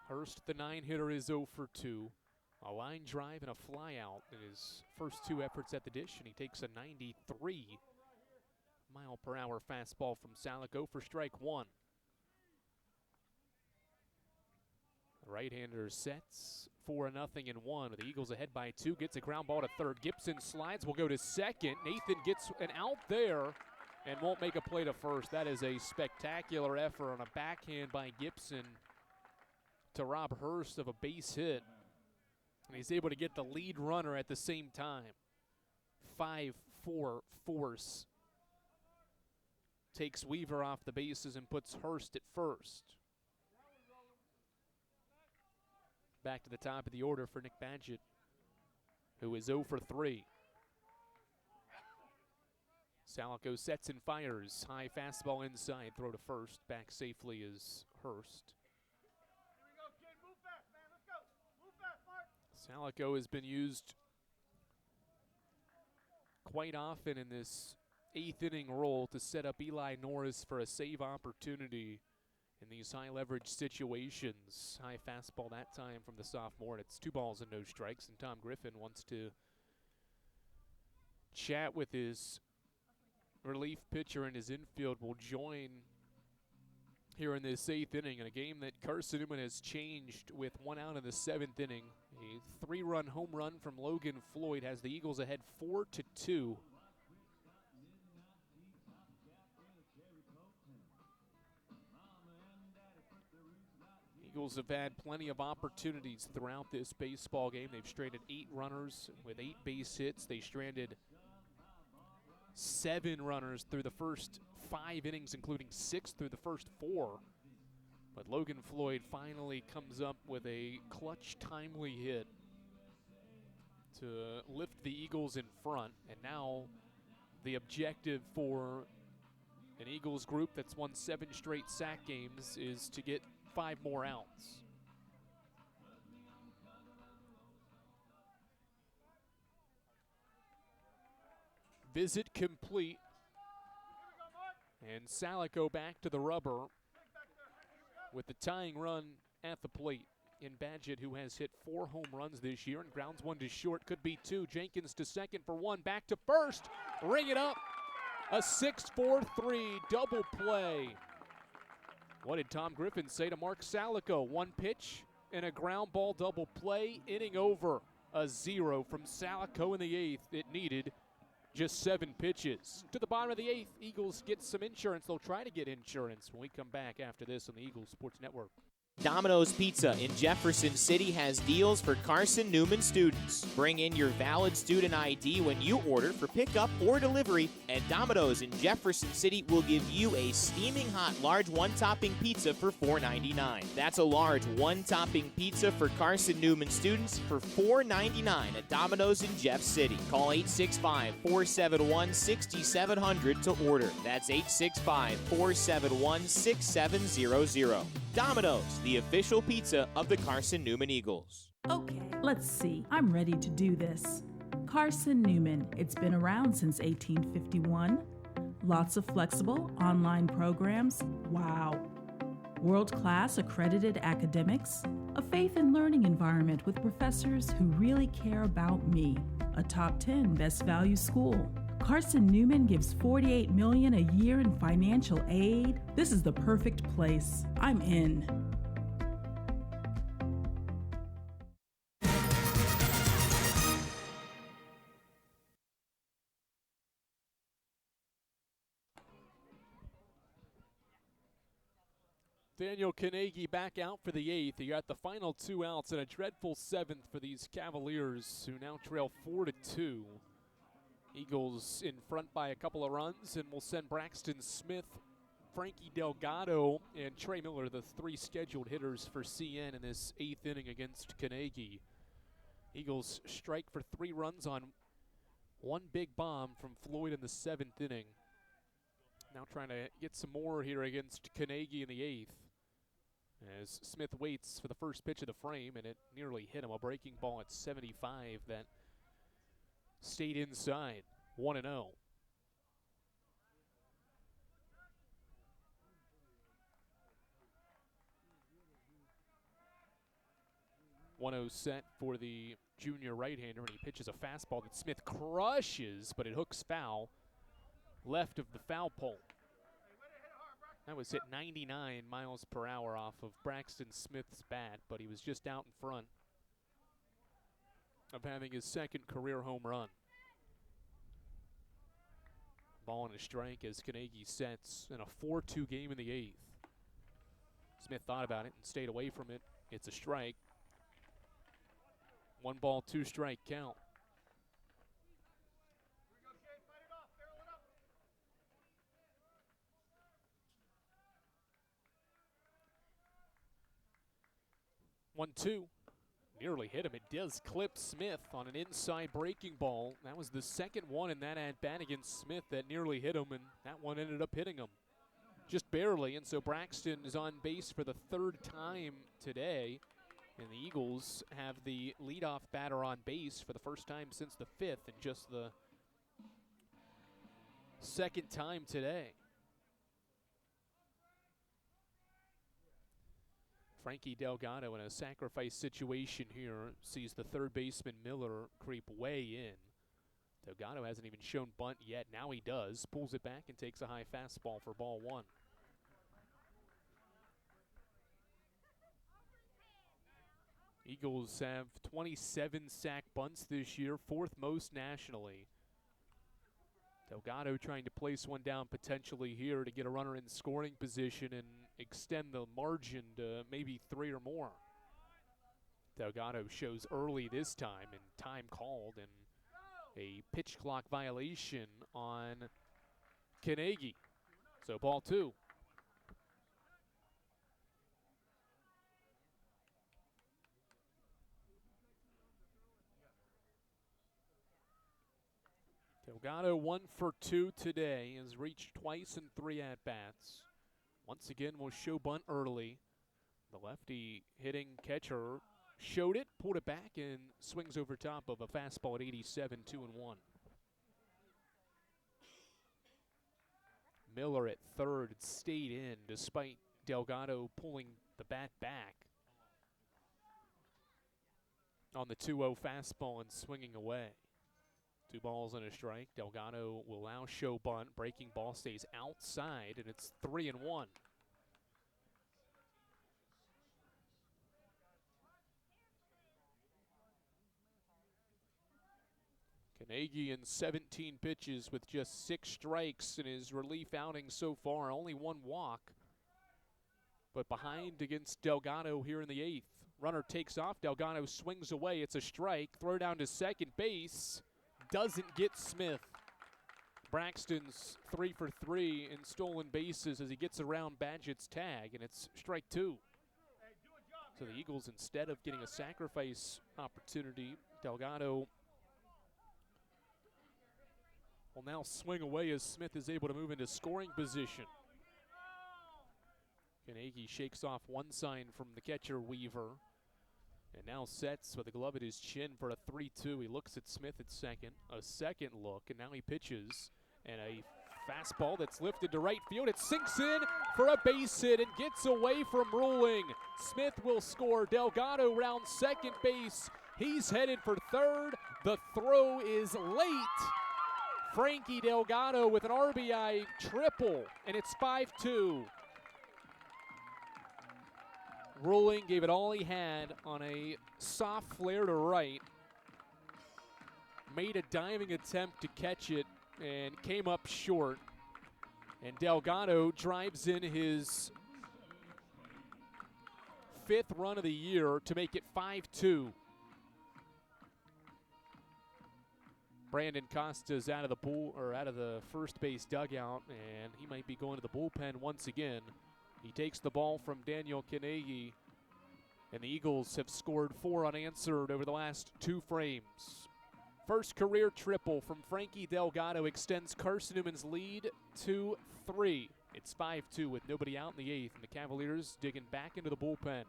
Hurst, the 9-hitter, is 0 for 2. A line drive and a fly out in his first 2 efforts at the dish, and he takes a 93 mile per hour fastball from Salico for strike 1. The right-hander sets for a 0-1 with the Eagles ahead by 2. Gets a ground ball to third. Gibson slides, will go to second. Nathan gets an out there and won't make a play to first. That is a spectacular effort on a backhand by Gibson to rob Hurst of a base hit. And he's able to get the lead runner at the same time. 5-4 force takes Weaver off the bases and puts Hurst at first. Back to the top of the order for Nick Badgett, who is 0 for 3. Salico sets and fires. High fastball inside, throw to first. Back safely is Hurst. Salico has been used quite often in this 8th inning role to set up Eli Norris for a save opportunity in these high leverage situations. High fastball that time from the sophomore, and it's 2 balls and no strikes, and Tom Griffin wants to chat with his relief pitcher, and his infield will join here in this 8th inning in a game that Carson-Newman has changed with 1 out in the 7th inning. A 3-run home run from Logan Floyd has the Eagles ahead 4-2. Eagles have had plenty of opportunities throughout this baseball game. They've stranded 8 runners with 8 base hits. They stranded 7 runners through the first 5 innings, including 6 through the first 4. But Logan Floyd finally comes up with a clutch, timely hit to lift the Eagles in front. And now the objective for An Eagles group that's won 7 straight sack games is to get 5 more outs. Visit complete. And Salico back to the rubber with the tying run at the plate. In Badgett, who has hit 4 home runs this year and grounds 1 to short, could be 2. Jenkins to second for 1, back to first, ring it up. A 6-4-3 double play. What did Tom Griffin say to Mark Salico? 1 pitch and a ground ball double play, inning over. A 0 from Salico in the 8th. It needed just 7 pitches. To the bottom of the 8th, Eagles get some insurance. They'll try to get insurance when we come back after this on the Eagles Sports Network. Domino's Pizza in Jefferson City has deals for Carson-Newman students. Bring in your valid student ID when you order for pickup or delivery, and Domino's in Jefferson City will give you a steaming hot large one-topping pizza for $4.99. That's a large one-topping pizza for Carson-Newman students for $4.99 at Domino's in Jeff City. Call 865-471-6700 to order. That's 865-471-6700. Domino's, the official pizza of the Carson-Newman Eagles. Okay, let's see. I'm ready to do this. Carson-Newman. It's been around since 1851. Lots of flexible online programs. Wow. World-class accredited academics. A faith and learning environment with professors who really care about me. A top 10 best value school. Carson-Newman gives $48 million a year in financial aid. This is the perfect place. I'm in. Daniel Carnegie back out for the 8th. He got the final 2 outs and a dreadful 7th for these Cavaliers, who now trail 4-2. Eagles in front by a couple of runs, and will send Braxton Smith, Frankie Delgado, and Trey Miller, the 3 scheduled hitters for CN in this 8th inning against Carnegie. Eagles strike for 3 runs on 1 big bomb from Floyd in the 7th inning. Now trying to get some more here against Carnegie in the 8th. As Smith waits for the first pitch of the frame, and it nearly hit him. A breaking ball at 75 that stayed inside. 1-0. 1-0 set for the junior right-hander, and he pitches a fastball that Smith crushes, but it hooks foul left of the foul pole. That was hit 99 miles per hour off of Braxton Smith's bat, but he was just out in front of having his 2nd career home run. Ball and a strike as Carnegie sets in a 4-2 game in the 8th. Smith thought about it and stayed away from it. It's a strike. 1 ball, 2 strike count. One, 2. Nearly hit him. It does clip Smith on an inside breaking ball. That was the 2nd one in that at-bat against Smith that nearly hit him, and that one ended up hitting him just barely. And so Braxton is on base for the 3rd time today, and the Eagles have the leadoff batter on base for the first time since the 5th, and just the 2nd time today. Frankie Delgado in a sacrifice situation here sees the 3rd baseman Miller creep way in. Delgado hasn't even shown bunt yet. Now he does. Pulls it back and takes a high fastball for ball 1. Eagles have 27 sack bunts this year, 4th most nationally. Delgado trying to place one down potentially here to get a runner in scoring position and extend the margin to maybe 3 or more. Delgado shows early this time, and time called, and a pitch clock violation on Carnegie. So ball 2. Delgado 1 for 2 today, has reached twice in 3 at-bats. Once again, will show bunt early. The lefty hitting catcher showed it, pulled it back, and swings over top of a fastball at 87, 2-1. Miller at third stayed in despite Delgado pulling the bat back on the 2-0 fastball and swinging away. 2 balls and a strike. Delgado will now show bunt. Breaking ball stays outside, and it's 3-1. Carnegie in 17 pitches with just 6 strikes in his relief outing so far. Only 1 walk, but behind against Delgado here in the 8th. Runner takes off. Delgado swings away. It's a strike. Throw down to second base. Doesn't get Smith. Braxton's 3 for 3 in stolen bases as he gets around Badgett's tag, and it's strike 2. So the Eagles, instead of getting a sacrifice opportunity, Delgado will now swing away as Smith is able to move into scoring position. Carnegie shakes off one sign from the catcher, Weaver, and now sets with a glove at his chin for a 3-2. He looks at Smith at second, a second look, and now he pitches. And a fastball that's lifted to right field. It sinks in for a base hit and gets away from Ruling. Smith will score. Delgado round second base. He's headed for third. The throw is late. Frankie Delgado with an RBI triple, and it's 5-2. Ruling gave it all he had on a soft flare to right. Made a diving attempt to catch it and came up short. And Delgado drives in his 5th run of the year to make it 5-2. Brandon Costa's out of the first base dugout, and he might be going to the bullpen once again. He takes the ball from Daniel Carnegie, and the Eagles have scored 4 unanswered over the last 2 frames. First career triple from Frankie Delgado extends Carson-Newman's lead to 3. It's 5-2 with nobody out in the 8th, and the Cavaliers digging back into the bullpen.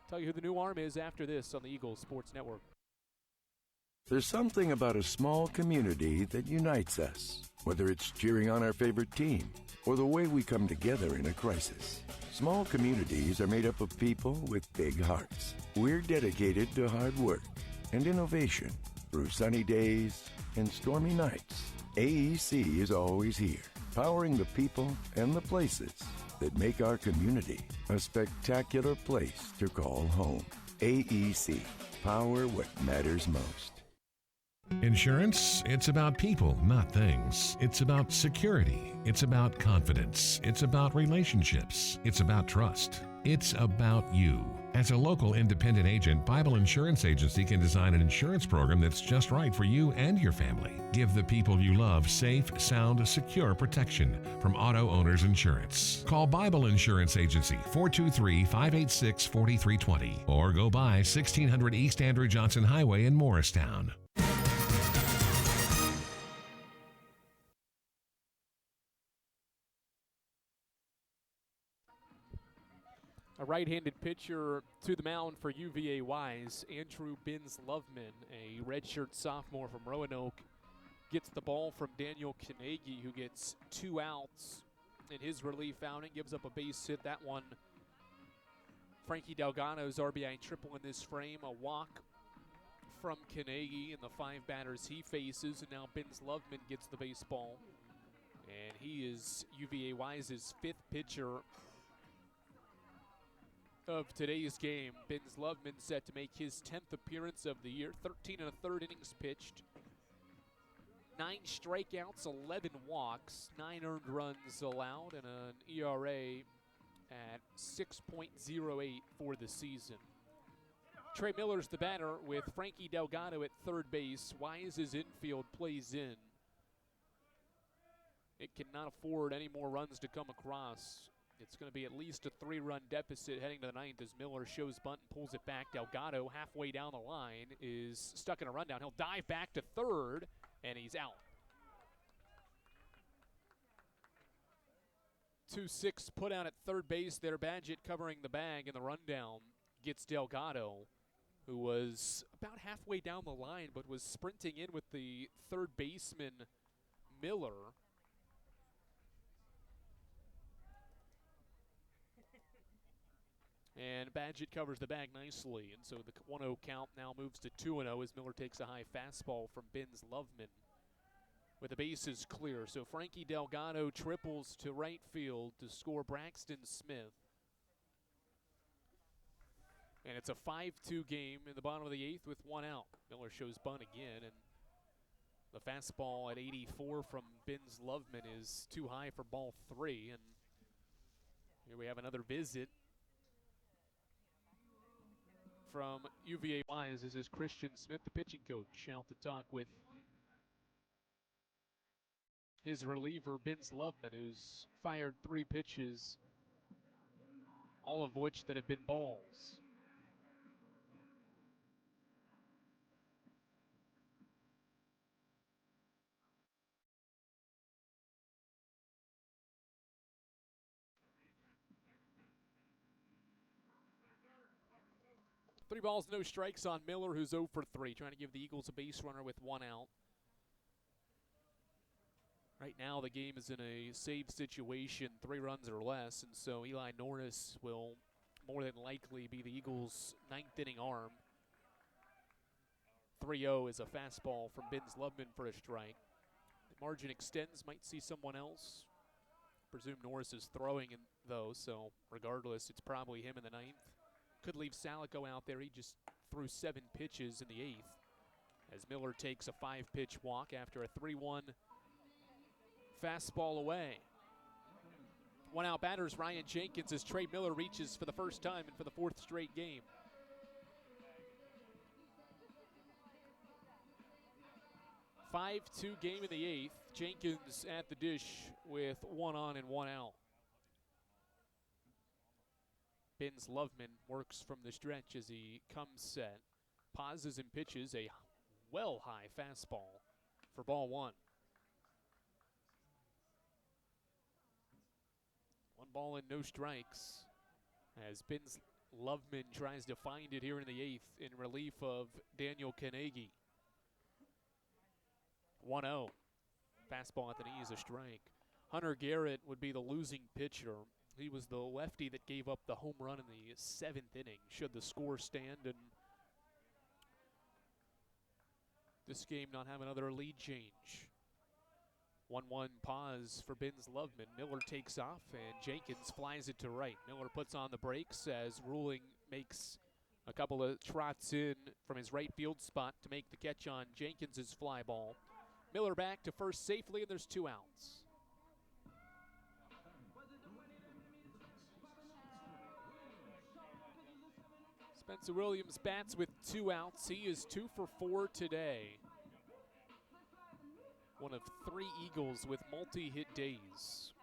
Tell you who the new arm is after this on the Eagles Sports Network. There's something about a small community that unites us, whether it's cheering on our favorite team or the way we come together in a crisis. Small communities are made up of people with big hearts. We're dedicated to hard work and innovation through sunny days and stormy nights. AEC is always here, powering the people and the places that make our community a spectacular place to call home. AEC, power what matters most. Insurance, it's about people, not things. It's about security. It's about confidence. It's about relationships. It's about trust. It's about you. As a local independent agent, Bible Insurance Agency can design an insurance program that's just right for you and your family. Give the people you love safe, sound, secure protection from Auto Owners Insurance. Call Bible Insurance Agency 423-586-4320 or go by 1600 East Andrew Johnson Highway in Morristown. A right-handed pitcher to the mound for UVA Wise, Andrew Binns-Loveman, a redshirt sophomore from Roanoke, gets the ball from Daniel Carnegie, who gets 2 outs in his relief outing, gives up a base hit. That one, Frankie Delgado's RBI triple in this frame, a walk from Carnegie and the 5 batters he faces, and now Binns-Loveman gets the baseball. And he is UVA Wise's 5th pitcher of today's game. Binns-Loveman set to make his 10th appearance of the year. 13 1/3 innings pitched. 9 strikeouts, 11 walks, 9 earned runs allowed, and an ERA at 6.08 for the season. Trey Miller's the batter with Frankie Delgado at third base. Wise's infield plays in. It cannot afford any more runs to come across. It's going to be at least a 3-run deficit heading to the 9th as Miller shows bunt and pulls it back. Delgado, halfway down the line, is stuck in a rundown. He'll dive back to third, and he's out. 2-6 put out at third base there. Badgett covering the bag, and the rundown gets Delgado, who was about halfway down the line but was sprinting in with the third baseman, Miller. And Badgett covers the bag nicely, and so the 1-0 count now moves to 2-0 as Miller takes a high fastball from Benz Loveman with the bases clear. So Frankie Delgado triples to right field to score Braxton Smith. And it's a 5-2 game in the bottom of the 8th with 1 out. Miller shows bunt again, and the fastball at 84 from Benz Loveman is too high for ball 3. And here we have another visit from UVA Wise. This is Christian Smith, the pitching coach, out to talk with his reliever, Benz Loveman, who's fired 3 pitches, all of which that have been balls. Three balls, no strikes on Miller, who's 0 for 3, trying to give the Eagles a base runner with 1 out. Right now, the game is in a save situation, 3 runs or less, and so Eli Norris will more than likely be the Eagles' 9th inning arm. 3-0 is a fastball from Benz Loveman for a strike. The margin extends, might see someone else. Presume Norris is throwing, though, so regardless, it's probably him in the 9th. Could leave Salico out there. He just threw 7 pitches in the 8th as Miller takes a 5-pitch walk after a 3-1 fastball away. 1 out batters Ryan Jenkins as Trey Miller reaches for the first time and for the 4th straight game. A 5-2 game in the 8th. Jenkins at the dish with 1 on and 1 out. Benz Loveman works from the stretch as he comes set, pauses and pitches a well-high fastball for ball 1. 1 ball and no strikes as Benz Loveman tries to find it here in the 8th in relief of Daniel Kanegi. 1-0. Fastball at the knee is a strike. Hunter Garrett would be the losing pitcher. He was the lefty that gave up the home run in the 7th inning, should the score stand and this game not have another lead change. 1-1 pause for Benz Loveman. Miller takes off and Jenkins flies it to right. Miller puts on the brakes as Ruling makes a couple of trots in from his right field spot to make the catch on Jenkins' fly ball. Miller back to first safely, and there's 2 outs. Spencer Williams bats with 2 outs. He is 2 for 4 today. One of 3 Eagles with multi-hit days.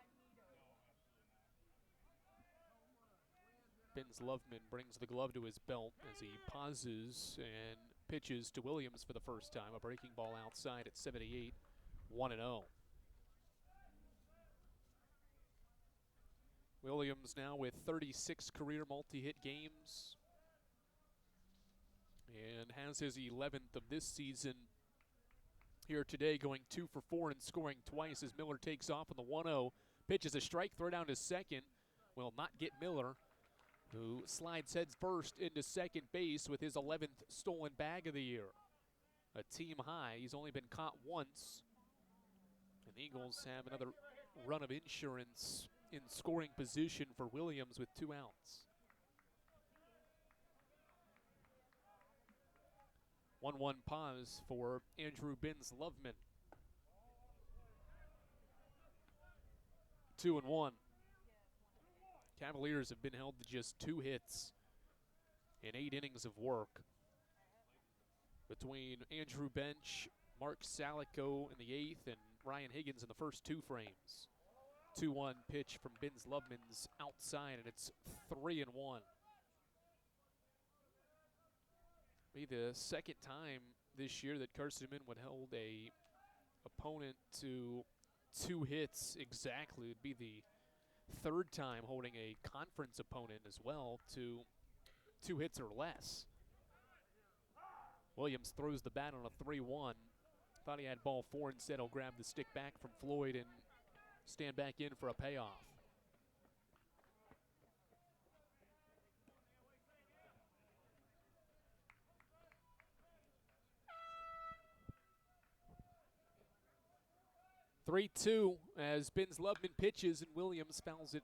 Benz Loveman brings the glove to his belt as he pauses and pitches to Williams for the first time. A breaking ball outside at 78, 1-0. Williams now with 36 career multi-hit games and has his 11th of this season here today, going 2 for 4 and scoring twice as Miller takes off on the 1-0. Pitches a strike, throw down to second. Will not get Miller, who slides heads first into second base with his 11th stolen bag of the year. A team high. He's only been caught once. And the Eagles have another run of insurance in scoring position for Williams with 2 outs. 1-1 pause for Andrew Benz Loveman. 2-1. Cavaliers have been held to just 2 hits in 8 innings of work between Andrew Bench, Mark Salico in the 8th, and Ryan Higgins in the first 2 frames. 2-1 pitch from Benz Loveman's outside, and it's 3-1. Be the second time this year that Carson-Newman would hold a opponent to 2 hits exactly. It would be the third time holding a conference opponent as well to 2 hits or less. Williams throws the bat on a 3-1. Thought he had ball 4, instead he'll grab the stick back from Floyd and stand back in for a payoff. "3-2" as Benz Loveman pitches and Williams fouls it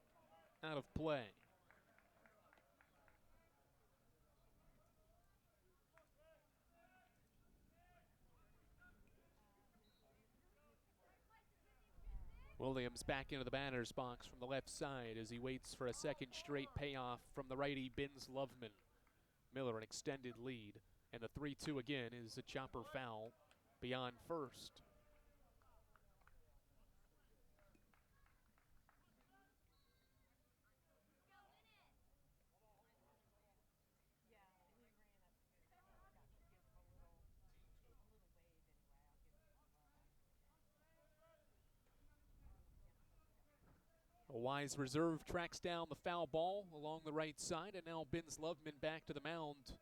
out of play. Williams back into the batter's box from the left side as he waits for a second straight payoff from the righty Benz Loveman. Miller an extended lead, and the 3-2 again is a chopper foul beyond first. A Wise reserve tracks down the foul ball along the right side, and now Benz Loveman back to the mound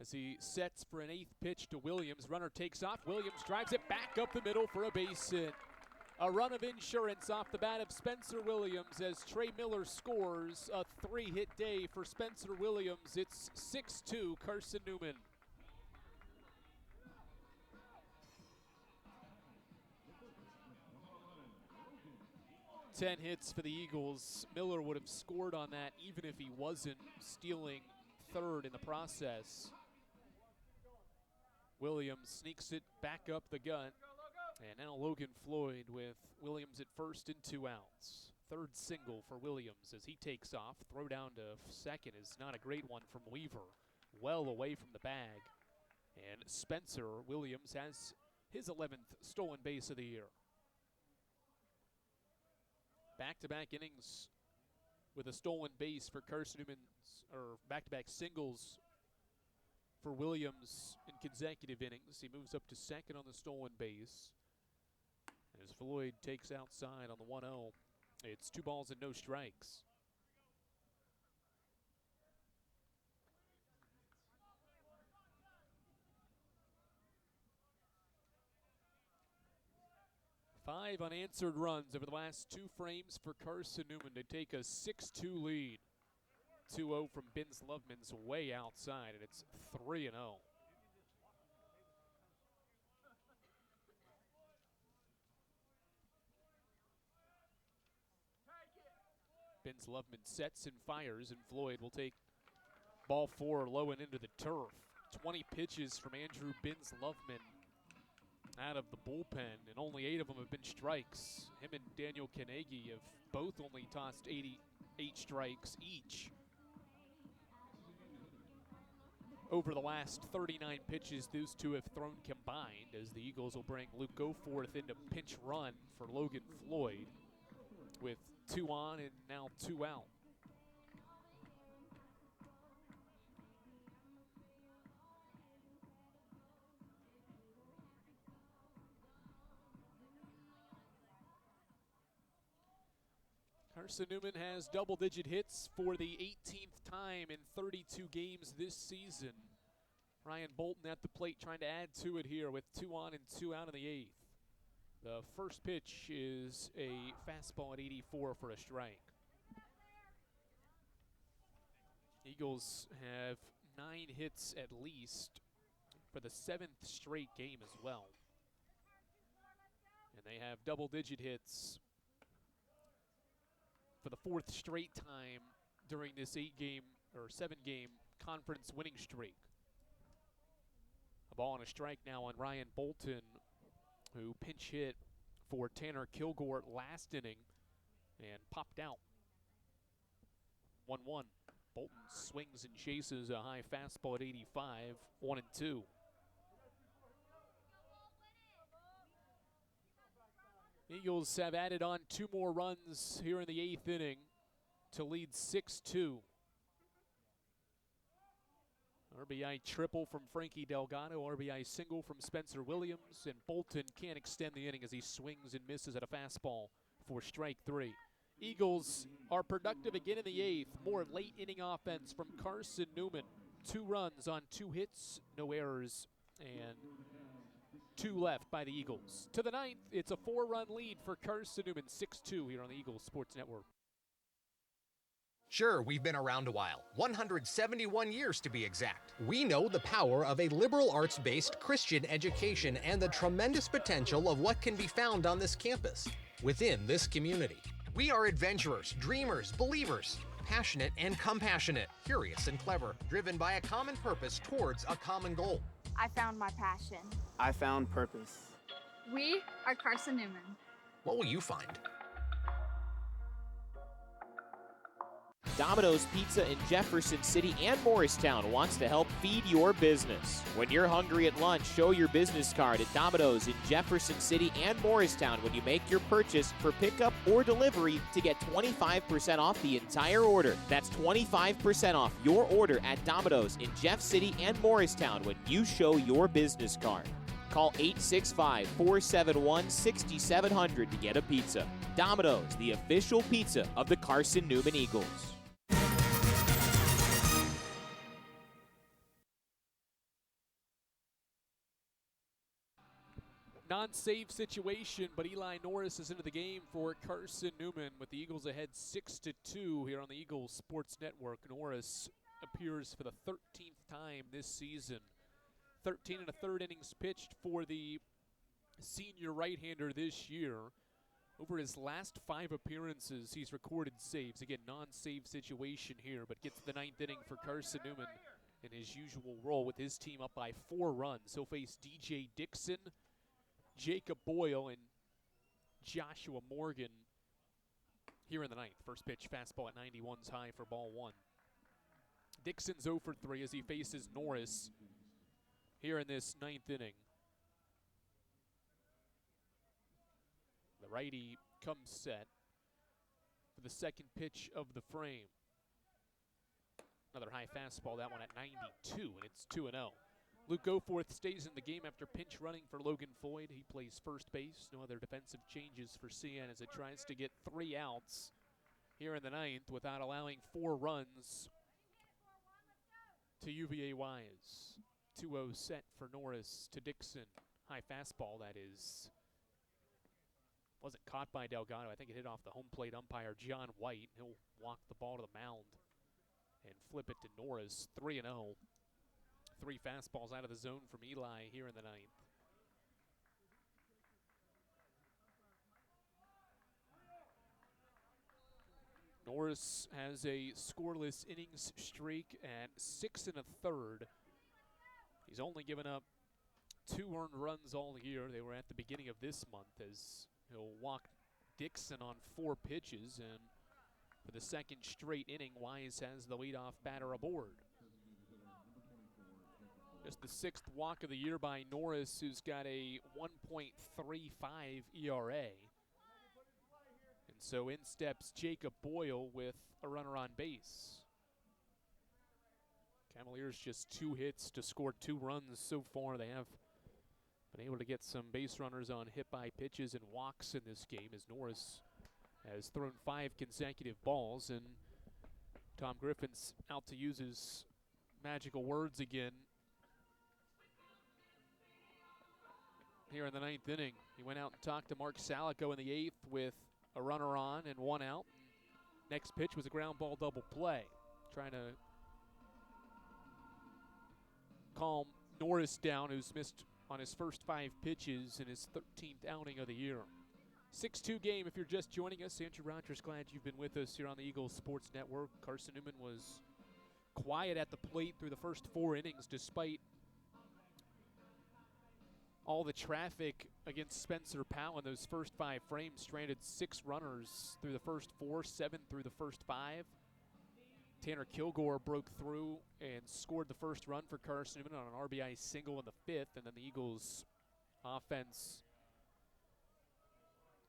as he sets for an 8th pitch to Williams. Runner takes off. Williams drives it back up the middle for a base hit. A run of insurance off the bat of Spencer Williams as Trey Miller scores. A 3-hit day for Spencer Williams. It's 6-2 Carson-Newman. 10 hits for the Eagles. Miller would have scored on that even if he wasn't stealing third in the process. Williams sneaks it back up the gut. And now Logan Floyd with Williams at first and 2 outs. Third single for Williams as he takes off. Throw down to second is not a great one from Weaver. Well away from the bag. And Spencer Williams has his 11th stolen base of the year. Back-to-back innings with a stolen base for Carson-Newman's, or back-to-back singles for Williams in consecutive innings. He moves up to second on the stolen base. As Floyd takes outside on the 1-0, it's 2 balls and no strikes. Five unanswered runs over the last 2 frames for Carson-Newman to take a 6-2 lead. 2-0 from Benz Loveman's way outside, and it's 3-0. Benz Loveman sets and fires, and Floyd will take ball 4 low and into the turf. 20 pitches from Andrew Benz Loveman out of the bullpen, and only 8 of them have been strikes. Him and Daniel Kanegi have both only tossed 88 strikes each over the last 39 pitches those two have thrown combined, as the Eagles will bring Luke Goforth into pinch run for Logan Floyd with 2 on and now 2 out. Carson-Newman has double-digit hits for the 18th time in 32 games this season. Ryan Bolton at the plate trying to add to it here with 2 on and 2 out in the 8th. The first pitch is a fastball at 84 for a strike. Eagles have 9 hits at least for the 7th straight game as well. And they have double-digit hits for the 4th straight time during this 8-game or 7-game conference winning streak. A ball and a strike now on Ryan Bolton, who pinch hit for Tanner Kilgore last inning and popped out. 1-1. Bolton swings and chases a high fastball at 85, 1-2. Eagles have added on 2 more runs here in the 8th inning to lead 6-2. RBI triple from Frankie Delgado, RBI single from Spencer Williams, and Bolton can't extend the inning as he swings and misses at a fastball for strike 3. Eagles are productive again in the 8th. More late inning offense from Carson-Newman. 2 runs on 2 hits, no errors, and 2 left by the Eagles. To the 9th, it's a 4-run lead for Carson-Newman, 6-2 here on the Eagles Sports Network. Sure, we've been around a while, 171 years to be exact. We know the power of a liberal arts-based Christian education and the tremendous potential of what can be found on this campus, within this community. We are adventurers, dreamers, believers, passionate and compassionate, curious and clever, driven by a common purpose towards a common goal. I found my passion. I found purpose. We are Carson-Newman. What will you find? Domino's Pizza in Jefferson City and Morristown wants to help feed your business. When you're hungry at lunch, show your business card at Domino's in Jefferson City and Morristown when you make your purchase for pickup or delivery to get 25% off the entire order. That's 25% off your order at Domino's in Jeff City and Morristown when you show your business card. Call 865-471-6700 to get a pizza. Domino's, the official pizza of the Carson-Newman Eagles. Non-save situation, but Eli Norris is into the game for Carson-Newman with the Eagles ahead 6-2 here on the Eagles Sports Network. Norris appears for the 13th time this season. 13 1/3 innings pitched for the senior right-hander this year. Over his last 5 appearances, he's recorded saves. Again, non-save situation here, but gets the 9th inning for Carson-Newman in his usual role with his team up by 4 runs. He'll face DJ Dixon, Jacob Boyle, and Joshua Morgan here in the 9th. First pitch, fastball at 91's high for ball 1. Dixon's 0 for 3 as he faces Norris here in this 9th inning. The righty comes set for the second pitch of the frame. Another high fastball, that one at 92, and it's 2-0. Luke Goforth stays in the game after pinch running for Logan Floyd. He plays first base. No other defensive changes for CN as it tries to get 3 outs here in the 9th without allowing 4 runs to UVA Wise. 2-0 set for Norris to Dixon. High fastball, that is. Wasn't caught by Delgado. I think it hit off the home plate umpire, John White. He'll walk the ball to the mound and flip it to Norris. 3-0. 3 fastballs out of the zone from Eli here in the 9th. Norris has a scoreless innings streak at 6 1/3. He's only given up 2 earned runs all year. They were at the beginning of this month as he'll walk Dixon on 4 pitches, and for the second straight inning, Wise has the leadoff batter aboard. Just the 6th walk of the year by Norris, who's got a 1.35 ERA. And so in steps Jacob Boyle with a runner on base. Cavaliers just 2 hits to score 2 runs so far. They have been able to get some base runners on hit by pitches and walks in this game as Norris has thrown 5 consecutive balls, and Tom Griffin's out to use his magical words again here in the 9th inning. He went out and talked to Mark Salico in the 8th with a runner on and 1 out. Next pitch was a ground ball double play, trying to calm Norris down, who's missed on his first 5 pitches in his 13th outing of the year. 6-2 game if you're just joining us. Andrew Rogers, glad you've been with us here on the Eagles Sports Network. Carson-Newman was quiet at the plate through the first 4 innings despite all the traffic against Spencer Powell in those first 5 frames. Stranded 6 runners through the first 4, 7 through the first 5. Tanner Kilgore broke through and scored the first run for Carson-Newman on an RBI single in the 5th, and then the Eagles offense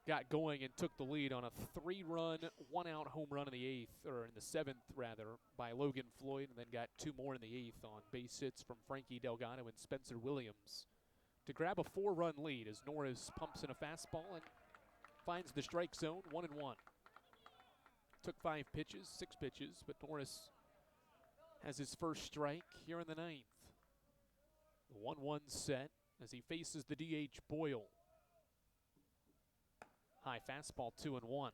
got going and took the lead on a 3-run, 1-out home run in the 8th, or in the 7th rather, by Logan Floyd, and then got 2 more in the 8th on base hits from Frankie Delgado and Spencer Williams to grab a 4-run lead as Norris pumps in a fastball and finds the strike zone, 1-1. Took 6 pitches, but Norris has his first strike here in the 9th. The 1-1 set as he faces the DH Boyle. High fastball, 2-1.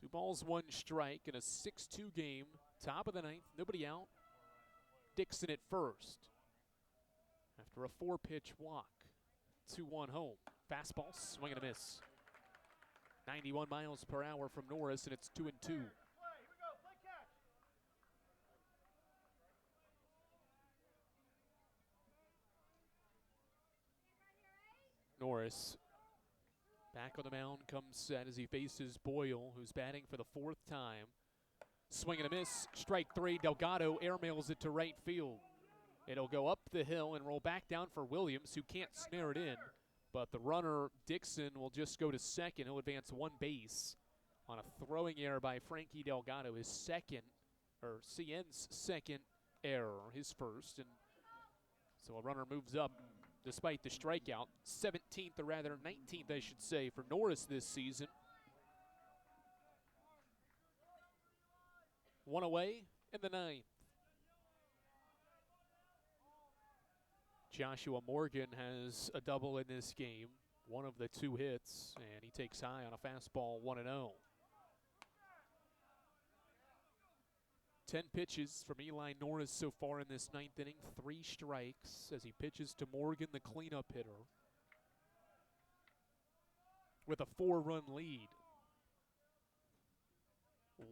Two balls, 1 strike in a 6-2 game. Top of the 9th, nobody out. Dixon at first. After a 4-pitch walk, 2-1 home. Fastball, swing and a miss. 91 miles per hour from Norris, and it's 2-2. Norris back on the mound comes set as he faces Boyle, who's batting for the 4th time. Swing and a miss, strike 3. Delgado airmails it to right field. It'll go up the hill and roll back down for Williams, who can't snare it in. But the runner, Dixon, will just go to second. He'll advance 1 base on a throwing error by Frankie Delgado, his CN's second error, his first. And so a runner moves up despite the strikeout. 17th, or rather 19th, I should say, for Norris this season. 1 away in the 9th. Joshua Morgan has a double in this game, one of the 2 hits, and he takes high on a fastball, 1-0. 10 pitches from Eli Norris so far in this 9th inning, 3 strikes as he pitches to Morgan, the cleanup hitter, with a 4-run lead.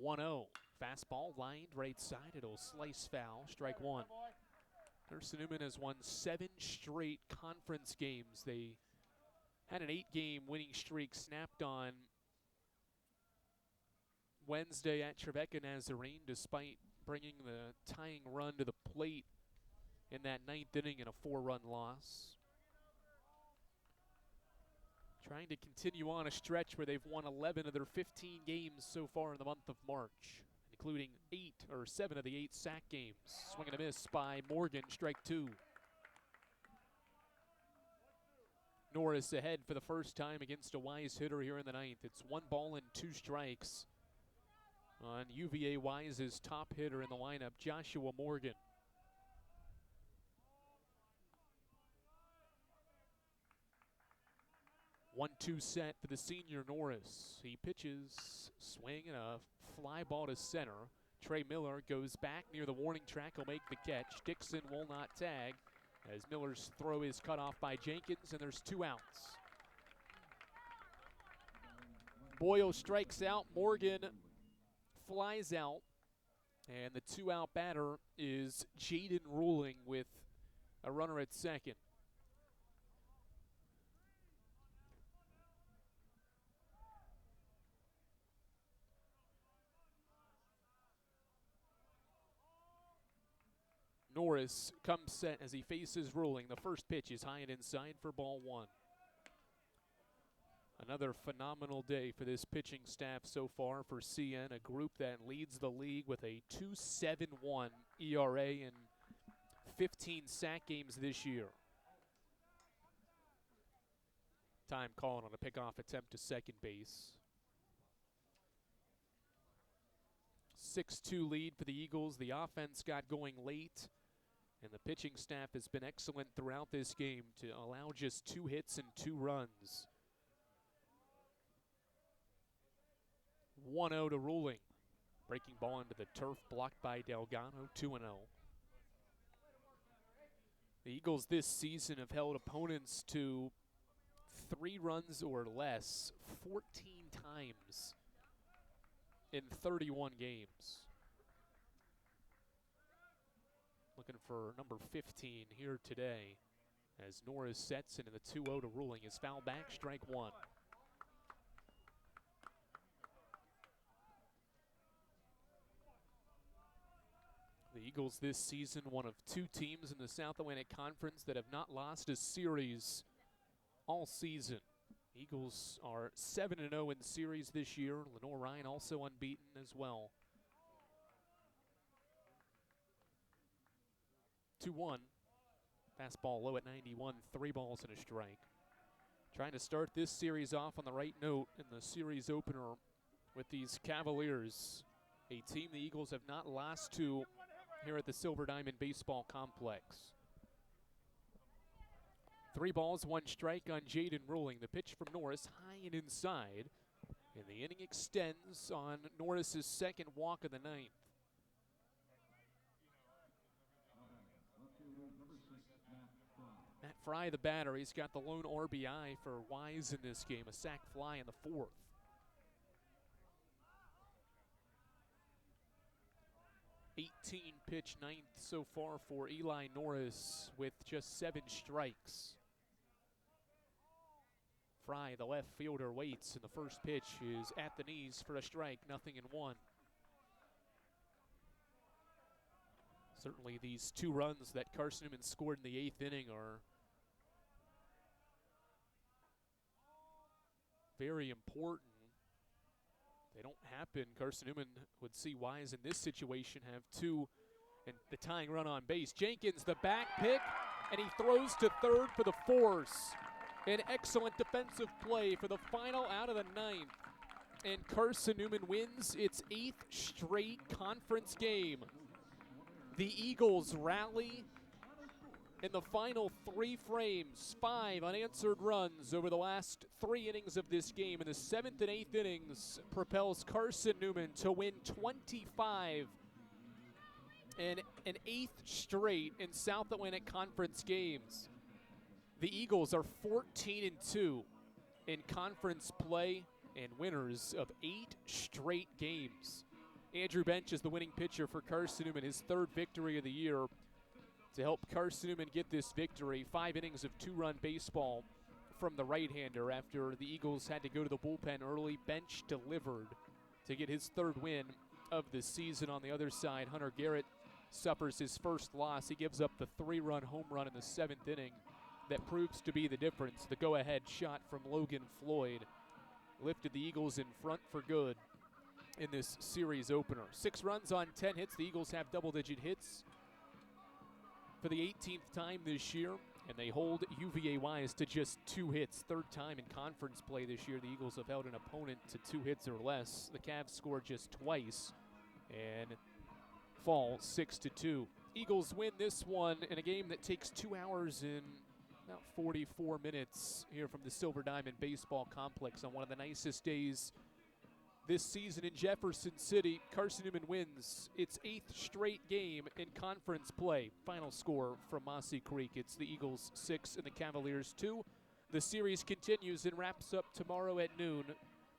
1-0. Fastball lined right side. It'll slice foul. Strike 1. Carson-Newman has won 7 straight conference games. They had an 8-game winning streak snapped on Wednesday at Trevecca Nazarene, despite bringing the tying run to the plate in that 9th inning in a 4-run loss. Trying to continue on a stretch where they've won 11 of their 15 games so far in the month of March, including 7 of the 8 sack games. Swing and a miss by Morgan, strike 2. Norris ahead for the first time against a Wise hitter here in the 9th. It's 1 ball and 2 strikes on UVA Wise's top hitter in the lineup, Joshua Morgan. One-two set for the senior Norris. He pitches, swing, and a fly ball to center. Trey Miller goes back near the warning track. He'll make the catch. Dixon will not tag as Miller's throw is cut off by Jenkins, and there's 2 outs. Boyle strikes out. Morgan flies out. And the 2-out batter is Jaden Ruling with a runner at second. Norris comes set as he faces Ruling. The first pitch is high and inside for ball 1. Another phenomenal day for this pitching staff so far for CN, a group that leads the league with a 2.71 ERA in 15 sack games this year. Time calling on a pickoff attempt to second base. 6-2 lead for the Eagles. The offense got going late, and the pitching staff has been excellent throughout this game to allow just 2 hits and 2 runs. 1-0 to Ruling. Breaking ball into the turf, blocked by Delgado, 2-0. The Eagles this season have held opponents to 3 runs or less 14 times in 31 games. Looking for number 15 here today as Norris sets into the 2-0 to Ruling. Is foul back, strike 1. The Eagles this season, one of 2 teams in the South Atlantic Conference that have not lost a series all season. Eagles are 7-0 in series this year. Lenore Ryan also unbeaten as well. 2-1. Fastball low at 91, 3 balls and a strike. Trying to start this series off on the right note in the series opener with these Cavaliers, a team the Eagles have not lost to here at the Silver Diamond Baseball Complex. 3 balls, 1 strike on Jaden Ruling. The pitch from Norris, high and inside. And the inning extends on Norris's second walk of the ninth. Matt Fry, the batter, he's got the lone RBI for Wise in this game, a sac fly in the 4th. Pitch ninth so far for Eli Norris with just 7 strikes. Fry, the left fielder, waits, and the first pitch is at the knees for a strike, 0-1. Certainly these 2 runs that Carson-Newman scored in the 8th inning are very important. They don't happen. Carson-Newman would see Wise in this situation have 2 and the tying run on base. Jenkins, the back pick, and he throws to third for the force. An excellent defensive play for the final out of the 9th. And Carson-Newman wins its 8th straight conference game. The Eagles rally in the final 3 frames, 5 unanswered runs over the last 3 innings of this game. In the 7th and 8th innings propels Carson-Newman to win 25 and an 8th straight in South Atlantic Conference games. The Eagles are 14-2 in conference play and winners of 8 straight games. Andrew Bench is the winning pitcher for Carson-Newman, his 3rd victory of the year. To help Carson-Newman get this victory, 5 innings of 2-run baseball from the right-hander after the Eagles had to go to the bullpen early. Bench delivered to get his 3rd win of the season. On the other side, Hunter Garrett suffers his first loss. He gives up the 3-run home run in the 7th inning that proves to be the difference. The go-ahead shot from Logan Floyd lifted the Eagles in front for good in this series opener. 6 runs on 10 hits. The Eagles have double-digit hits for the 18th time this year, and they hold UVA Wise to just 2 hits. 3rd time in conference play this year the Eagles have held an opponent to 2 hits or less. The Cavs scored just twice and fall 6-2. Eagles win this one in a game that takes 2 hours and about 44 minutes here from the Silver Diamond Baseball Complex on one of the nicest days this season in Jefferson City. Carson-Newman wins its 8th straight game in conference play. Final score from Mossy Creek, it's the Eagles 6 and the Cavaliers 2. The series continues and wraps up tomorrow at noon.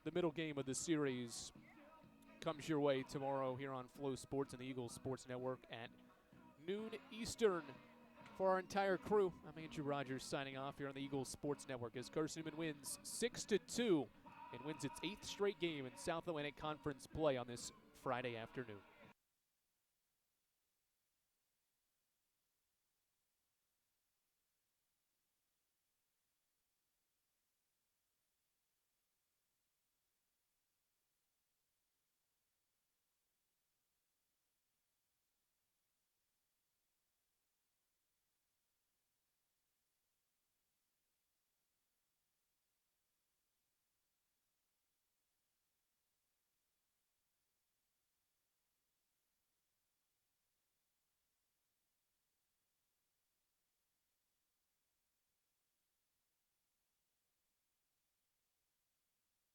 The middle game of the series comes your way tomorrow here on Flow Sports and the Eagles Sports Network at noon Eastern. For our entire crew, I'm Andrew Rogers signing off here on the Eagles Sports Network as Carson-Newman wins 6-2 and wins its 8th straight game in South Atlantic Conference play on this Friday afternoon.